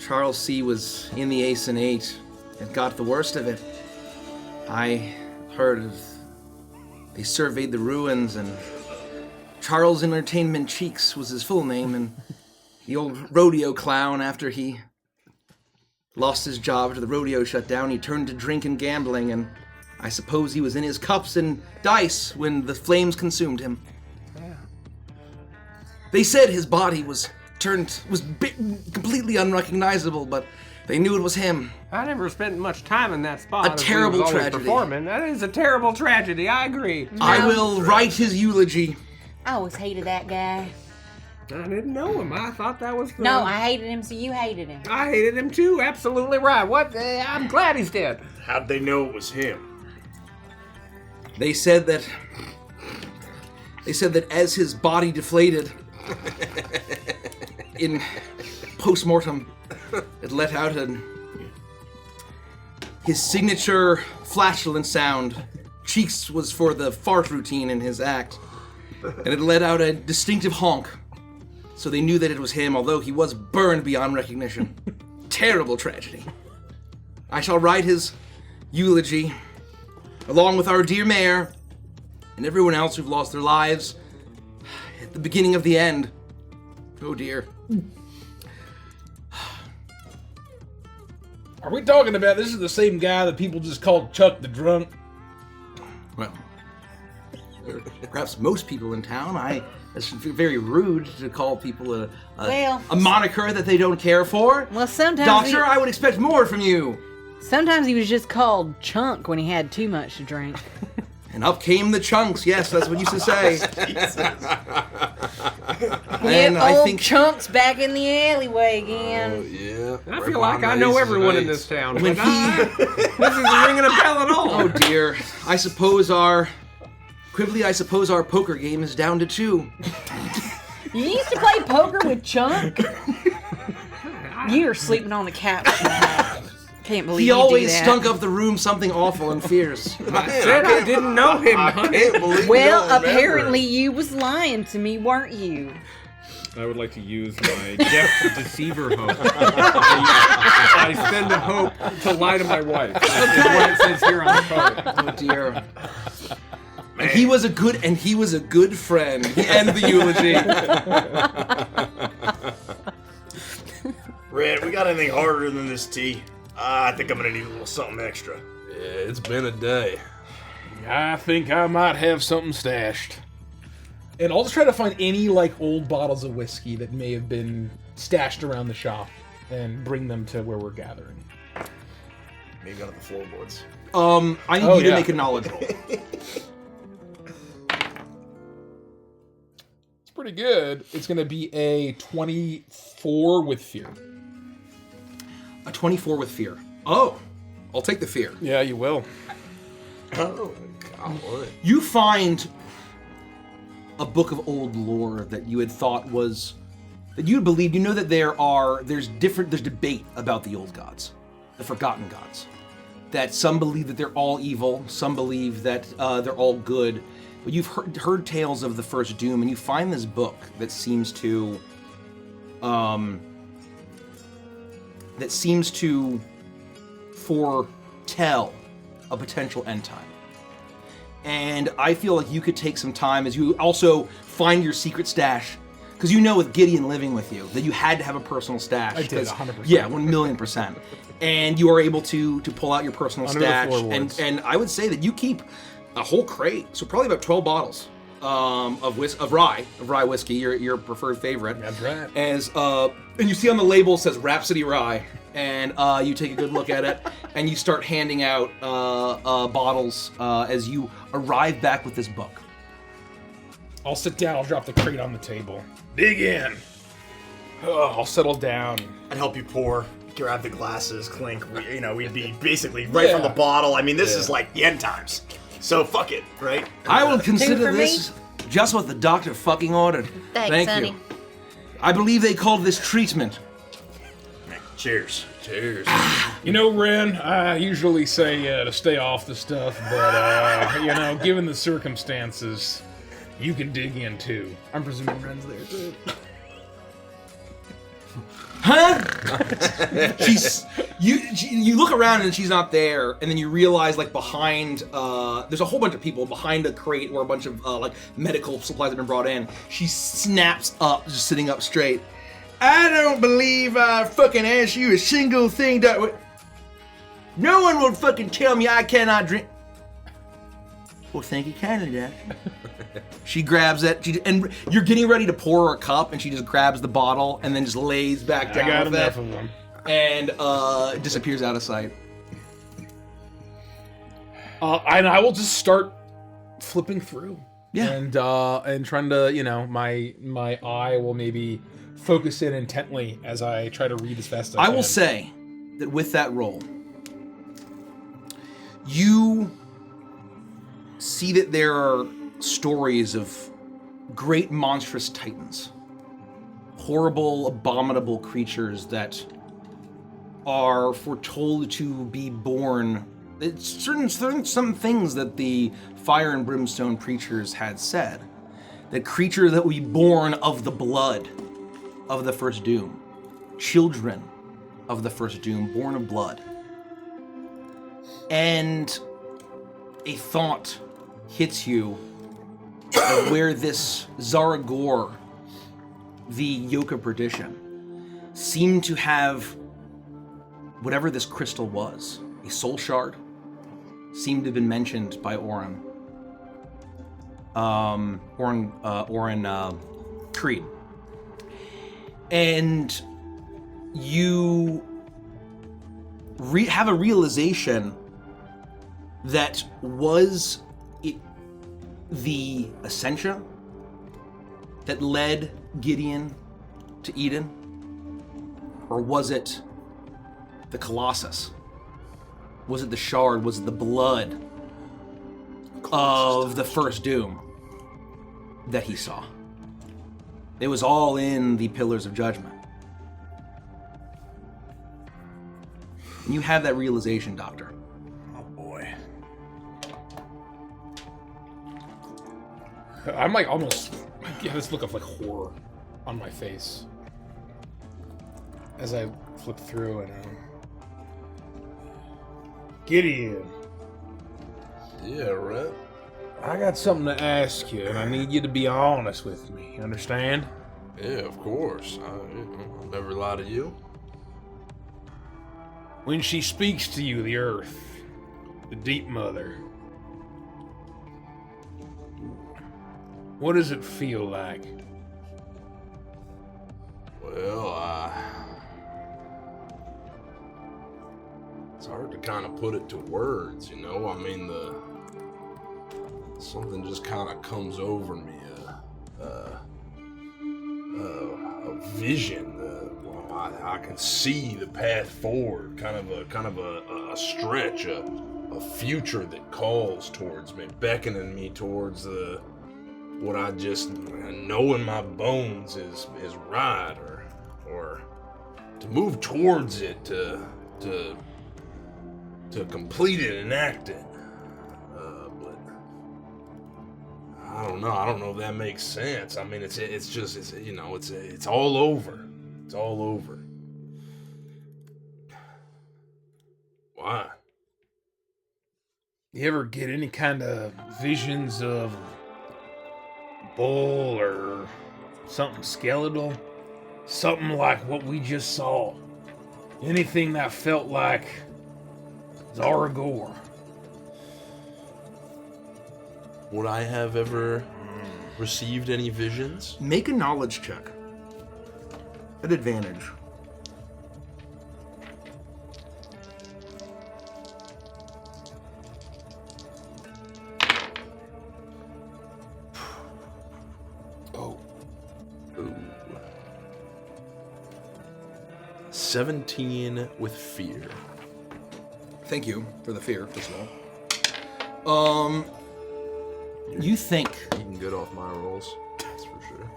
Charles C. was in the Ace and Eight and got the worst of it. I heard they surveyed the ruins, and Charles Entertainment Cheeks was his full name, and the old rodeo clown, after he lost his job after the rodeo shut down, he turned to drink and gambling, and I suppose he was in his cups and dice when the flames consumed him. Yeah. They said his body was completely unrecognizable, but they knew it was him. I never spent much time in that spot. A terrible He was always tragedy. Performing. That is a terrible tragedy. I agree. I will write his eulogy. I always hated that guy. I didn't know him. I thought that was the... No, I hated him, so you hated him. I hated him too. Absolutely right. What? I'm glad he's dead. How'd they know it was him? They said that as his body deflated in post-mortem, it let out his signature flatulent sound. Cheeks was for the fart routine in his act. And it let out a distinctive honk. So they knew that it was him, although he was burned beyond recognition. Terrible tragedy. I shall write his eulogy, along with our dear mayor and everyone else who've lost their lives at the beginning of the end. Oh dear. Are we talking about this is the same guy that people just called Chuck the Drunk? Well, perhaps most people in town. It's very rude to call people a moniker that they don't care for. Well, sometimes Doctor, I would expect more from you. Sometimes he was just called Chunk when he had too much to drink. And up came the chunks. Yes, that's what you used to say. And I think Chunk's back in the alleyway again. Oh, yeah. I feel like I know everyone in this town. When this isn't ringing a bell at all. Oh dear. I suppose our poker game is down to 2. You used to play poker with Chunk? You're sleeping on the couch. Can't believe he you do always that. stunk up the room something awful and fierce. I said I didn't know him. I can't believe Well, you don't remember. apparently you was lying to me, weren't you? I would like to use my deaf deceiver hope. I send a hope to lie to my wife. That's what it says here on the card. Oh dear. And he was a good friend. He ends the eulogy. Rett, we got anything harder than this tea? I think I'm gonna need a little something extra. Yeah, it's been a day. I think I might have something stashed. And I'll just try to find any old bottles of whiskey that may have been stashed around the shop and bring them to where we're gathering. Maybe under the floorboards. I need you to make a knowledge roll. It's pretty good. It's going to be a 24 with fear. A 24 with fear. Oh, I'll take the fear. Yeah, you will. Oh, God. You find a book of old lore that you had thought was, that you had believed. You know that there's debate about the old gods, the forgotten gods. That some believe that they're all evil, some believe that they're all good. But you've heard tales of the first doom, and you find this book that seems to foretell a potential end time. And I feel like you could take some time as you also find your secret stash. Because you know with Gideon living with you that you had to have a personal stash. I did, 100%. Yeah, 1,000,000%. And you are able to pull out your personal Under the stash. floorboards. And I would say that you keep a whole crate, so probably about 12 bottles of rye whiskey, your preferred favorite. That's right. And you see on the label it says Rhapsody Rye, and you take a good look at it, and you start handing out bottles as you arrive back with this book. I'll sit down, I'll drop the crate on the table. Dig in. I'll settle down. I'd help you pour. Grab the glasses, clink. We'd be basically right from the bottle. I mean, this is like the end times. So fuck it, right? I will consider for this just what the doctor fucking ordered. Thanks, Thank honey. you. I believe they called this treatment. Cheers. Cheers. You know, Ren, I usually say to stay off the stuff, but, given the circumstances, you can dig in too. I'm presuming Ren's there too. Huh? You look around and she's not there, and then you realize behind there's a whole bunch of people behind a crate where a bunch of medical supplies have been brought in. She snaps up, just sitting up straight. I don't believe I fucking asked you a single thing that no one will fucking tell me I cannot drink. Well, thank you kindly, Dad. She grabs it, and you're getting ready to pour her a cup, and she just grabs the bottle and then just lays back down I got with enough it, of them. and disappears out of sight. And I will just start flipping through. Yeah. And trying to, my eye will maybe focus in intently as I try to read as fast as I can. I will say that with that roll, you see that there are stories of great monstrous titans, horrible, abominable creatures that are foretold to be born. It's some things that the fire and brimstone preachers had said. That creature that will be born of the blood of the first doom. Children of the first doom, born of blood. And a thought hits you of where this Zaragor, the Yoke of Perdition, seemed to have whatever this crystal was, a soul shard, seemed to have been mentioned by Oren Creed. And you have a realization that was it the Essentia that led Gideon to Eden? Or was it the Colossus? Was it the shard? Was it the blood of the first doom that he saw? It was all in the Pillars of Judgment. And you have that realization, Doctor. Oh boy. I'm like almost get this look of like horror on my face as I flip through and Gideon. Yeah, Rett. I got something to ask you, and I need you to be honest with me. You understand? Yeah, of course. I'll never lie to you. When she speaks to you, the Earth, the Deep Mother, what does it feel like? Well, it's hard to kind of put it to words, you know? I mean, something just kind of comes over me, a vision. I can see the path forward, kind of a stretch, a future that calls towards me, beckoning me towards what I just know in my bones is right, or to move towards it, to complete it and act it. But I don't know. I don't know if that makes sense. I mean, it's all over. It's all over. Why? You ever get any kind of visions of bull or something skeletal? Something like what we just saw? Anything that felt like Zaragor? Would I have ever received any visions? Make a knowledge check. At advantage. Oh. Ooh. 17 with fear. Thank you for the fear, first of all. You think... You can get off my rolls. That's for sure.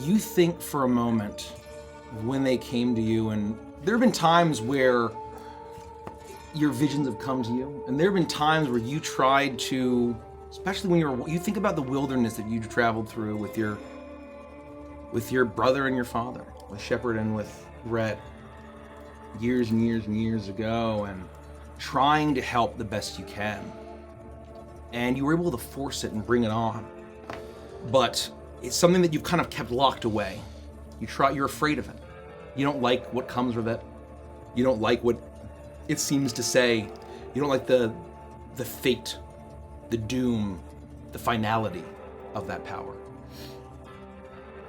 You think for a moment when they came to you, and there have been times where your visions have come to you, and there have been times where you tried to, especially when you think about the wilderness that you traveled through with your brother and your father, with Shepard and with Rett, years and years and years ago, and trying to help the best you can. And you were able to force it and bring it on. But it's something that you've kind of kept locked away. You're afraid of it. You don't like what comes with it. You don't like what it seems to say. You don't like the fate, the doom, the finality of that power.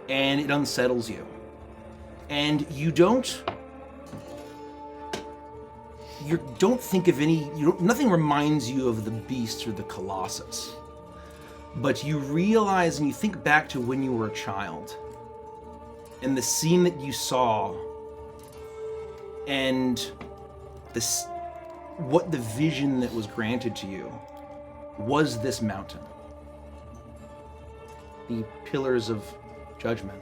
And it unsettles you. And you don't think of nothing reminds you of the beast or the Colossus. But you realize and you think back to when you were a child and the scene that you saw and what the vision that was granted to you was this mountain. The pillars of judgment.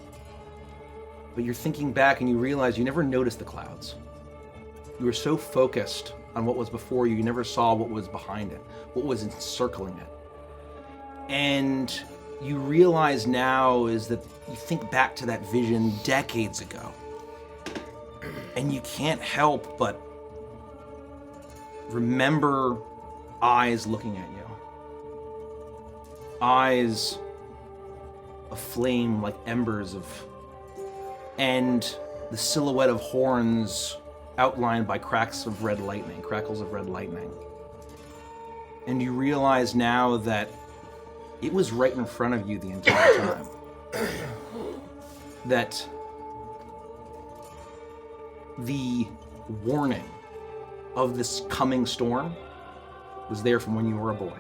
But you're thinking back and you realize you never noticed the clouds. You were so focused on what was before you, you never saw what was behind it, what was encircling it. And you realize now is that you think back to that vision decades ago. And you can't help but remember eyes looking at you. Eyes aflame like embers and the silhouette of horns outlined by crackles of red lightning. And you realize now that it was right in front of you the entire time. That the warning of this coming storm was there from when you were a boy.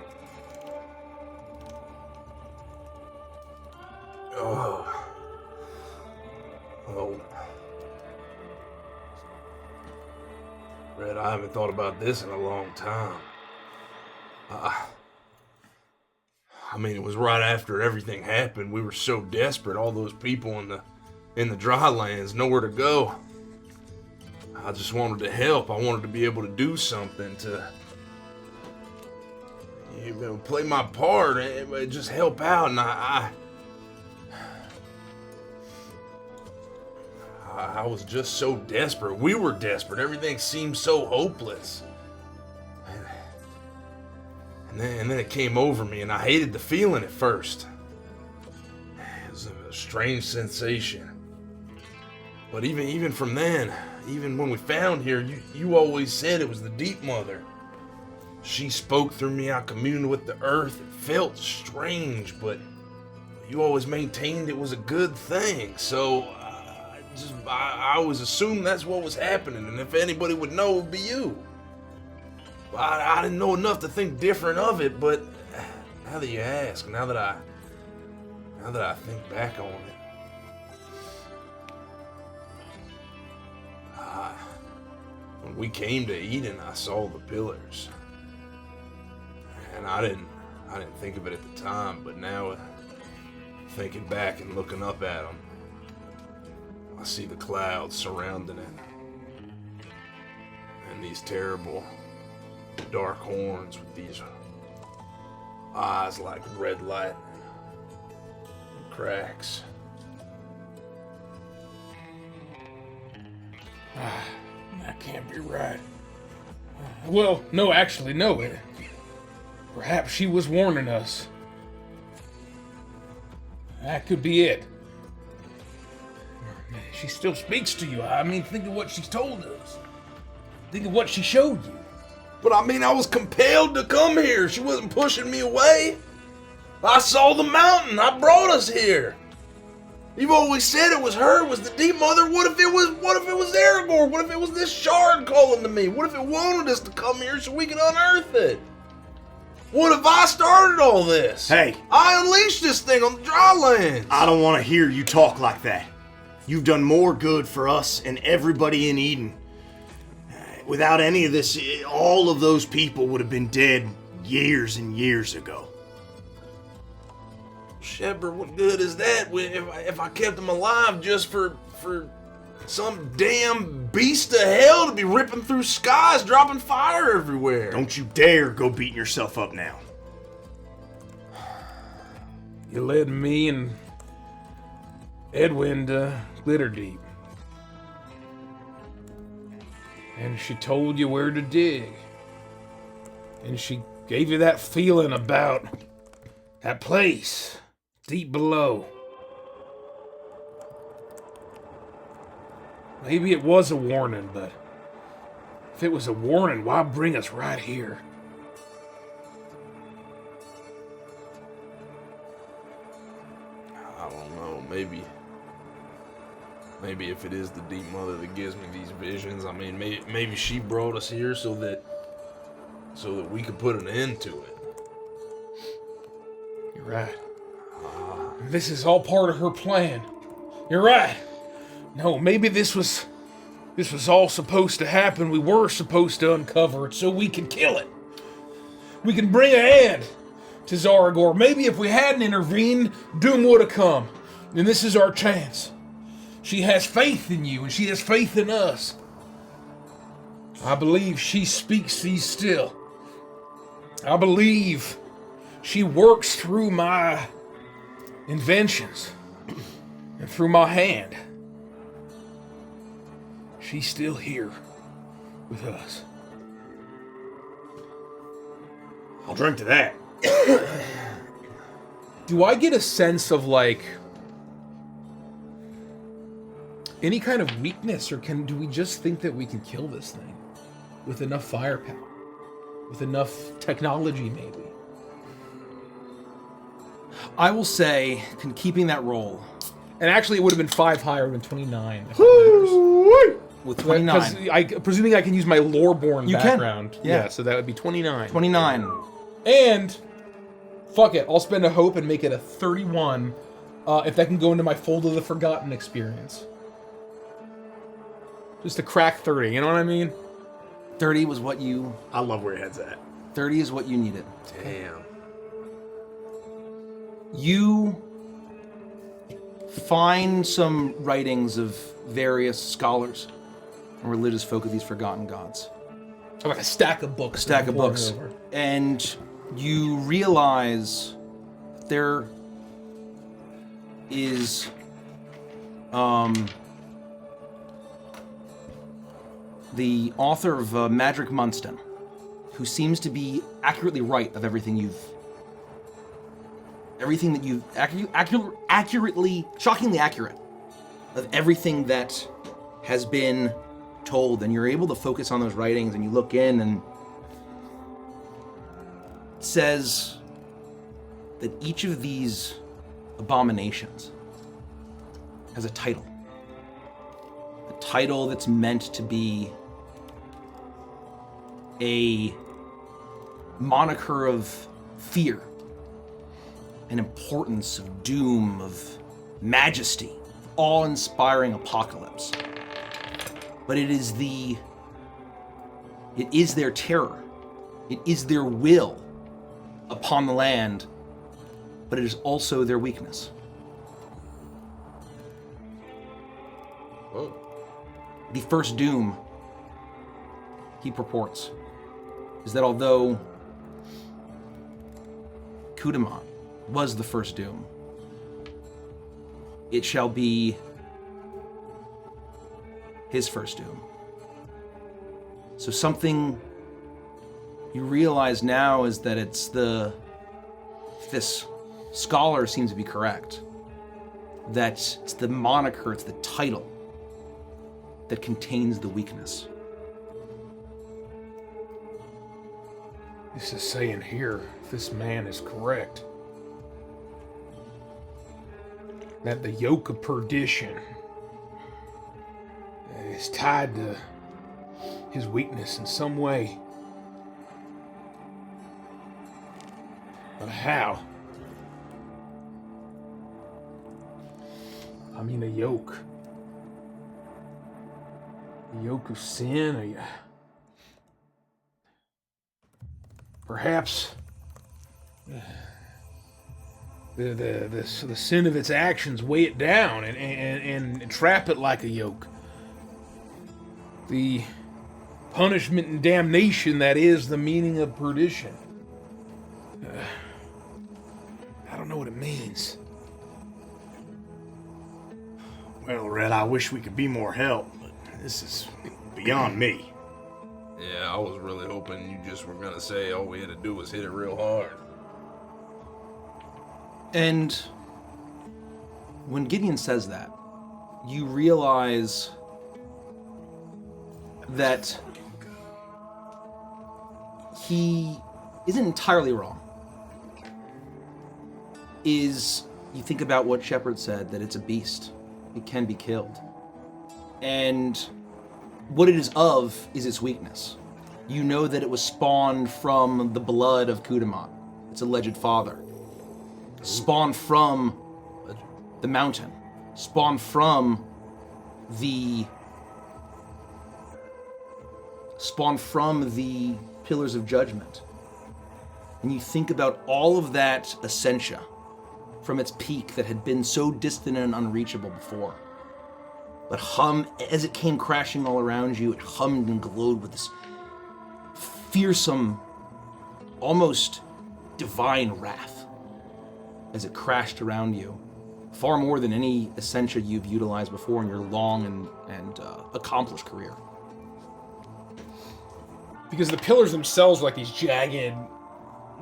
Rett, I haven't thought about this in a long time. I mean, it was right after everything happened. We were so desperate, all those people in the Drylands, nowhere to go. I just wanted to help. I wanted to be able to do something to, play my part and just help out. And I was just so desperate. We were desperate. Everything seemed so hopeless. And then it came over me, and I hated the feeling at first. It was a strange sensation. But even from then, even when we found here, you always said it was the Deep Mother. She spoke through me. I communed with the earth. It felt strange, but you always maintained it was a good thing. So I always assumed that's what was happening, and if anybody would know, it would be you. I didn't know enough to think different of it, but now that you ask, now that I think back on it, when we came to Eden, I saw the pillars, and I didn't think of it at the time, but now thinking back and looking up at them, I see the clouds surrounding it, and these terrible dark horns with these eyes like red lightning and cracks. That can't be right. Well, no, actually, no. Perhaps she was warning us. That could be it. She still speaks to you. I mean, think of what she's told us. Think of what she showed you. But I mean, I was compelled to come here. She wasn't pushing me away. I saw the mountain. I brought us here. You've always said it was her, it was the Deep Mother. What if it was Aragorn? What if it was this shard calling to me? What if it wanted us to come here so we could unearth it? What if I started all this? Hey. I unleashed this thing on the Drylands. I don't want to hear you talk like that. You've done more good for us and everybody in Eden. Without any of this, all of those people would have been dead years and years ago. Shepard, what good is that if I kept them alive just for some damn beast of hell to be ripping through skies, dropping fire everywhere? Don't you dare go beating yourself up now. You led me and Edwin to Glitter Deep. And she told you where to dig. And she gave you that feeling about that place deep below. Maybe it was a warning, but if it was a warning, why bring us right here? I don't know, maybe if it is the Deep Mother that gives me these visions, I mean, maybe she brought us here so that we could put an end to it. You're right. This is all part of her plan. You're right. No, maybe this was all supposed to happen. We were supposed to uncover it so we could kill it. We can bring an end to Zaragor. Maybe if we hadn't intervened, doom would have come. And this is our chance. She has faith in you, and she has faith in us. I believe she speaks these still. I believe she works through my inventions and through my hand. She's still here with us. I'll drink to that. Do I get a sense of, like, any kind of weakness, or do we just think that we can kill this thing with enough firepower, with enough technology, maybe? I will say, keeping that roll. And actually, it would have been 5 higher than 29. If it With 29. Because presuming I can use my lore-born You can. background. Yeah. So that would be 29. 29. And, fuck it, I'll spend a hope and make it a 31 if that can go into my Fold of the Forgotten experience. Just to crack 30, you know what I mean? 30 was what you... I love where your head's at. 30 is what you needed. Damn. You find some writings of various scholars and religious folk of these forgotten gods. So like a stack of books. A stack of books. Over. And you realize there is the author of Madrick Munston, who seems to be accurately right of everything that you've accurately, shockingly accurate of everything that has been told, and you're able to focus on those writings, and you look in, and it says that each of these abominations has a title. A title that's meant to be a moniker of fear, an importance of doom, of majesty, of awe-inspiring apocalypse. But it is their terror. It is their will upon the land, but it is also their weakness. Whoa. The first doom, he purports, is that although Kudamant was the first doom, it shall be his first doom. So something you realize now is that it's this scholar seems to be correct, that it's the moniker, it's the title that contains the weakness. This is saying here, if this man is correct, that the yoke of perdition is tied to his weakness in some way. But how? I mean, a yoke. A yoke of sin, perhaps the sin of its actions weigh it down and trap it like a yoke. The punishment and damnation that is the meaning of perdition. I don't know what it means. Well, Rett, I wish we could be more help, but this is beyond me. Yeah, I was really hoping you just were gonna say all we had to do was hit it real hard. And when Gideon says that, you realize that he isn't entirely wrong. You think about what Shepard said, that it's a beast. It can be killed. And what it is of is its weakness. You know that it was spawned from the blood of Kudamant, its alleged father. spawn from the mountain, spawn from the Pillars of Judgment. And you think about all of that essentia from its peak that had been so distant and unreachable before. But as it came crashing all around you, it hummed and glowed with this fearsome, almost divine wrath as it crashed around you, far more than any essentia you've utilized before in your long and accomplished career. Because the pillars themselves are like these jagged,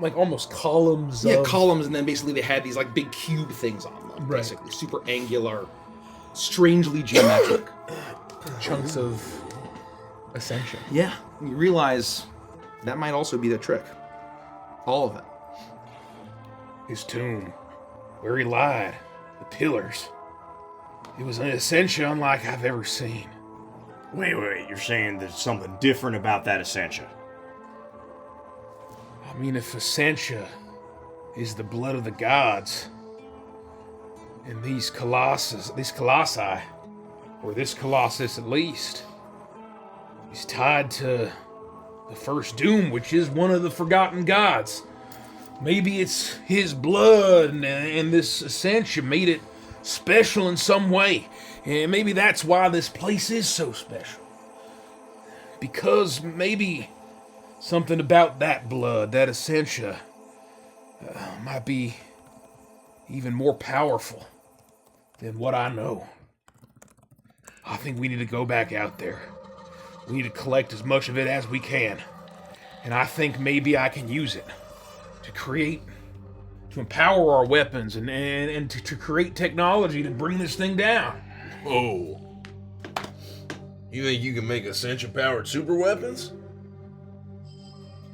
like almost columns. Yeah, columns, and then basically they had these like big cube things on them, basically super angular, strangely geometric chunks of ascension. Yeah, you realize that might also be the trick. All of it. His tomb, where he lied, the pillars. It was an essentia unlike I've ever seen. Wait, you're saying there's something different about that essentia? I mean, if essentia is the blood of the gods, and these colossi, or this colossus at least, is tied to the first doom, which is one of the forgotten gods. Maybe it's his blood, and this essentia made it special in some way. And maybe that's why this place is so special. Because maybe something about that blood, that essentia, might be even more powerful than what I know. I think we need to go back out there. We need to collect as much of it as we can. And I think maybe I can use it to empower our weapons and to create technology to bring this thing down. Oh. You think you can make ascension-powered super weapons?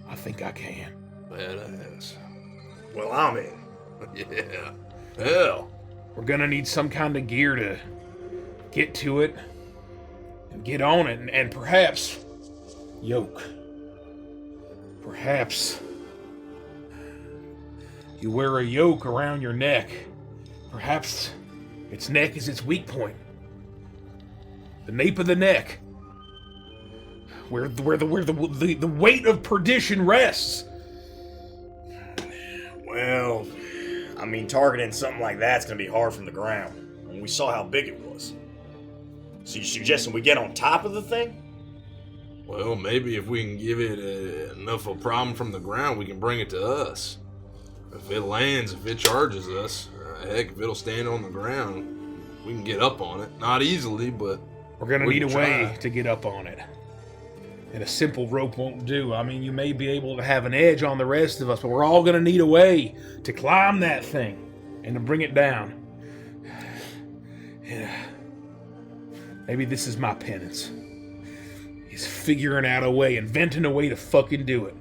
I think I can. Badass. Well, I'm in. Yeah. Hell. We're gonna need some kind of gear to get to it and get on it, and perhaps yoke. Perhaps you wear a yoke around your neck. Perhaps its neck is its weak point. The nape of the neck. Where the weight of perdition rests. Well, I mean, targeting something like that's gonna be hard from the ground. And we saw how big it was. So you're suggesting we get on top of the thing? Well, maybe if we can give it enough of a problem from the ground, we can bring it to us. If it lands, if it charges us, heck, if it'll stand on the ground, we can get up on it. Not easily, but we're gonna we need a can way try. to get up on it. And a simple rope won't do. I mean, you may be able to have an edge on the rest of us, but we're all gonna need a way to climb that thing and to bring it down. Yeah. Maybe this is my penance. Is figuring out a way, inventing a way to fucking do it.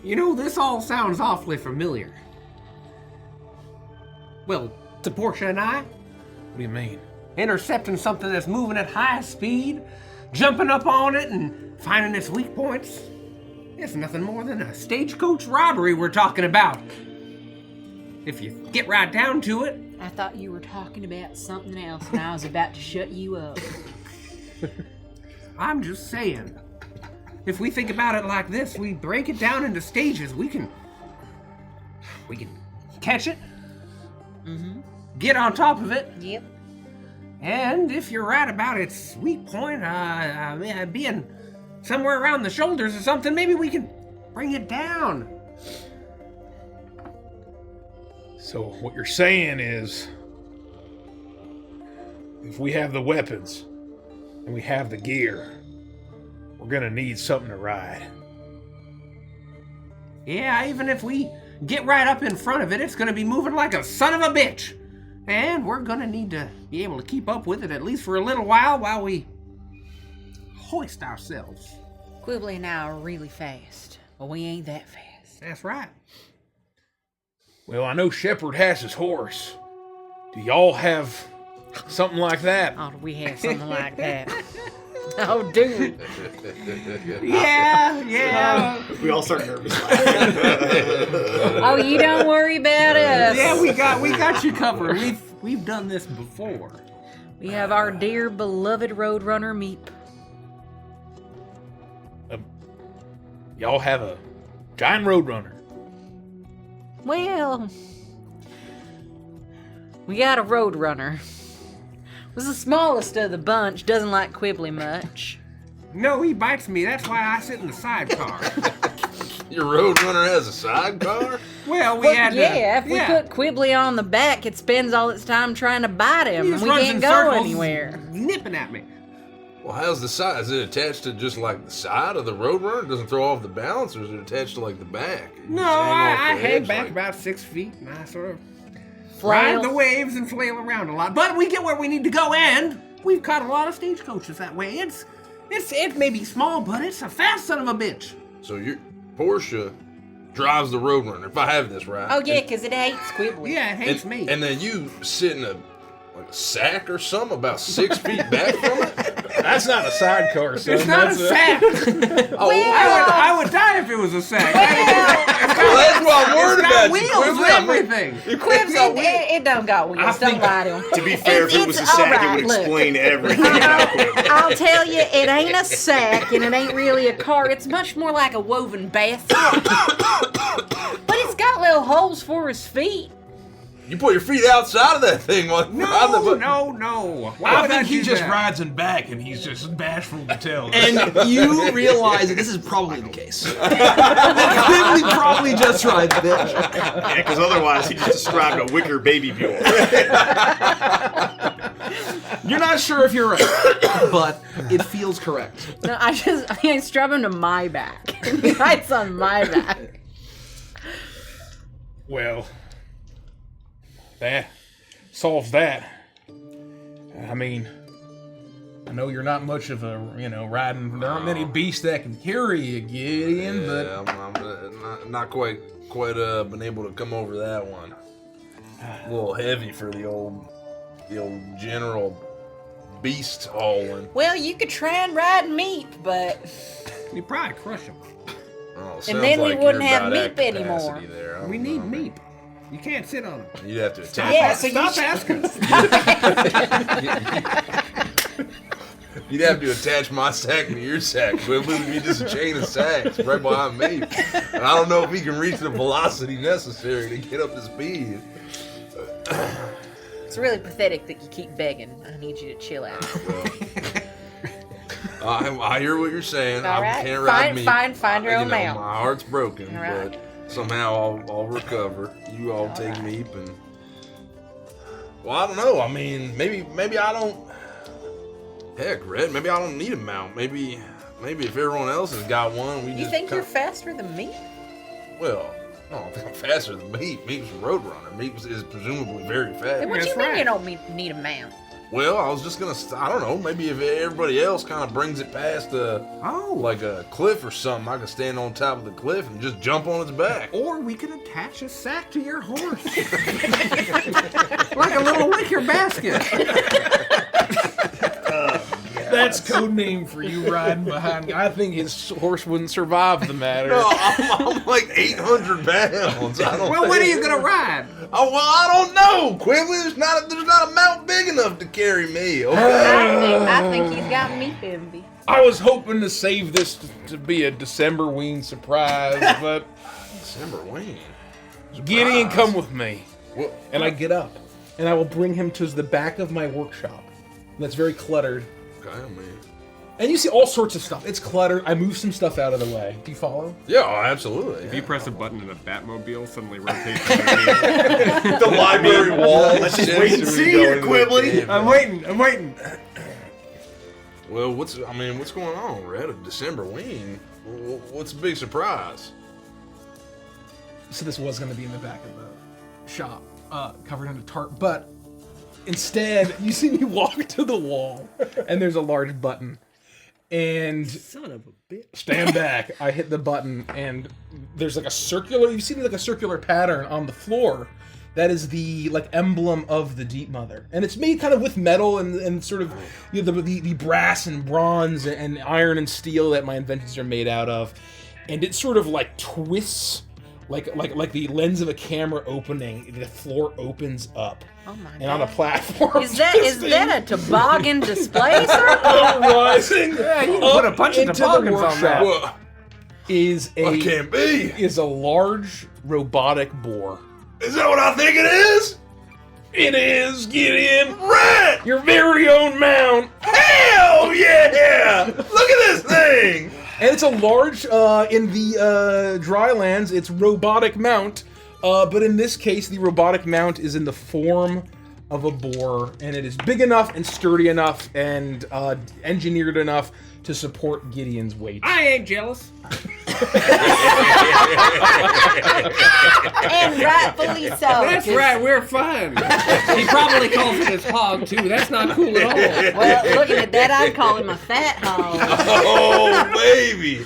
You know, this all sounds awfully familiar. Well, to Portia and I. What do you mean? Intercepting something that's moving at high speed, jumping up on it and finding its weak points. It's nothing more than a stagecoach robbery we're talking about. If you get right down to it. I thought you were talking about something else and I was about to shut you up. I'm just saying. If we think about it like this, we break it down into stages. We can catch it, get on top of it. Yep. And if you're right about its weak point, being somewhere around the shoulders or something, maybe we can bring it down. So what you're saying is, if we have the weapons and we have the gear, we're gonna need something to ride. Yeah, even if we get right up in front of it, it's gonna be moving like a son of a bitch. And we're gonna need to be able to keep up with it at least for a little while we hoist ourselves. Quibly and I are really fast, but we ain't that fast. That's right. Well, I know Shepard has his horse. Do y'all have something like that? Oh, do we have something like that? Oh, dude. Yeah. We all start nervous. Oh, you don't worry about us. Yeah, we got you covered. We've done this before. We have our dear beloved Roadrunner Meep. Y'all have a giant roadrunner. Well, we got a Roadrunner. Was the smallest of the bunch, doesn't like Quibly much. No, he bites me. That's why I sit in the sidecar. Your Roadrunner has a sidecar? Well, we But had yeah, to... if we put Quibly on the back, it spends all its time trying to bite him, He and just we runs can't in go circles, anywhere. nipping at me. Well, how's the side? Is it attached to just like the side of the Roadrunner? It doesn't throw off the balance, or is it attached to like the back? You No, just hang off I the hang edge, back like- about 6 feet, and I sort of Flail. ride the waves and flail around a lot. But we get where we need to go, and we've caught a lot of stagecoaches that way. It may be small, but it's a fast son of a bitch. So your Portia drives the Roadrunner, if I have this right. Oh yeah, because it hates Quibly. Yeah, it hates me. And then you sit in a sack or something about 6 feet back from it? That's not a sidecar, son. It's not a sack. I would die if it was a sack. Well, that's what I'm worried It's got about. wheels you, and Quibly. everything. Quibs, it don't got wheels. Don't lie to him. To be fair, if it was a It's sack, alright, it would look. explain everything about Quibly. I'll tell you, it ain't a sack and it ain't really a car. It's much more like a woven bathroom. But it's got little holes for his feet. You put your feet outside of that thing. While No. Why I would think he do just that? rides in back and he's just bashful to tell. And you realize that this is probably the case. Quibly probably just rides bitch. Yeah, because otherwise he just described a wicker baby mule. You're not sure if you're right, but it feels correct. No, I strap him to my back. He rides on my back. Well, that solves that. I mean, I know you're not much of a, riding. There aren't many beasts that can carry you, Gideon, but I'm not quite been able to come over that one. A little heavy for the old general beast hauling. Well, you could try and ride Meep, but You probably crush him. Oh, And sounds then we like wouldn't you're have about at Meep anymore. capacity there. I We don't need know. meat. You can't sit on him. You'd have to attach. yeah, so you Stop asking. You'd have to attach my sack to your sack. Quibly would be just a chain of sacks right behind me. And I don't know if he can reach the velocity necessary to get up to speed. it's really pathetic that you keep begging. I need you to chill out. I hear what you're saying. All I right. can't ride me. Find your own mount. My heart's broken, All right. but somehow I'll recover. You all take Meep and. Well, I don't know. I mean, maybe I don't. Heck, Rett, maybe I don't need a mount. Maybe if everyone else has got one, we You just. think you're faster than me? Well, I don't think I'm faster than Meep. Meep's a Roadrunner. Meep is presumably very fast. What That's you mean right. you don't need a mount? Well, I was just gonna. I don't know. Maybe if everybody else kind of brings it past like a cliff or something, I could stand on top of the cliff and just jump on its back. Or we could attach a sack to your horse. Like a little wicker basket. that's code name for you riding behind me. I think his horse wouldn't survive the matter. No, I'm like 800 pounds. I don't Well, what are you going to ride? Oh, well, I don't know, Quibly. There's not a mount big enough to carry me. Okay. I think he's got me envy. I was hoping to save this to be a Decemberween surprise, but Decemberween. Gideon, come with me. What? And I get up, and I will bring him to the back of my workshop. That's very cluttered. Okay, I mean. And you see all sorts of stuff. It's cluttered. I move some stuff out of the way. Do you follow? Yeah, oh, absolutely. If you press a button and a Batmobile suddenly rotates. The library wall. Let's just wait and see here, Quibly. I'm waiting. Well, what's going on, Rett? A Decemberween? What's the big surprise? So this was going to be in the back of the shop, covered in a tarp, but instead, you see me walk to the wall, and there's a large button. And Son of a bitch. stand back. I hit the button, and there's like a circular. You see like a circular pattern on the floor that is the emblem of the Deep Mother, and it's made kind of with metal and sort of the brass and bronze and iron and steel that my inventions are made out of, and it sort of twists like the lens of a camera opening. The floor opens up. Oh my God. And on a platform. Is that a toboggan display, sir? Rising Yeah, you can put a bunch of into the toboggans on that. workshop is a Can't be. large robotic boar. Is that what I think it is? It is, Gideon! Rett! Your very own mount! Hell yeah! Look at this thing! And it's a large, in the Drylands, it's robotic mount. But in this case, the robotic mount is in the form of a boar, and it is big enough and sturdy enough and engineered enough to support Gideon's weight. I ain't jealous. And rightfully so. That's right, we're fine. He probably calls it his hog, too. That's not cool at all. Well, looking at that, I'd call him a fat hog. Oh, baby!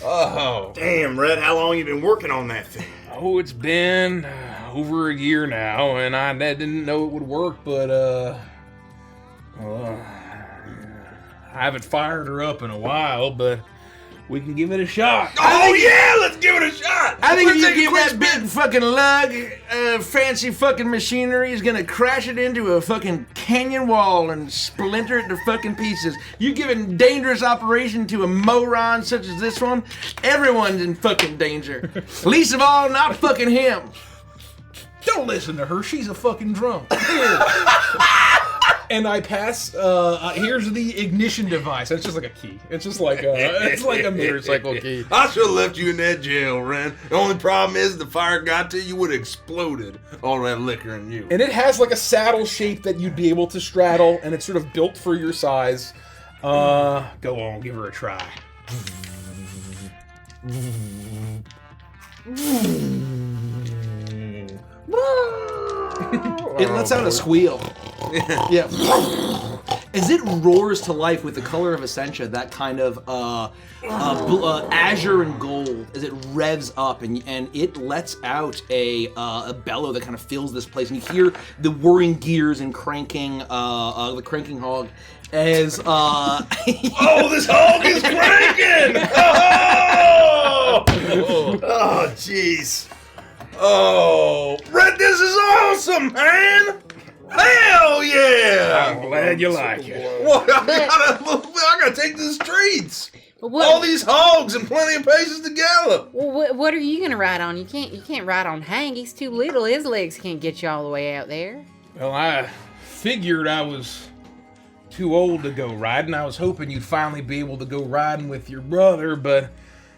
Oh. Damn, Rett, how long you been working on that thing? Oh, it's been over a year now, and I didn't know it would work, but, I haven't fired her up in a while, but we can give it a shot. Oh, yeah! Let's give it a shot! I think if Let's you take a give quick that big fucking lug, fancy fucking machinery is gonna crash it into a fucking canyon wall and splinter it to fucking pieces. You giving dangerous operation to a moron such as this one, everyone's in fucking danger. Least of all, not fucking him. Don't listen to her. She's a fucking drunk. And I pass. Here's the ignition device. It's just like a key. It's just like a motorcycle key. I should have left you in that jail, Ren. The only problem is the fire got to you would have exploded all that liquor in you. And it has like a saddle shape that you'd be able to straddle, and it's sort of built for your size. Go on, give her a try. It lets out a squeal. Yeah. As it roars to life with the color of Essentia, that kind of azure and gold, as it revs up, and it lets out a bellow that kind of fills this place, and you hear the whirring gears and cranking, the cranking hog, as Oh, this hog is cranking! Oh! Oh, jeez. Oh, Red, this is awesome, man! Hell yeah! I'm glad you like it. What? I gotta take to the streets. What, All these hogs and plenty of paces to gallop. what are you gonna ride on? You can't ride on Hank. He's too little. His legs can't get you all the way out there. Well, I figured I was too old to go riding. I was hoping you'd finally be able to go riding with your brother, but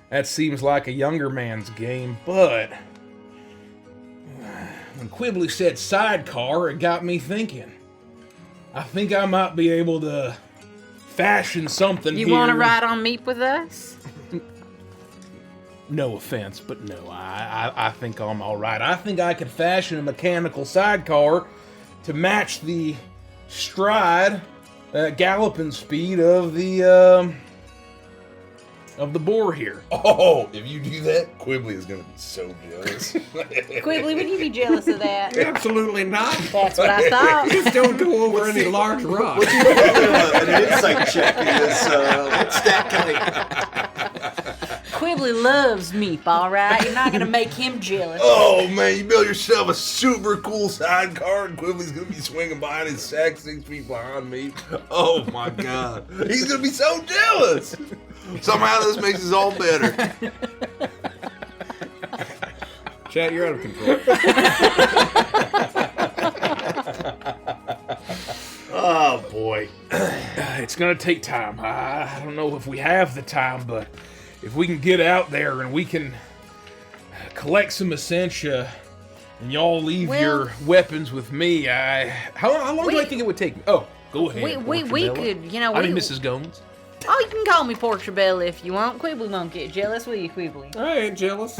that seems like a younger man's game. But when Quibly said sidecar, it got me thinking. I think I might be able to fashion something You here. want to ride on Meep with us? No offense, but no, I think I'm all right. I think I could fashion a mechanical sidecar to match the stride, galloping speed of the boar here. Oh, if you do that, Quibly is gonna be so jealous. Quibly, would you be jealous of that? Absolutely not. That's what I thought. Just don't go over any large rocks. An insight check is, what's that Quibly loves Meep, all right? You're not going to make him jealous. Oh man, you build yourself a super cool sidecar, and Quibly's gonna be swinging behind his sack 6 feet behind me. Oh my god, he's gonna be so jealous. Somehow this makes us all better. Chat, you're out of control. Oh, boy. It's gonna take time. I don't know if we have the time, but if we can get out there and we can collect some Essentia and y'all leave your weapons with me, how long do I think it would take me? Oh, go ahead. We could, you know, I mean, Mrs. Gomes. Oh, you can call me Portia Bella if you want. Quibly won't get jealous, will you, Quibly? I ain't jealous.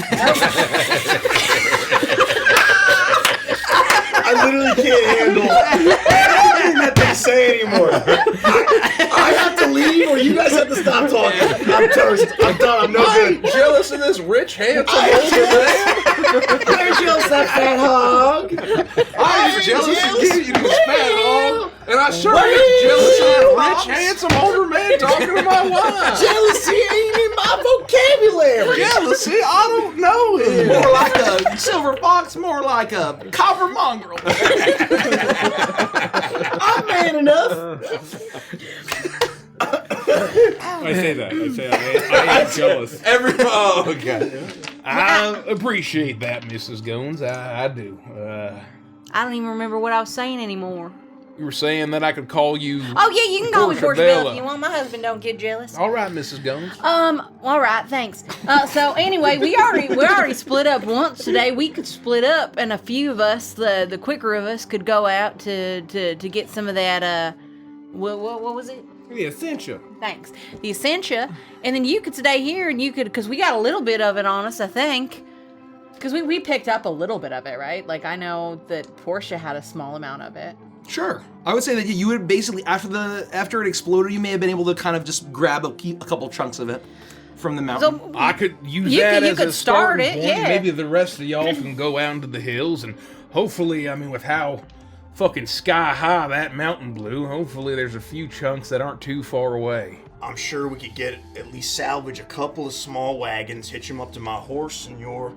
I literally can't handle anything that they say anymore. I have to leave evil. You guys have to stop talking. I'm toast. I'm done. I'm no good. Jealous of this rich, handsome older man. You're jealous of that fat hog. I was jealous of Gideon, this fat hog. And I sure am jealous of that rich, handsome older man talking to my wife. Jealousy ain't in my vocabulary. Jealousy? I don't know him. More like a silver fox, more like a copper mongrel. I'm man enough. I say that. I am jealous. Okay. I appreciate that, Mrs. Goins. I do. I don't even remember what I was saying anymore. You were saying that I could call you. Oh yeah, you can call me Portia Bella Bella if you want. My husband don't get jealous. All right, Mrs. Goins. All right, thanks. So anyway, we already split up once today. We could split up, and a few of us, the quicker of us, could go out to get some of that. What was it? The Essentia. Thanks. The Essentia, and then you could stay here, and you could, because we got a little bit of it on us, I think. Because we picked up a little bit of it, right? Like I know that Portia had a small amount of it. Sure. I would say that you would basically, after it exploded, you may have been able to kind of just grab a couple chunks of it from the mountain. So I could use you that could- you as could a start starting it, point. yeah. Maybe the rest of y'all can go out into the hills, and hopefully, I mean, with how fucking sky high that mountain blew, hopefully there's a few chunks that aren't too far away. I'm sure we could at least salvage a couple of small wagons, hitch them up to my horse and your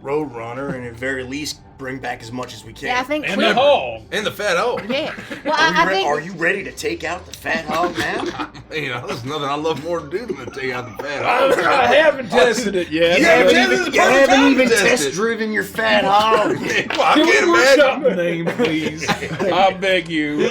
roadrunner, and at very least bring back as much as we can. yeah, I think And the hog. And the fat hog. Yeah. Well, I think Are you ready to take out the fat hog now? You know, there's nothing I love more to do than to take out the fat hog. I haven't tested it yet. You You haven't even test-driven your fat hog. Well, I Can we can't workshop imagine. the name, please? I beg you.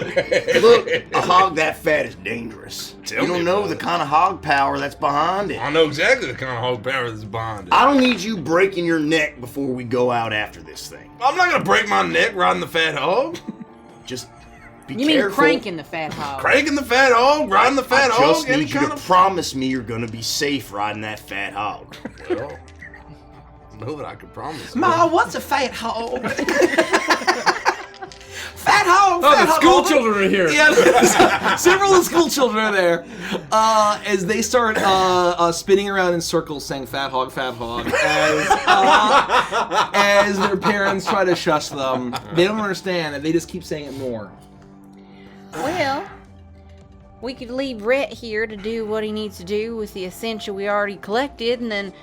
Look, a hog that fat is dangerous. Tell You me don't know about the it. kind of hog power that's behind it. I know exactly the kind of hog power that's behind it. I don't need you breaking your neck before we go out after this thing. I'm not gonna break my neck riding the fat hog. Just be you mean careful. cranking the fat hog. Cranking the fat hog, riding the fat I hog, just any need you kind to of. promise me you're gonna be safe riding that fat hog. Well, I know that I could promise. Ma, what's a fat hog? Fat hog, Oh, fat the hog. school children are here. Yeah, several of the school children are there as they start spinning around in circles saying fat hog, as their parents try to shush them. They don't understand and they just keep saying it more. Well, we could leave Rett here to do what he needs to do with the essential we already collected, and then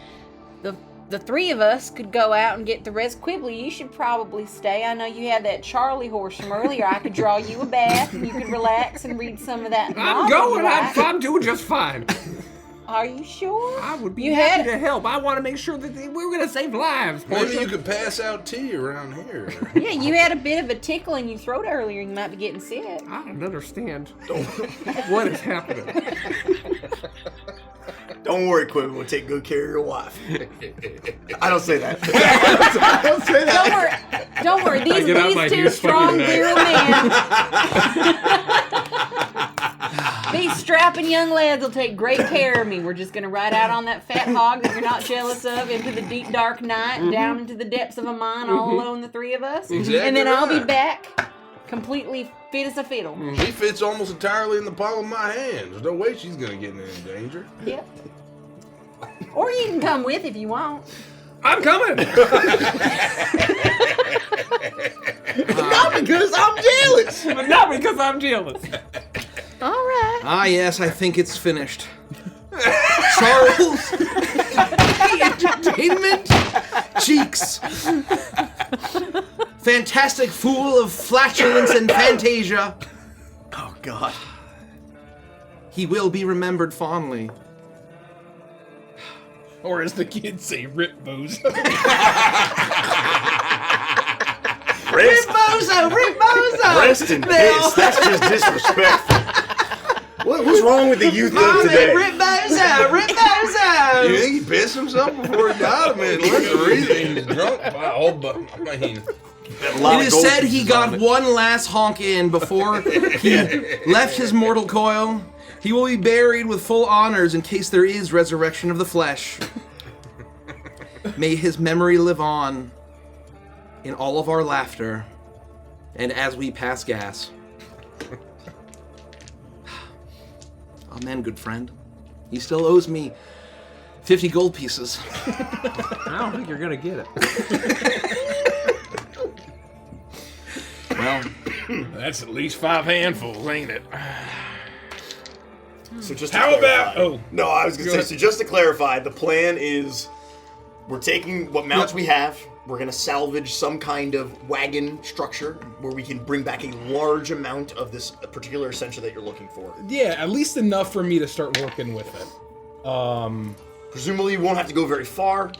the three of us could go out and get the rest. Quibly, you should probably stay. I know you had that Charlie horse from earlier. I could draw you a bath, and you could relax and read some of that. I'm novel going. you like. I'm doing just fine. Are you sure? I would be You happy had- to help. I want to make sure that we're going to save lives. Maybe Portia. you could pass out tea around here. Yeah, you had a bit of a tickle in your throat earlier. You might be getting sick. I don't understand what is happening. Don't worry, Quibble. We'll take good care of your wife. I don't say that. I don't say that. Don't worry. get out my These two huge fucking strong, knife. virile men. These strapping young lads will take great care of me. We're just gonna ride out on that fat hog that you're not jealous of into the deep dark night, down into the depths of a mine, all alone, the three of us. Exactly and then I'll be right. back, completely fit as a fiddle. She fits almost entirely in the palm of my hand. There's no way she's gonna get in any danger. Yep. Or you can come with if you want. I'm coming. Not because I'm jealous. But not because I'm jealous. All right. Ah, yes, I think it's finished. Charles, entertainment cheeks. Fantastic fool of flatulence and fantasia. Oh, God. He will be remembered fondly. Or as the kids say, rip bozo. Ribbozo, Ribbozo! Rest in piss. That's just disrespectful. What's wrong with the youth of Mommy, today? Ribbozo, Ribbozo! You think he pissed himself before he died? I mean, look at the reason he's drunk. Wow, but I mean, It is said he got one last honk in before he left his mortal coil. He will be buried with full honors in case there is resurrection of the flesh. May his memory live on in all of our laughter and as we pass gas. Amen, good friend. He still owes me 50 gold pieces. I don't think you're gonna get it. Well, That's at least 5 handfuls, ain't it? So just to How about- clarify- oh. No, I was going to say, so just to clarify, the plan is we're taking what mounts we have, we're going to salvage some kind of wagon structure where we can bring back a large amount of this particular essential that you're looking for. Yeah, at least enough for me to start working with it. Presumably you won't have to go very far,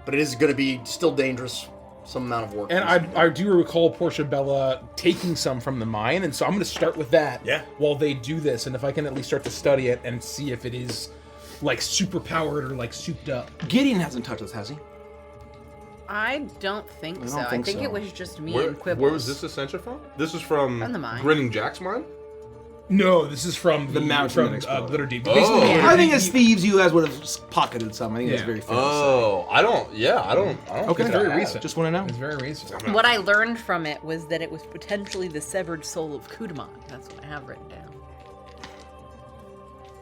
but it is going to be still dangerous. Some amount of work. And I do recall Portia Bella taking some from the mine, and so I'm going to start with that while they do this. And if I can at least start to study it and see if it is like super powered or like souped up. Gideon hasn't touched this, has he? I don't think so. I think think so. it was just me Where, and Quibly. where was this essential from? This is from From the mine. Grinning Jack's mine? No, this is from The mountain from that exploded. Glitter Deep. Oh. Basically, Yeah. I think as thieves, you guys would have pocketed some. I think that's very fair. Oh, I don't Okay, think it's very I have. recent. Just want to know. It's very recent. What I learned from it was that it was potentially the severed soul of Kudamon. That's what I have written down.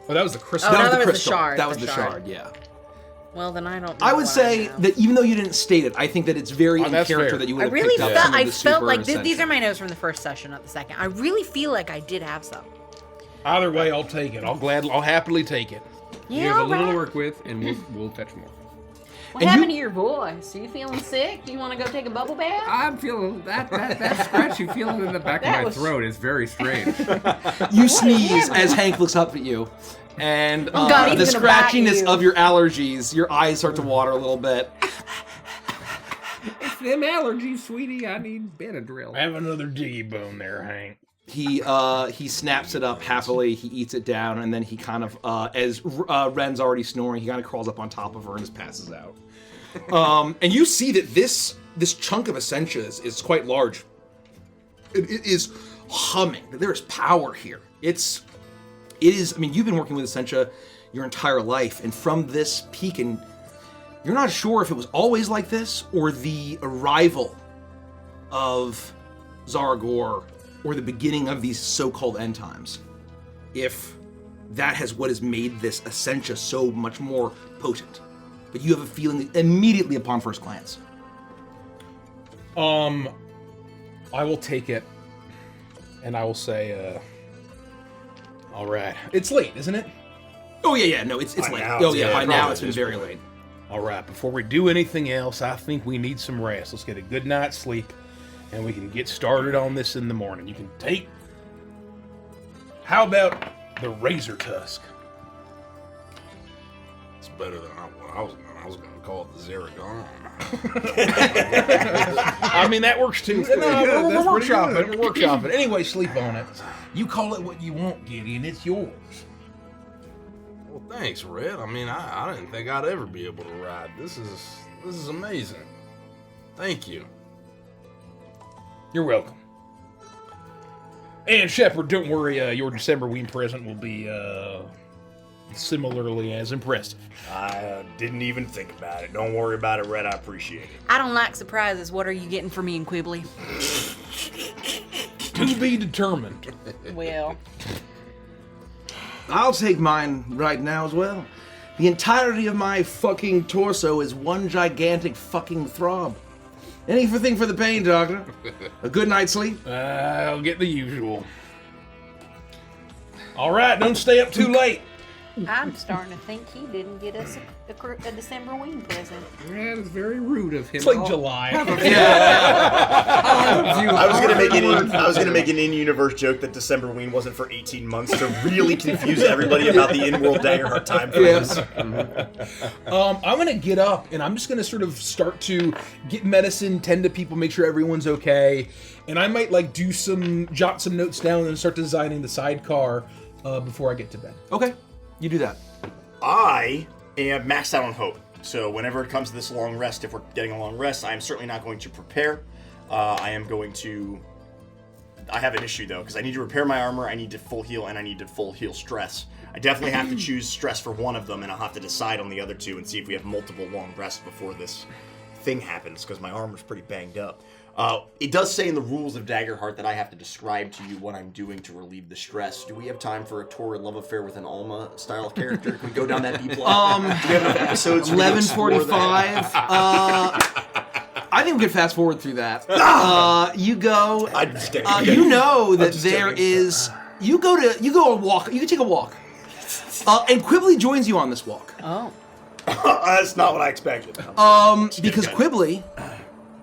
Oh, that was the crystal. Oh, That no, was the that was the crystal. shard, That was the the shard. shard. Yeah. Well, then I don't know I would what say have. that even though you didn't state it, I think that it's very in that's character fair. that you would I have really picked up felt, some of I the felt super like these essential. are my notes from the first session, not the second. I really feel like I did have some. Either way, I'll take it. I'll happily take it. You Yeah, have a little to right. work with, and we'll fetch more. What And happened you- to your voice? Are you feeling sick? Do you want to go take a bubble bath? I'm feeling that scratchy feeling in the back That of my was- throat is very strange. You sneeze as Hank looks up at you, and Oh, God, the he's gonna bat scratchiness you. of your allergies, your eyes start to water a little bit. It's them allergies, sweetie. I need Benadryl. I have another diggy bone there, Hank. He snaps it up happily. He eats it down, and then he kind of, as Ren's already snoring, he kind of crawls up on top of her and just passes out. And you see that this chunk of Essentia is quite large. It is humming. There is power here. It is. I mean, you've been working with Essentia your entire life, and from this peak, and you're not sure if it was always like this or the arrival of Zaragor or the beginning of these so-called end times. If that has what has made this Essentia so much more potent. But you have a feeling immediately upon first glance. I will take it, and I will say, all right. It's late, isn't it? Oh yeah, no, it's By late. now Oh it's- yeah, yeah, by now probably it's been is very late. late. All right. Before we do anything else, I think we need some rest. Let's get a good night's sleep, and we can get started on this in the morning. You can take. How about the razor tusk? It's better than I was going to call it the Zeragon. I mean, that works too. No, good. we're That's pretty workshopping. good. We're workshopping. Anyway, sleep on it. You call it what you want, Gideon. It's yours. Well, thanks, Rett. I mean, I didn't think I'd ever be able to ride. This is amazing. Thank you. You're welcome. And Shepard, don't worry. Your December Ween present will be similarly as impressive. I didn't even think about it. Don't worry about it, Rett. I appreciate it. I don't like surprises. What are you getting for me and Quibly? To be determined. Well, I'll take mine right now as well. The entirety of my fucking torso is one gigantic fucking throb. Anything for the pain, Doctor. A good night's sleep. I'll get the usual. All right, don't stay up too late. I'm starting to think he didn't get us a December Ween present. That is very rude of him. It's like July. I was gonna make an in-universe joke that December Ween wasn't for 18 months to really confuse everybody about the in-world Daggerheart time frames. I'm gonna get up and I'm just gonna sort of start to get medicine, tend to people, make sure everyone's okay, and I might like jot some notes down and start designing the sidecar before I get to bed. Okay, you do that. I am maxed out on hope. So whenever it comes to this long rest, if we're getting a long rest, I am certainly not going to prepare. I have an issue though, because I need to repair my armor, I need to full heal, and I need to full heal stress. I definitely have to choose stress for one of them, and I'll have to decide on the other two and see if we have multiple long rests before this thing happens, because my armor's pretty banged up. It does say in the rules of Daggerheart that I have to describe to you what I'm doing to relieve the stress. Do we have time for a torrid love affair with an Alma style character? Can we go down that deep line? Do we have enough episodes? 11:45. I think we could fast forward through that. You go. You know that there is. You go a walk. You can take a walk. And Quibly joins you on this walk. Oh. That's not what I expected. Because Quibly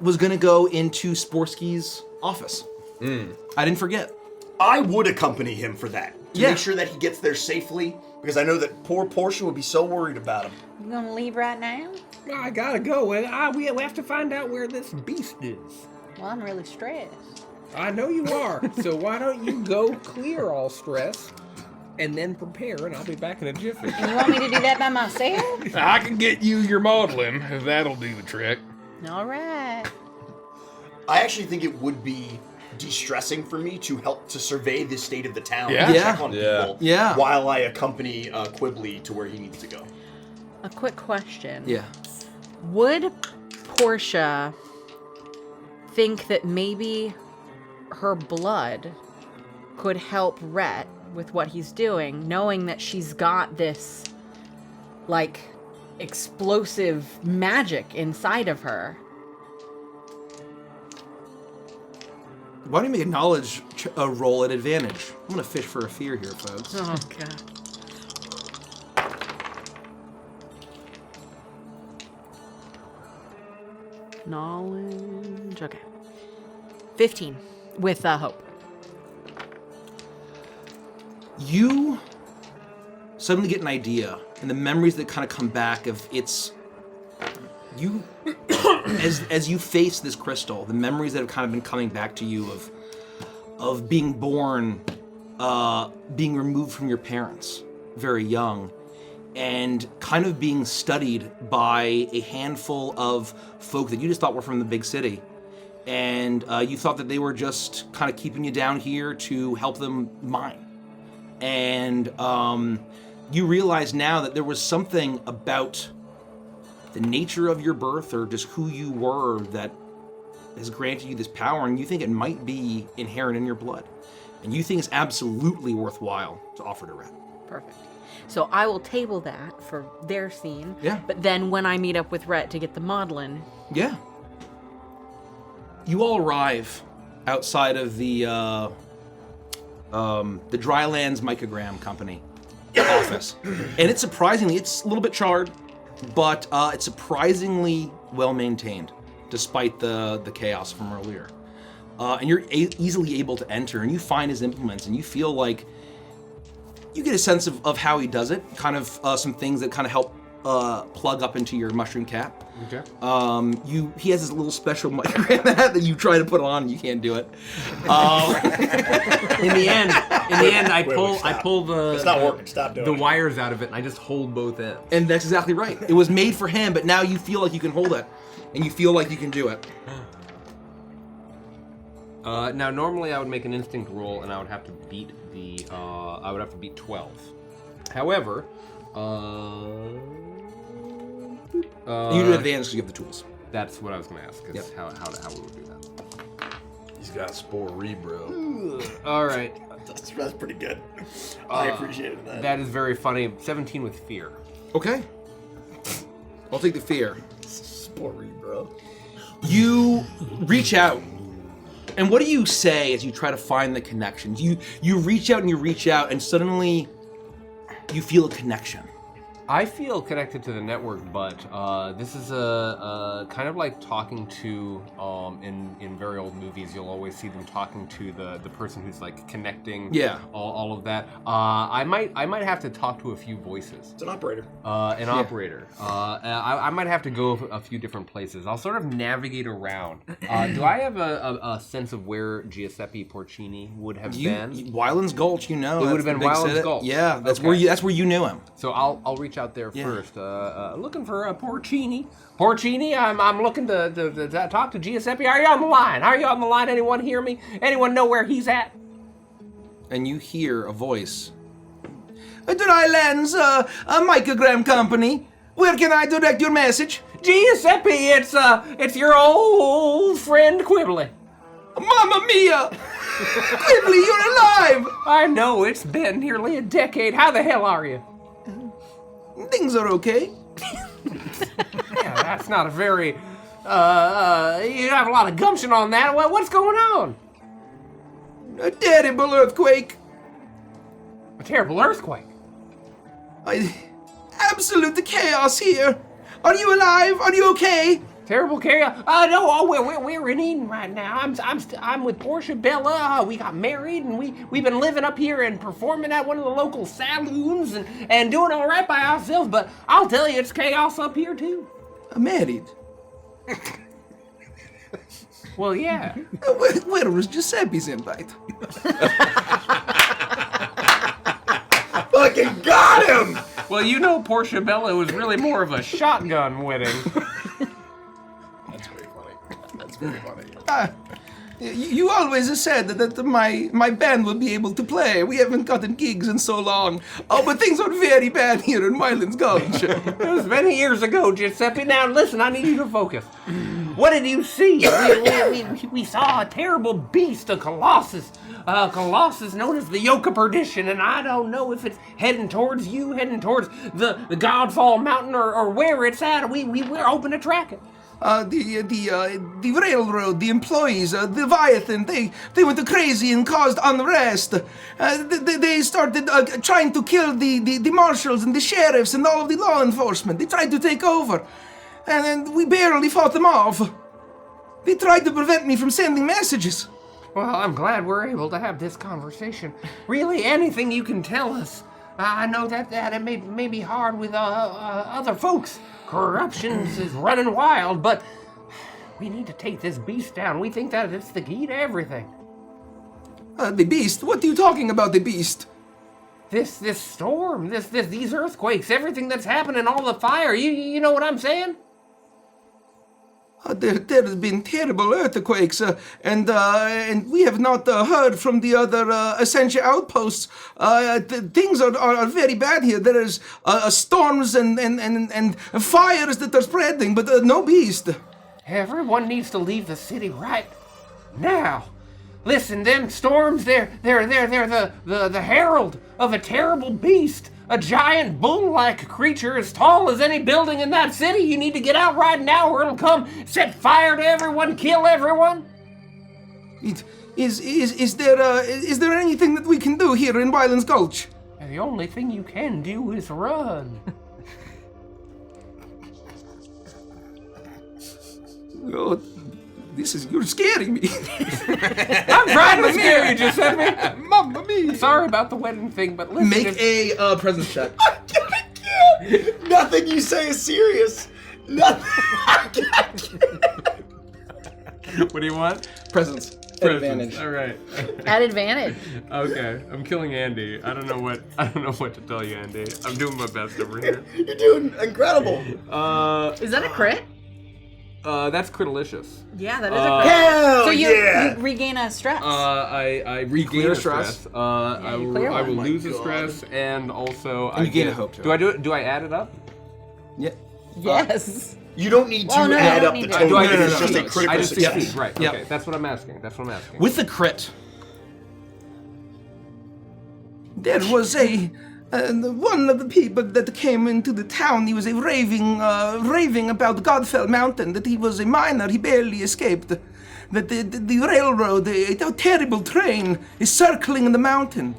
was going to go into Sporsky's office. I didn't forget. I would accompany him for that. To Yeah. make sure that he gets there safely, because I know that poor Portia would be so worried about him. You gonna leave right now? I gotta go. We have to find out where this beast is. Well, I'm really stressed. I know you are. So why don't you go clear all stress and then prepare, and I'll be back in a jiffy. And you want me to do that by myself? I can get you your modeling, if that'll do the trick. All right. I actually think it would be de-stressing for me to help to survey the state of the town Yeah. and Yeah. check on people Yeah. while I accompany Quibly to where he needs to go. A quick question. Yeah. Would Portia think that maybe her blood could help Rett with what he's doing, knowing that she's got this, like, explosive magic inside of her? Why don't you make a knowledge roll at advantage? I'm going to fish for a fear here, folks. Oh, God. Knowledge. Okay. 15 with hope. You suddenly get an idea, and the memories that kind of come back of it's you as you face this crystal, the memories that have kind of been coming back to you of being born, being removed from your parents very young, and kind of being studied by a handful of folk that you just thought were from the big city. And you thought that they were just kind of keeping you down here to help them mine. And you realize now that there was something about the nature of your birth or just who you were that has granted you this power, and you think it might be inherent in your blood. And you think it's absolutely worthwhile to offer to Rett. Perfect. So I will table that for their scene. Yeah. But then when I meet up with Rett to get the modeling. Yeah. You all arrive outside of the Drylands Microgram Company office. And it's surprisingly, it's a little bit charred, but it's surprisingly well maintained, despite the chaos from earlier. And you're easily able to enter, and you find his implements, and you feel like you get a sense of how he does it, kind of some things that kind of help plug up into your mushroom cap. Okay. He has this little special microgram hat that you try to put on, and you can't do it. In the end, I pull the It's not working. Stop doing the it. wires out of it, and I just hold both ends. And that's exactly right. It was made for him, but now you feel like you can hold it, and you feel like you can do it. Now, normally I would make an instinct roll, and I would have to beat the. I would have to beat 12. However, you do advantage because you have the tools. That's what I was going to ask. Is Yep. how we would do that. He's got spore bro. All right. That's pretty good. I appreciated that. That is very funny. 17 with fear. Okay. I'll take the fear. Spory, bro. You reach out, and what do you say as you try to find the connections? You reach out and you reach out, and suddenly you feel a connection. I feel connected to the network, but this is a kind of like talking to in very old movies. You'll always see them talking to the person who's like connecting. Yeah. All of that. I might have to talk to a few voices. It's an operator. Operator. I might have to go a few different places. I'll sort of navigate around. Do I have a sense of where Gioeppi Porcini would have been? Wyland's Gulch, you know. It would have been Wyland's Gulch. Yeah, that's Okay. where you knew him. So I'll reach out there Yeah. first. Looking for Porcini. Porcini, I'm looking to talk to Gioeppi. Are you on the line? Are you on the line? Anyone hear me? Anyone know where he's at? And you hear a voice. Drylands, a microgram company. Where can I direct your message? Gioeppi, it's your old friend Quibly. Mamma mia! Quibly, you're alive! I know, it's been nearly a decade. How the hell are you? Things are okay. Yeah, that's not a very, you have a lot of gumption on that. What's going on? A terrible earthquake. A terrible earthquake. Absolute chaos here. Are you alive? Are you okay? Terrible chaos. No, we're in Eden right now. I'm with Portia, Bella. We got married, and we've been living up here and performing at one of the local saloons and doing all right by ourselves. But I'll tell you, it's chaos up here too. Married? Well, yeah. Where was Giuseppe's invite? Fucking got him! Well, you know, Portia Bella was really more of a shotgun wedding. That's very funny. You always said that my band would be able to play. We haven't gotten gigs in so long. Oh, but things are very bad here in Wyland's Gulch. It was many years ago, Giuseppe. Now, listen, I need you to focus. What did you see? We saw a terrible beast, a colossus. Colossus known as the Yoke of Perdition, and I don't know if it's heading towards you, heading towards the Godfall Mountain, or where it's at. We're open to track it. The railroad, the employees, the Leviathan, they went crazy and caused unrest. They started trying to kill the marshals and the sheriffs and all of the law enforcement. They tried to take over. And then we barely fought them off. They tried to prevent me from sending messages. Well, I'm glad we're able to have this conversation. Really, anything you can tell us. I know that it may be hard with other folks. Corruption is running wild, but we need to take this beast down. We think that it's the key to everything. The beast? What are you talking about, the beast? This storm, these earthquakes, everything that's happening, all the fire. You know what I'm saying? There has been terrible earthquakes, and we have not heard from the other essential outposts. Things are very bad here. There is storms and fires that are spreading, but no beast. Everyone needs to leave the city right now. Listen, them storms, they're the herald of a terrible beast. A giant bull-like creature as tall as any building in that city. You need to get out right now or it'll come set fire to everyone, kill everyone. Is there anything that we can do here in Wyland's Gulch? And the only thing you can do is run. Oh, you're scaring me. I'm trying to scare you, Giuseppe. Mamma mia. Sorry about the wedding thing, but listen. Make a presence check. Nothing you say is serious. Nothing. What do you want? Presence. Advantage. All right. At advantage. Okay, I'm killing Andy. I don't know what to tell you, Andy. I'm doing my best over here. You're doing incredible. Is that a crit? That's critalicious. Yeah, that is a crit. Hell So you yeah. regain a stress. I regain a stress. I clear will one. lose a stress, and also And you gain a hope too. Do I do it? Do I add it up? Yeah. Yes. You don't need to Well, no, add you up don't the need to. total. Do I It's just just a succeed? critical I just success. succeed. Right. Yep. Okay. That's what I'm asking. With the crit, there was one of the people that came into the town. He was raving about Godfell Mountain, that he was a miner, he barely escaped. That the railroad, a terrible train, is circling the mountain.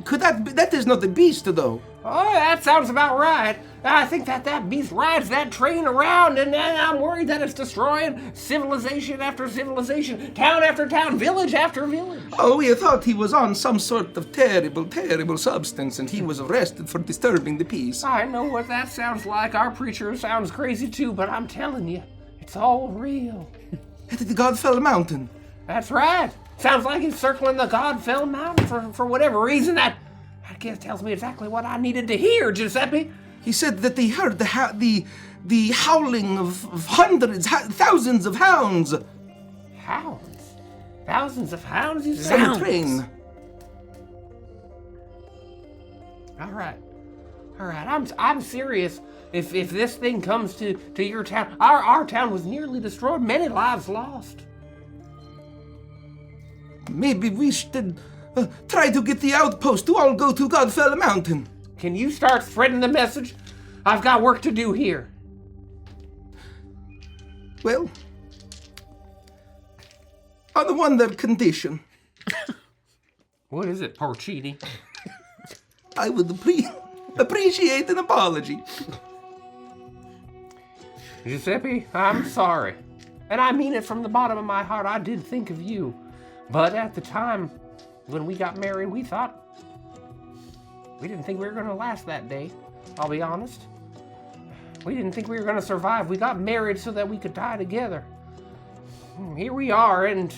That is not the beast, though. Oh, that sounds about right. I think that beast rides that train around, and I'm worried that it's destroying civilization after civilization, town after town, village after village. Oh, we thought he was on some sort of terrible, terrible substance, and he was arrested for disturbing the peace. I know what that sounds like. Our preacher sounds crazy too, but I'm telling you, it's all real. At the Godfell Mountain. That's right. Sounds like he's circling the Godfell Mountain for whatever reason. That I guess tells me exactly what I needed to hear, Giuseppe. He said that they heard the howling of hundreds, thousands of hounds. Hounds? Thousands of hounds, you say? On the train. All right. All right, I'm serious. If this thing comes to your town, our town was nearly destroyed, many lives lost. Maybe we should try to get the outpost to all go to Godfell Mountain. Can you start spreading the message? I've got work to do here. Well, on the one condition. What is it, Porchini? I would appreciate an apology. Giuseppe, I'm sorry. And I mean it from the bottom of my heart. I did think of you. But at the time, when we got married, we didn't think we were going to last that day. I'll be honest. We didn't think we were going to survive. We got married so that we could die together. Here we are, and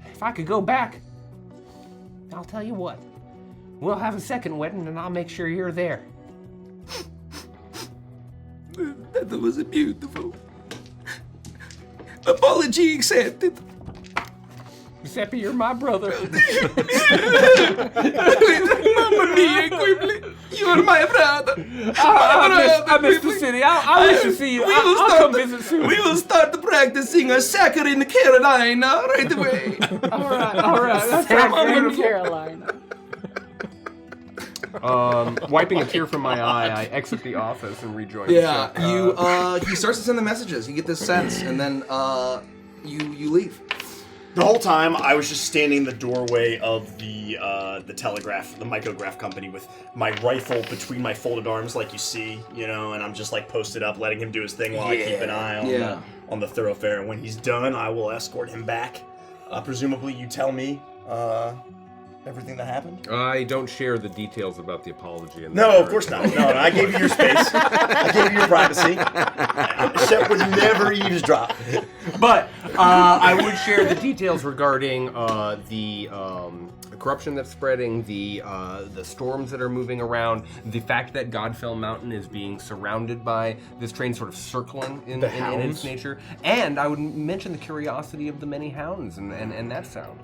if I could go back, I'll tell you what. We'll have a second wedding, and I'll make sure you're there. That was beautiful. Apology accepted. Giuseppe, you're my brother. Mamma mia, Quibly. You're my brother. I miss the city. I wish to see you. I'll come visit soon. We will start practicing a soccer in Carolina right away. All right. That's In Carolina. Wiping a tear from my eye, I exit the office and rejoin. Yeah, he starts to send the messages. You get this sense, and then you leave. The whole time, I was just standing in the doorway of the telegraph, the micrograph company, with my rifle between my folded arms, like you see, and I'm just like posted up, letting him do his thing while I keep an eye on the thoroughfare. And when he's done, I will escort him back. Presumably, you tell me everything that happened. I don't share the details about the apology. No, of course not. No, I gave you your space. I gave you your privacy. Shep would never eavesdrop. But I would share the details regarding the corruption that's spreading, the storms that are moving around, the fact that Godfell Mountain is being surrounded by this train sort of circling in its nature, and I would mention the curiosity of the many hounds and that sound.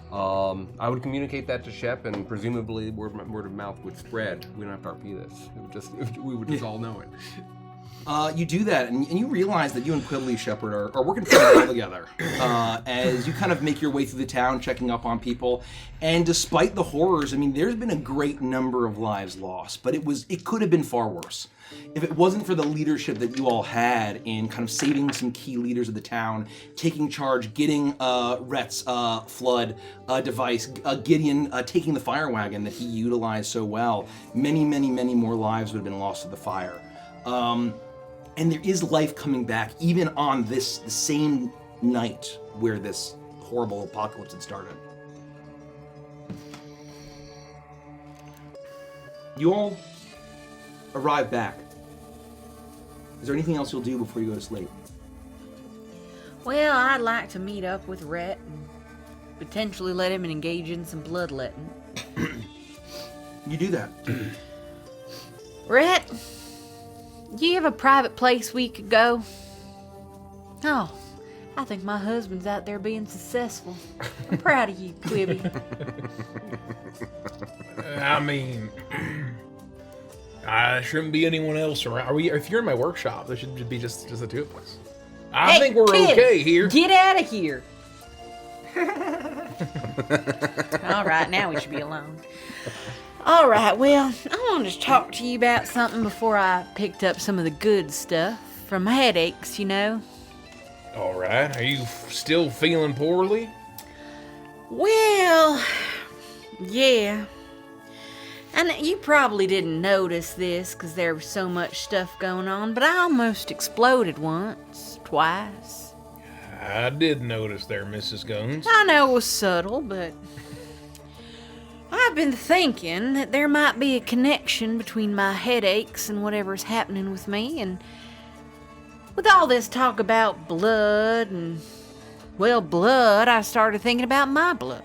I would communicate that to Shep, and presumably word of mouth would spread. We don't have to RP this. We would just all know it. You do that, and you realize that you and Quibly Shepherd are working pretty well together as you kind of make your way through the town, checking up on people. And despite the horrors, there's been a great number of lives lost, but it could have been far worse. If it wasn't for the leadership that you all had in kind of saving some key leaders of the town, taking charge, getting Rett's flood device, Gideon taking the fire wagon that he utilized so well, many, many, many more lives would have been lost to the fire. And there is life coming back, even on the same night where this horrible apocalypse had started. You all arrive back. Is there anything else you'll do before you go to sleep? Well, I'd like to meet up with Rett and potentially let him engage in some bloodletting. You do that. Rett, do you have a private place we could go? Oh, I think my husband's out there being successful. I'm proud of you, Quibby. I shouldn't be anyone else around. If you're in my workshop, there should be just the two of us. I think we're kid, okay here. Get out of here. All right, now we should be alone. All right, well, I wanted to talk to you about something before I picked up some of the good stuff from my headaches, All right, are you still feeling poorly? Well, yeah. And you probably didn't notice this because there was so much stuff going on, but I almost exploded once, twice. I did notice there, Mrs. Guns. I know it was subtle, but I've been thinking that there might be a connection between my headaches and whatever's happening with me, and with all this talk about blood and, blood, I started thinking about my blood.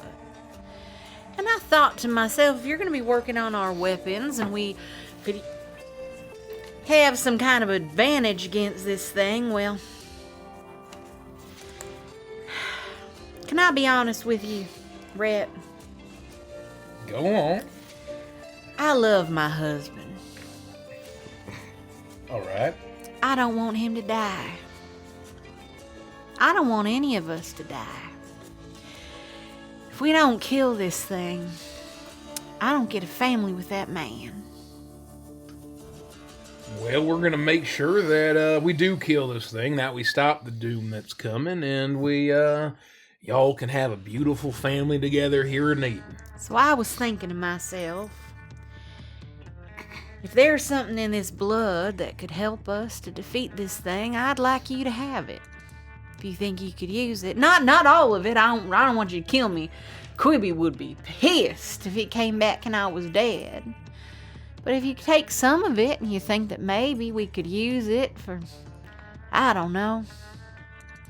And I thought to myself, if you're going to be working on our weapons and we could have some kind of advantage against this thing, well, can I be honest with you, Rett? Go on. I love my husband. All right. I don't want him to die. I don't want any of us to die. If we don't kill this thing, I don't get a family with that man. Well, we're going to make sure that we do kill this thing, that we stop the doom that's coming, and we, y'all can have a beautiful family together here in Eden. So I was thinking to myself, if there's something in this blood that could help us to defeat this thing, I'd like you to have it. If you think you could use it. Not all of it. I don't want you to kill me. Quibly would be pissed if he came back and I was dead. But if you take some of it and you think that maybe we could use it for, I don't know.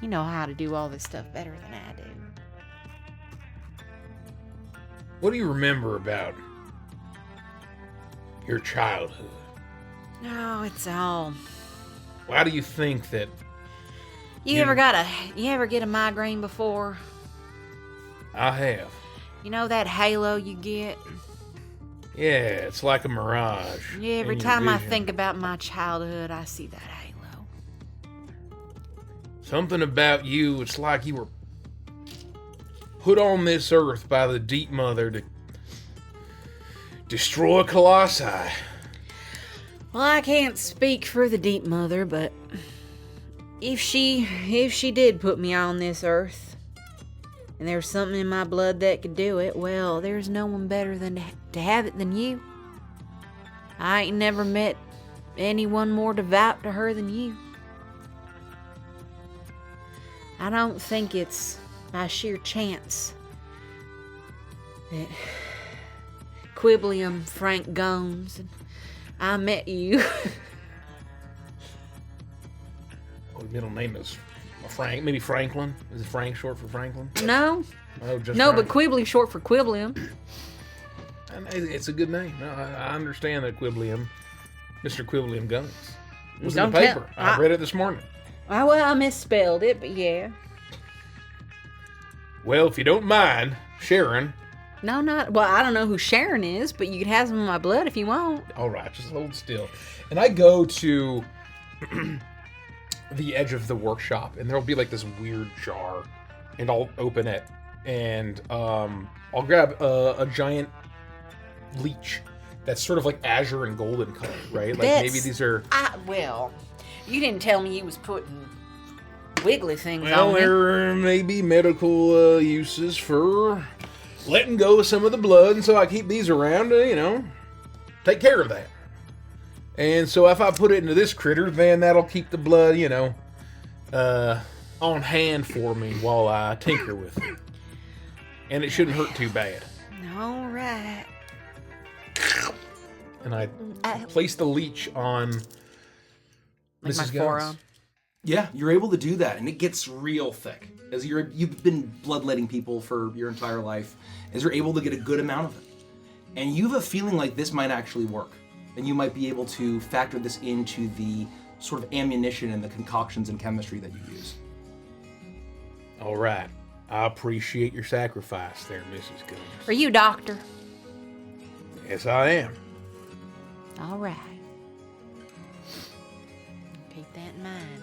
You know how to do all this stuff better than I do. What do you remember about your childhood? No, it's all. Why do you think that... You ever get a migraine before? I have. You know that halo you get? Yeah, it's like a mirage. Yeah, every time I think about my childhood, I see that halo. Something about you, it's like you were put on this earth by the Deep Mother to destroy Colossi. Well, I can't speak for the Deep Mother, but if she did put me on this earth, and there's something in my blood that could do it, well, there's no one better than to have it than you. I ain't never met anyone more devout to her than you. I don't think it's by sheer chance that Quibly Frank Gomes and I met you. Well, his middle name is Frank, maybe Franklin. Is it Frank short for Franklin? No. Oh, just no, Frank. but Quibly short for Quiblium. It's a good name. No, I understand that Quiblium, Mr. Quiblium Guns. It was in Don't the paper. tell- I read it this morning. Well, I misspelled it, but yeah. Well, if you don't mind sharing. No, not. Well, I don't know who Sharon is, but you can have some of my blood if you want. All right, just hold still. And I go to the edge of the workshop, and there'll be like this weird jar, and I'll open it, and I'll grab a giant leech that's sort of like azure and golden color, right? Like maybe these are. Well, you didn't tell me you was putting wiggly things Well, on me. there may be medical uses for letting go of some of the blood, and so I keep these around to, take care of that. And so if I put it into this critter, then that'll keep the blood, on hand for me while I tinker with it. And it shouldn't hurt too bad. All right. And I place the leech on Like my Mrs. forearm. Guns. Yeah, you're able to do that, and it gets real thick. As you've been bloodletting people for your entire life, as you're able to get a good amount of it. And you have a feeling like this might actually work. And you might be able to factor this into the sort of ammunition and the concoctions and chemistry that you use. All right. I appreciate your sacrifice there, Mrs. Guns. Are you a doctor? Yes, I am. All right. Keep that in mind.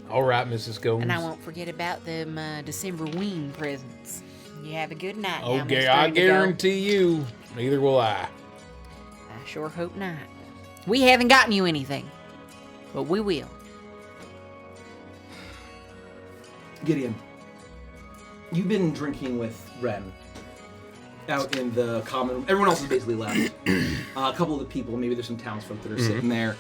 All right, Mrs. Gomes. And I won't forget about them December ween presents. You have a good night. now, Okay, Mr. I Indigo. guarantee you, neither will I. I sure hope not. We haven't gotten you anything, but we will. Gideon, you've been drinking with Ren out in the common room. Everyone else is basically left. A couple of the people, maybe there's some townsfolk that are sitting there.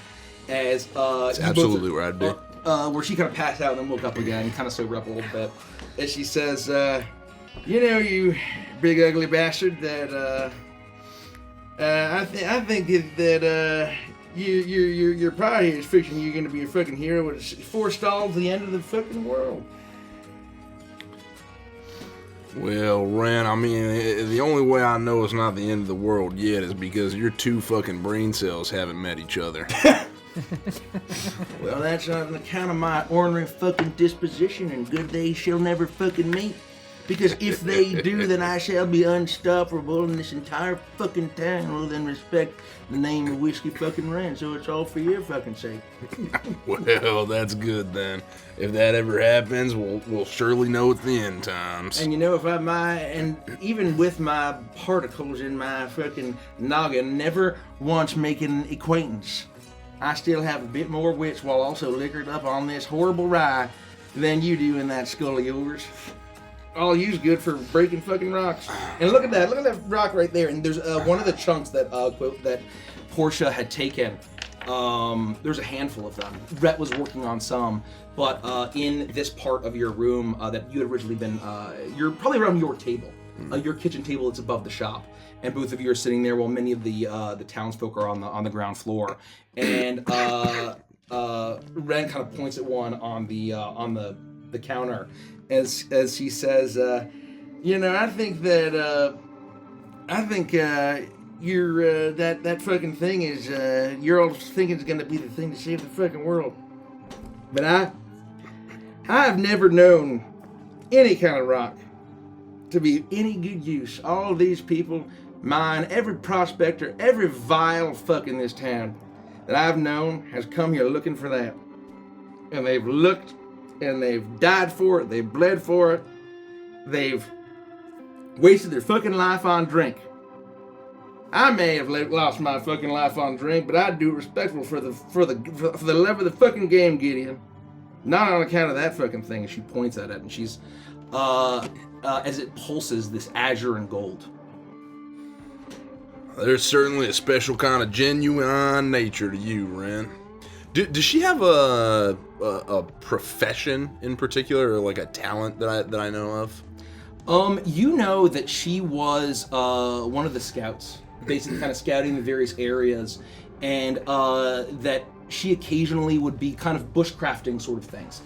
As That's absolutely where I'd be. Where she kind of passed out and then woke up again, kind of sobered up a little bit. As she says, you big ugly bastard, that I think that your party is fiction. You're going to be a fucking hero with 4 stalls to the end of the fucking world. Well, Ren, I mean, the only way I know it's not the end of the world yet is because your 2 fucking brain cells haven't met each other. Well, that's on account of my ornery fucking disposition, and good days shall never fucking meet. Because if they do, then I shall be unstoppable in this entire fucking town will then respect the name of Whiskey fucking Ran, so it's all for your fucking sake. Well, that's good then. If that ever happens, we'll surely know at the end times. And you know, if I might, and even with my particles in my fucking noggin, never once making acquaintance, I still have a bit more wits while also liquored up on this horrible rye than you do in that skull of yours. All you's good for breaking fucking rocks. And look at that rock right there. And there's one of the chunks that that Portia had taken. There's a handful of them. Rett was working on some, but in this part of your room that you had originally been, you're probably around your table, your kitchen table that's above the shop, and both of you are sitting there while many of the townsfolk are on the ground floor. And Ren kind of points at one on the counter. As she says, you know, I think you're that fucking thing is you're all thinking is gonna be the thing to save the fucking world, but I have never known any kind of rock to be any good use. All these people, mine, every prospector, every vile fuck in this town that I've known has come here looking for that, and they've looked. And they've died for it, they've bled for it, they've wasted their fucking life on drink. I may have lost my fucking life on drink, but I do respectful for the love of the fucking game, Gideon. Not on account of that fucking thing. And she points at it, and she's, as it pulses, this azure and gold. There's certainly a special kind of genuine nature to you, Ren. Does she have a profession in particular, or like a talent that I know of? You know that she was one of the scouts, basically kind of scouting the various areas, and that she occasionally would be kind of bushcrafting sort of things.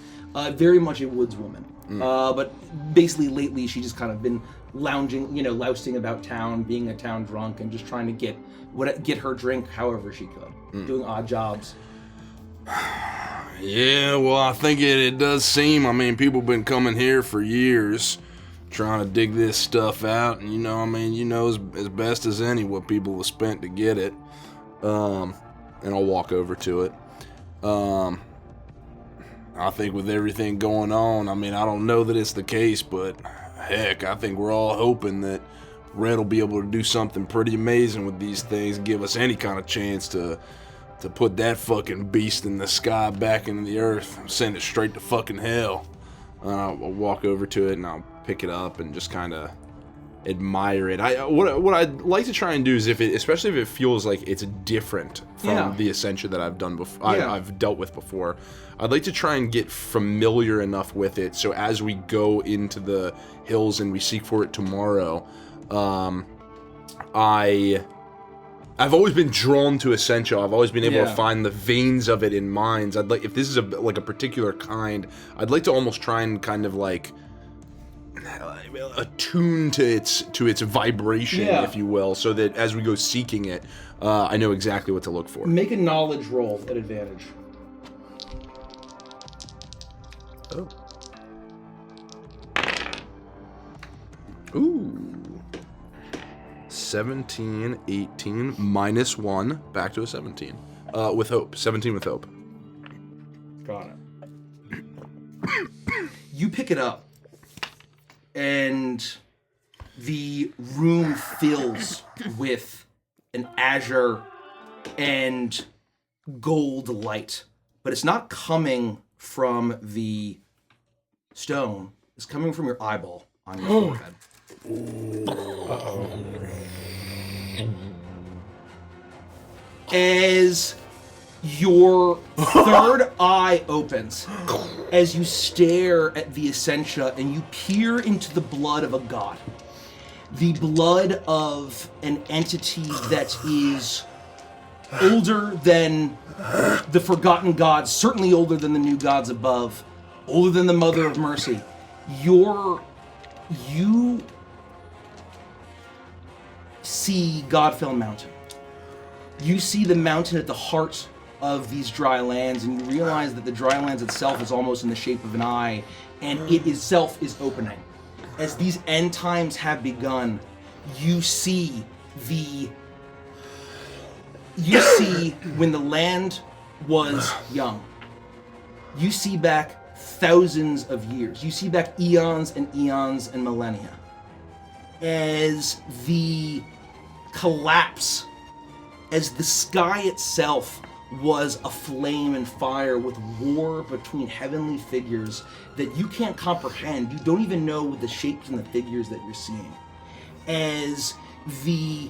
Very much a woodswoman. But basically lately she's just kind of been lounging, lousing about town, being a town drunk, and just trying to get her drink however she could, doing odd jobs. Yeah, well, I think it does seem, people have been coming here for years trying to dig this stuff out, and you know as best as any what people have spent to get it. And I'll walk over to it. I think with everything going on, I don't know that it's the case, but heck, I think we're all hoping that Rett will be able to do something pretty amazing with these things, give us any kind of chance to put that fucking beast in the sky back into the earth, send it straight to fucking hell. I'll walk over to it and I'll pick it up and just kind of admire it. What I'd like to try and do is especially if it feels like it's different from the Ascension that I've done before, I've dealt with before. I'd like to try and get familiar enough with it so as we go into the hills and we seek for it tomorrow, I've always been drawn to Essential. I've always been able to find the veins of it in mines. I'd like, if this is a particular kind, I'd like to almost try and kind of like attune to its vibration, if you will, so that as we go seeking it, I know exactly what to look for. Make a knowledge roll at advantage. Oh. Ooh. 17, 18, minus 1, back to a 17. With hope. 17 with hope. Got it. You pick it up, and the room fills with an azure and gold light. But it's not coming from the stone. It's coming from your eyeball on your forehead. As your third eye opens, as you stare at the Essentia and you peer into the blood of a god, the blood of an entity that is older than the forgotten gods, certainly older than the new gods above, older than the Mother of Mercy. You see Godfell Mountain. You see the mountain at the heart of these dry lands, and you realize that the dry lands itself is almost in the shape of an eye, and it itself is opening. as these end times have begun, you see when the land was young. You see back thousands of years. You see back eons and eons and millennia. As the collapse, as the sky itself was aflame and fire with war between heavenly figures that you can't comprehend. You don't even know the shapes and the figures that you're seeing. As the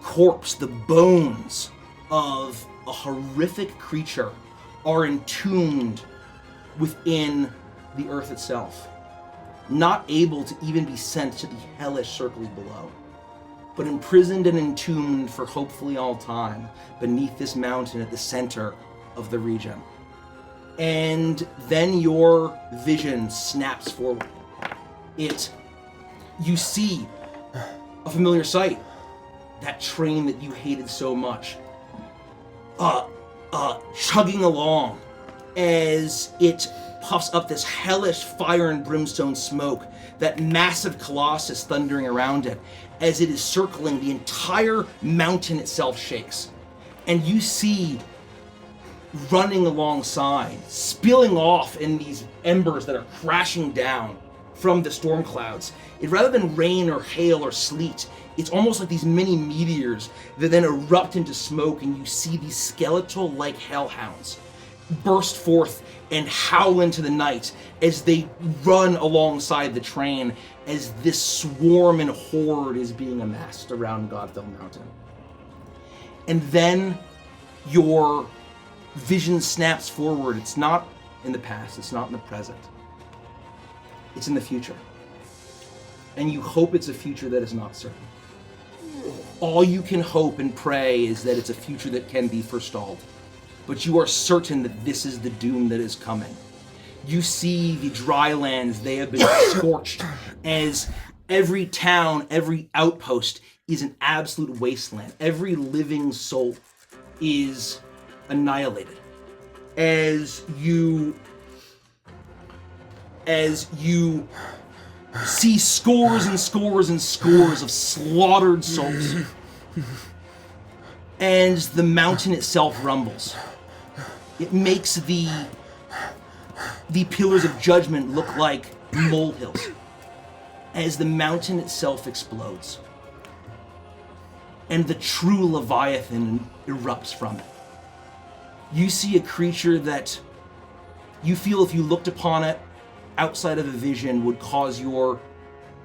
corpse, the bones of a horrific creature are entombed within the earth itself, not able to even be sent to the hellish circles below, but imprisoned and entombed for hopefully all time beneath this mountain at the center of the region. And then your vision snaps forward. You see a familiar sight. That train that you hated so much. Chugging along as it puffs up this hellish fire and brimstone smoke, that massive colossus thundering around it. As it is circling, the entire mountain itself shakes. And you see, running alongside, spilling off in these embers that are crashing down from the storm clouds. Rather than rain or hail or sleet, it's almost like these mini meteors that then erupt into smoke, and you see these skeletal-like hellhounds burst forth and howl into the night as they run alongside the train, as this swarm and horde is being amassed around Godfell Mountain. And then your vision snaps forward. It's not in the past, it's not in the present. It's in the future. And you hope it's a future that is not certain. All you can hope and pray is that it's a future that can be forestalled. But you are certain that this is the doom that is coming. You see the Drylands, they have been scorched, as every town, every outpost is an absolute wasteland. Every living soul is annihilated. As you see scores and scores and scores of slaughtered souls. And the mountain itself rumbles. It makes the pillars of judgment look like molehills as the mountain itself explodes. And the true Leviathan erupts from it. You see a creature that you feel, if you looked upon it outside of a vision, would cause your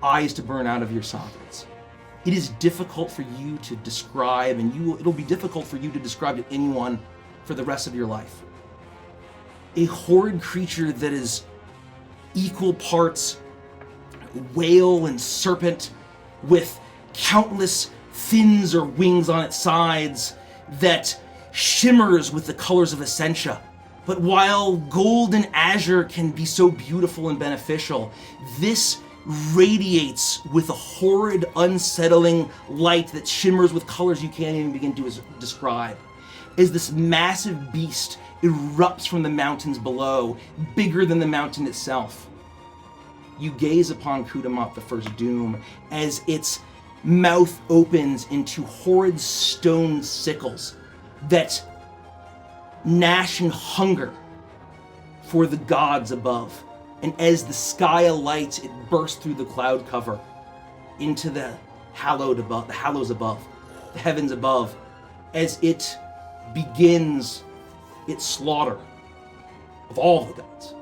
eyes to burn out of your sockets. It is difficult for you to describe, and it'll be difficult for you to describe to anyone for the rest of your life. A horrid creature that is equal parts whale and serpent, with countless fins or wings on its sides, that shimmers with the colors of Essentia. But while gold and azure can be so beautiful and beneficial, this radiates with a horrid, unsettling light that shimmers with colors you can't even begin to describe. As this massive beast erupts from the mountains below, bigger than the mountain itself. You gaze upon Kudamat, the first doom, as its mouth opens into horrid stone sickles that gnash in hunger for the gods above. And as the sky alights, it bursts through the cloud cover into the hallows above, the heavens above, as it begins its slaughter of all the gods,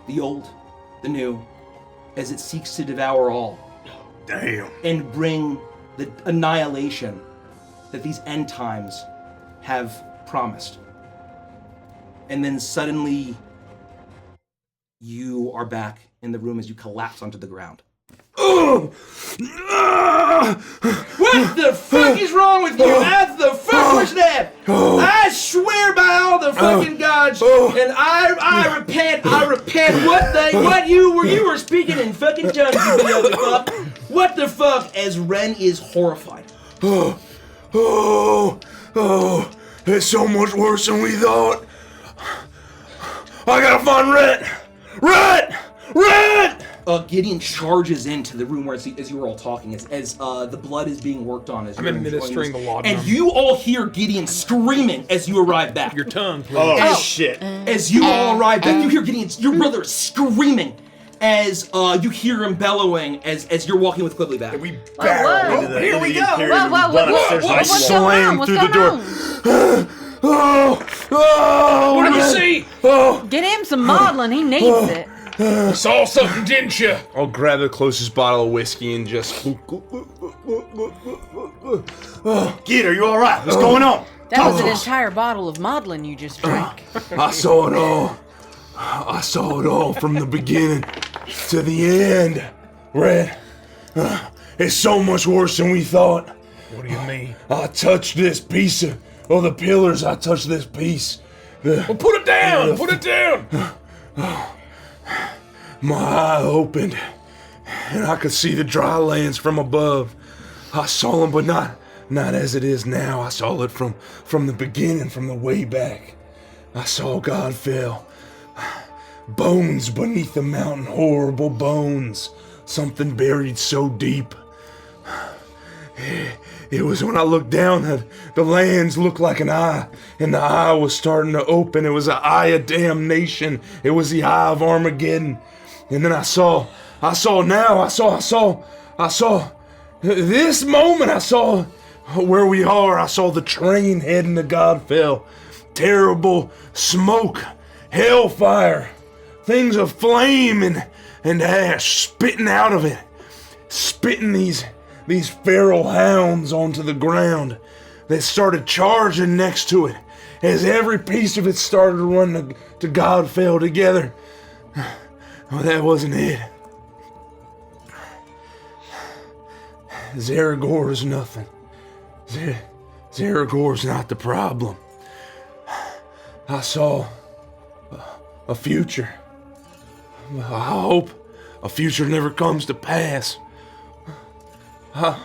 the old, the new, as it seeks to devour all. Damn. And bring the annihilation that these end times have promised. And then suddenly, you are back in the room as you collapse onto the ground. What the fuck is wrong with you? What the fuck was that? I swear by all the fucking gods, and I repent. What you were speaking in fucking tongues, you beloved fuck. What the fuck? As Ren is horrified. It's so much worse than we thought. I gotta find Rett! Gideon charges into the room where as you were all talking, as the blood is being worked on. As I'm you're administering the laudanum. and you all hear Gideon screaming as you arrive back. Your tongue, please. Oh, shit. As you all arrive back, you hear your brother screaming as you hear him bellowing as you're walking with Quibly back. We barrel into the Here we go. Imperium Whoa, run whoa, upstairs. whoa, I what's slam going on? through What's the going door. Oh, What did you see? Get him some modeling. He needs it. You saw something, didn't you? I'll grab the closest bottle of whiskey and just. Gid, are you all right? What's going on? That was an entire bottle of modeling you just drank. I saw it all. I saw it all from the beginning to the end. Rett, it's so much worse than we thought. What do you mean? I touched this piece of the pillars. I touched this piece. Well, put it down! Put it down! My eye opened, and I could see the Drylands from above. I saw them, but not as it is now. I saw it from the beginning, from the way back. I saw God fell. Bones beneath the mountain, horrible bones. Something buried so deep. It was when I looked down that the lands looked like an eye, and the eye was starting to open. It was an eye of damnation. It was the eye of Armageddon. And then I saw this moment. I saw where we are. I saw the train heading to Godfell. Terrible smoke, hellfire, things of flame and ash spitting out of it, spitting these feral hounds onto the ground. They started charging next to it as every piece of it started to run to Godfell together. Well, that wasn't it. Zaragor's nothing. Zaragor's not the problem. I saw a future. I hope a future never comes to pass. I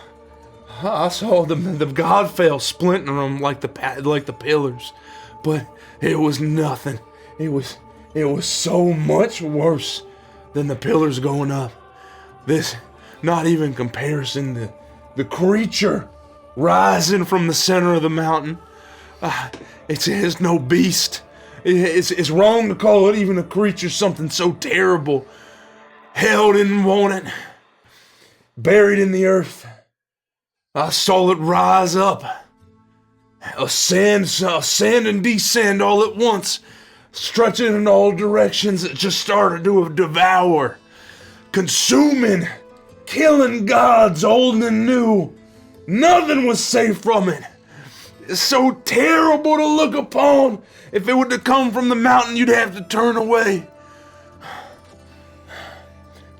saw the Godfell splintering them like the pillars, but it was nothing. It was so much worse than the pillars going up. This, not even comparison to the creature rising from the center of the mountain. It's no beast. It's wrong to call it even a creature, something so terrible. Hell didn't want it. Buried in the earth. I saw it rise up. Ascend and descend all at once. Stretching in all directions, it just started to devour. Consuming. Killing gods old and new. Nothing was safe from it. It's so terrible to look upon. If it were to come from the mountain, you'd have to turn away.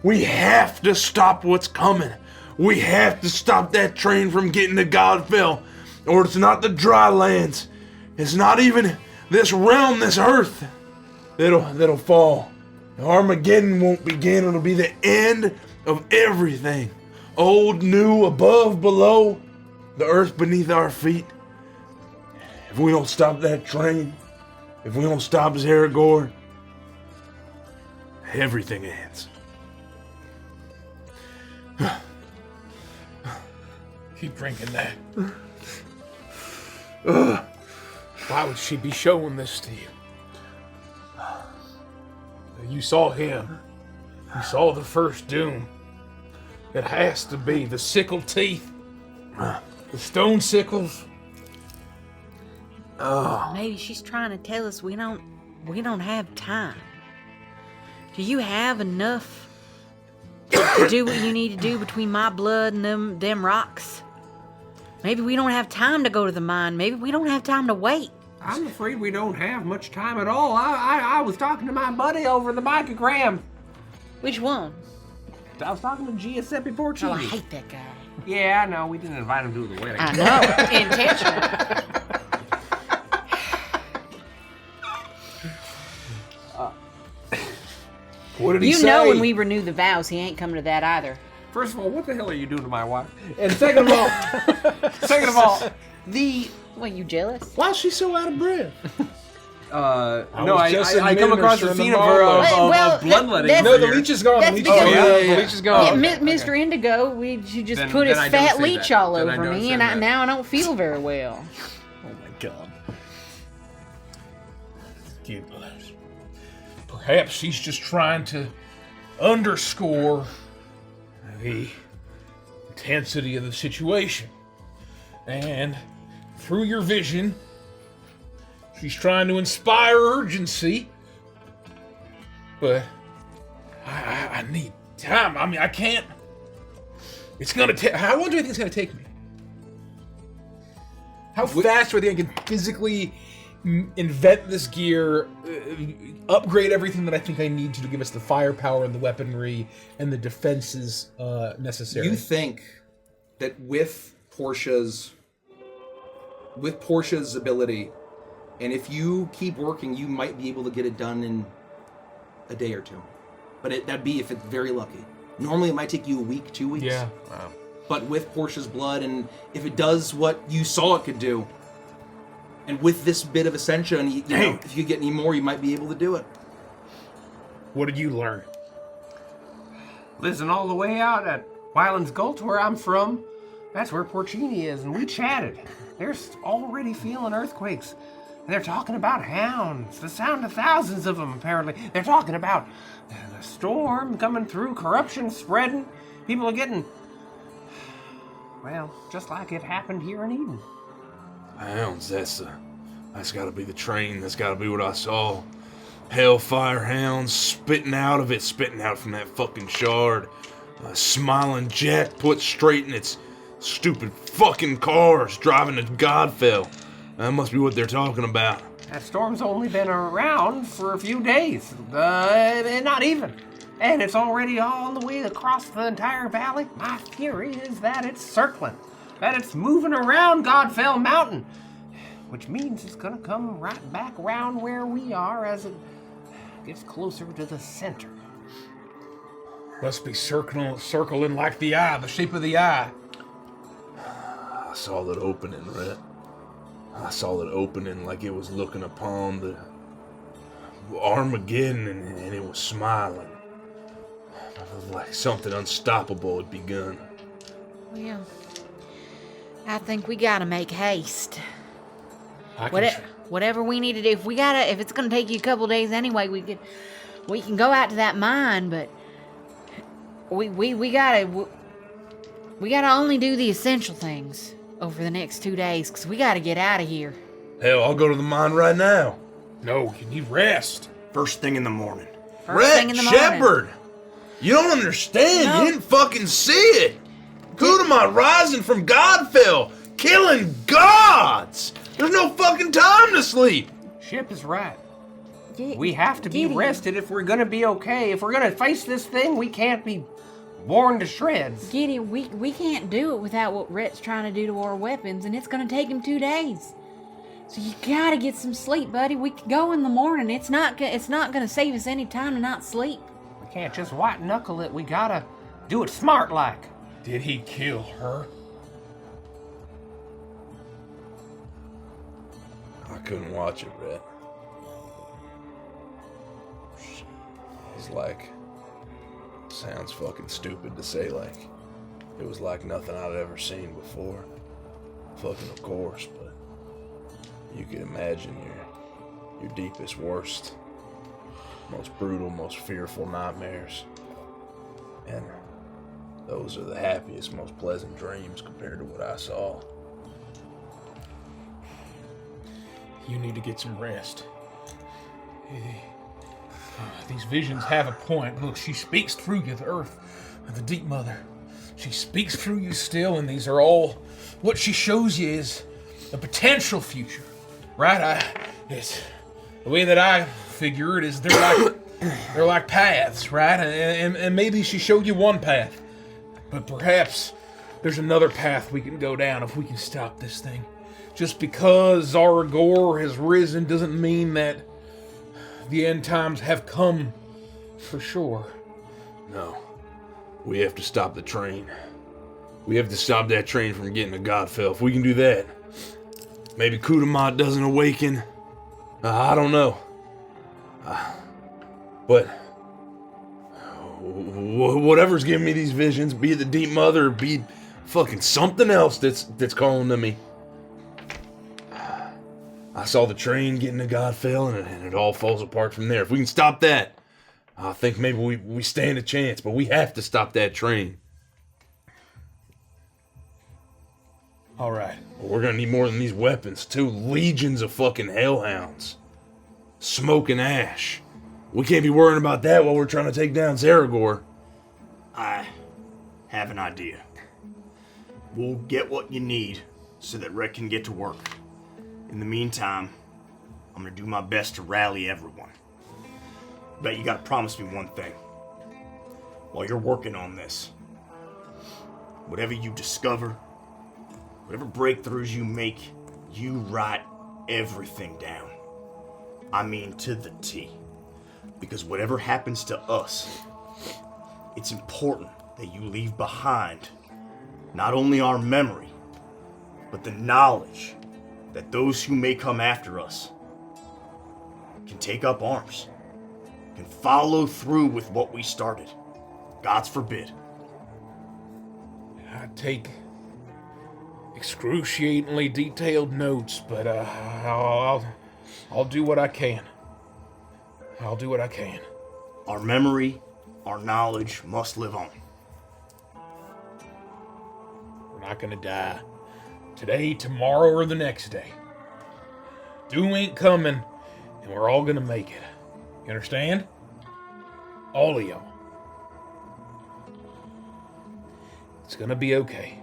We have to stop what's coming. We have to stop that train from getting to Godfell. Or it's not the Drylands. It's not even this realm, this earth, that'll fall. Armageddon won't begin. It'll be the end of everything. Old, new, above, below, the earth beneath our feet. If we don't stop that train, if we don't stop Zaragor, everything ends. Keep drinking that. Why would she be showing this to you? You saw him. You saw the first doom. It has to be the sickle teeth. The stone sickles. Maybe she's trying to tell us we don't have time. Do you have enough to do what you need to do between my blood and them rocks? Maybe we don't have time to go to the mine. Maybe we don't have time to wait. I'm afraid we don't have much time at all. I was talking to my buddy over the microgram. Which one? I was talking to Gioeppi Portia. Oh, I hate that guy. Yeah, I know. We didn't invite him to the wedding. I know. Intentional. What did he say? You know when we renew the vows, he ain't coming to that either. First of all, what the hell are you doing to my wife? And second of all, the What, you jealous? Why is she so out of breath? I come across the scene of bloodletting. No, the leech is gone. That's The because leech is gone. Yeah, Mr. Indigo, she just put his fat leech all over me, and now I don't feel very well. Oh my god. Perhaps she's just trying to underscore the intensity of the situation. And through your vision, she's trying to inspire urgency. But I need time. I mean, I can't. It's gonna take. How long do you think it's gonna take me? How fast do I think I can physically invent this gear, upgrade everything that I think I need to give us the firepower and the weaponry and the defenses necessary? You think that with Portia's ability, and if you keep working, you might be able to get it done in a day or two. But that'd be if it's very lucky. Normally it might take you a week, 2 weeks. Yeah. Wow. But with Portia's blood, and if it does what you saw it could do, and with this bit of ascension, you know, if you get any more, you might be able to do it. What did you learn? Listen, all the way out at Wyland's Gulch, where I'm from, that's where Porcini is, and we chatted. They're already feeling earthquakes. They're talking about hounds, the sound of thousands of them, apparently. They're talking about the storm coming through, corruption spreading. People are getting, well, just like it happened here in Eden. Hounds, that's gotta be the train. That's gotta be what I saw. Hellfire hounds spitting out from that fucking shard. A smiling jet put straight in its stupid fucking cars driving to Godfell. That must be what they're talking about. That storm's only been around for a few days. Not even. And it's already all the way across the entire valley. My theory is that it's circling. That it's moving around Godfell Mountain. Which means it's gonna come right back around where we are as it gets closer to the center. Must be circling like the eye, the shape of the eye. I saw that opening, Rett. I saw it opening like it was looking upon the Armageddon, and it was smiling. Like something unstoppable had begun. Well, I think we gotta make haste. Whatever we need to do. If it's gonna take you a couple days anyway, we can go out to that mine, but we gotta only do the essential things over the next 2 days, because we gotta get out of here. Hell, I'll go to the mine right now. No, you need rest. First thing in the morning. Rett, Shepherd! You don't understand. No. You didn't fucking see it. Kudama rising from Godfell, killing gods. There's no fucking time to sleep. Ship is right. We have to be rested if we're gonna be okay. If we're gonna face this thing, we can't be worn to shreds. Gideon, we can't do it without what Rett's trying to do to our weapons, and it's gonna take him 2 days. So you gotta get some sleep, buddy. We can go in the morning. It's not gonna save us any time to not sleep. We can't just white knuckle it. We gotta do it smart like. Did he kill her? I couldn't watch it, Rett. It's like, sounds fucking stupid to say, like, it was like nothing I'd ever seen before. Fucking of course, but you could imagine your deepest, worst, most brutal, most fearful nightmares. And those are the happiest, most pleasant dreams compared to what I saw. You need to get some rest. These visions have a point. Look, she speaks through you, the earth, the deep mother. She speaks through you still, and these are all, what she shows you is a potential future, right? It's the way that I figure it is they're like paths, right? And maybe she showed you one path, but perhaps there's another path we can go down if we can stop this thing. Just because Aragorn has risen doesn't mean that the end times have come for sure. No. We have to stop the train. We have to stop that train from getting to Godfell. If we can do that, maybe Kudama doesn't awaken. I don't know. But whatever's giving me these visions, be it the Deep Mother, be it fucking something else that's calling to me. I saw the train getting to Godfell, and it all falls apart from there. If we can stop that, I think maybe we stand a chance, but we have to stop that train. All right. We're gonna need more than these weapons, too. Legions of fucking hellhounds. Smoke and ash. We can't be worrying about that while we're trying to take down Zaragor. I have an idea. We'll get what you need so that Rett can get to work. In the meantime, I'm gonna do my best to rally everyone. But you gotta promise me one thing. While you're working on this, whatever you discover, whatever breakthroughs you make, you write everything down. I mean to the T. Because whatever happens to us, it's important that you leave behind not only our memory, but the knowledge that those who may come after us can take up arms, can follow through with what we started. God's forbid. I take excruciatingly detailed notes, but I'll do what I can. I'll do what I can. Our memory, our knowledge must live on. We're not gonna die. Today, tomorrow, or the next day. Doom ain't coming, and we're all gonna make it. You understand? All of y'all. It's gonna be okay.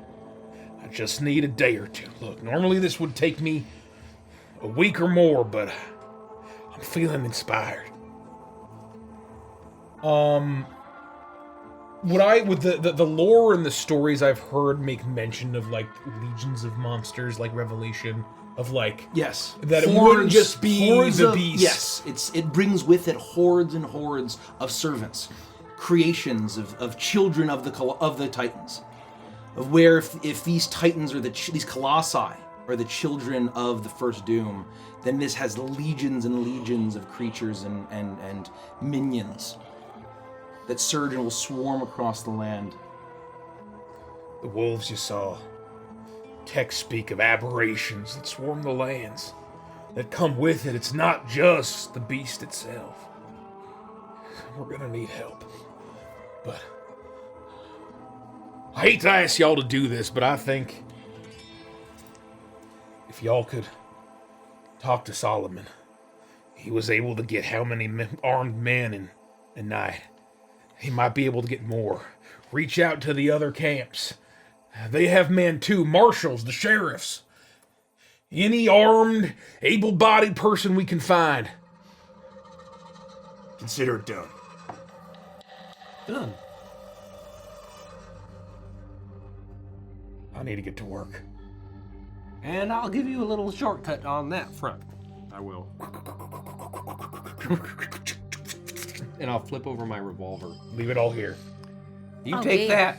I just need a day or two. Look, normally this would take me a week or more, but I'm feeling inspired. With the lore and the stories I've heard make mention of like legions of monsters, like Revelation, of like Yes. that it wouldn't just be the beast. Yes, it brings with it hordes and hordes of servants, creations of children of the Titans, of where if these Titans or these Colossi are the children of the first Doom, then this has legions and legions of creatures and minions that surge and will swarm across the land. The wolves you saw. Texts speak of aberrations that swarm the lands, that come with it. It's not just the beast itself. We're gonna need help. But I hate to ask y'all to do this, but I think if y'all could talk to Solomon, he was able to get how many armed men in a night? He might be able to get more. Reach out to the other camps. They have men too, marshals, the sheriffs. Any armed, able-bodied person we can find. Consider it done. Done. I need to get to work. And I'll give you a little shortcut on that front. I will. And I'll flip over my revolver. Leave it all here. You take that.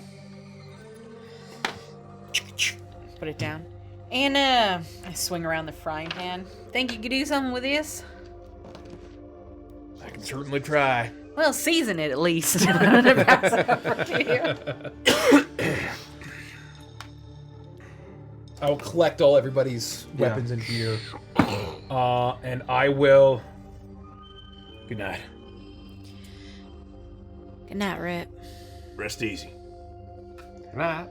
Put it down. And I swing around the frying pan. Think you could do something with this? I can certainly try. Well, season it at least. I'm gonna pass it over to you. I will collect everybody's weapons and gear. And I will... Good night. Good night, Rett. Rest easy. Right.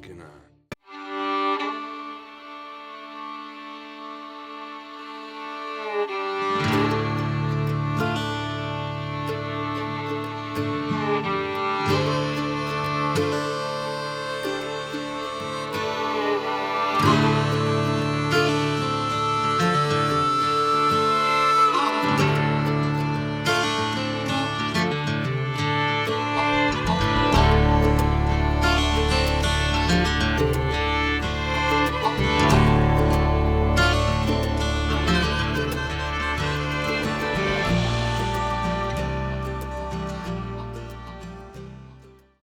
Good night.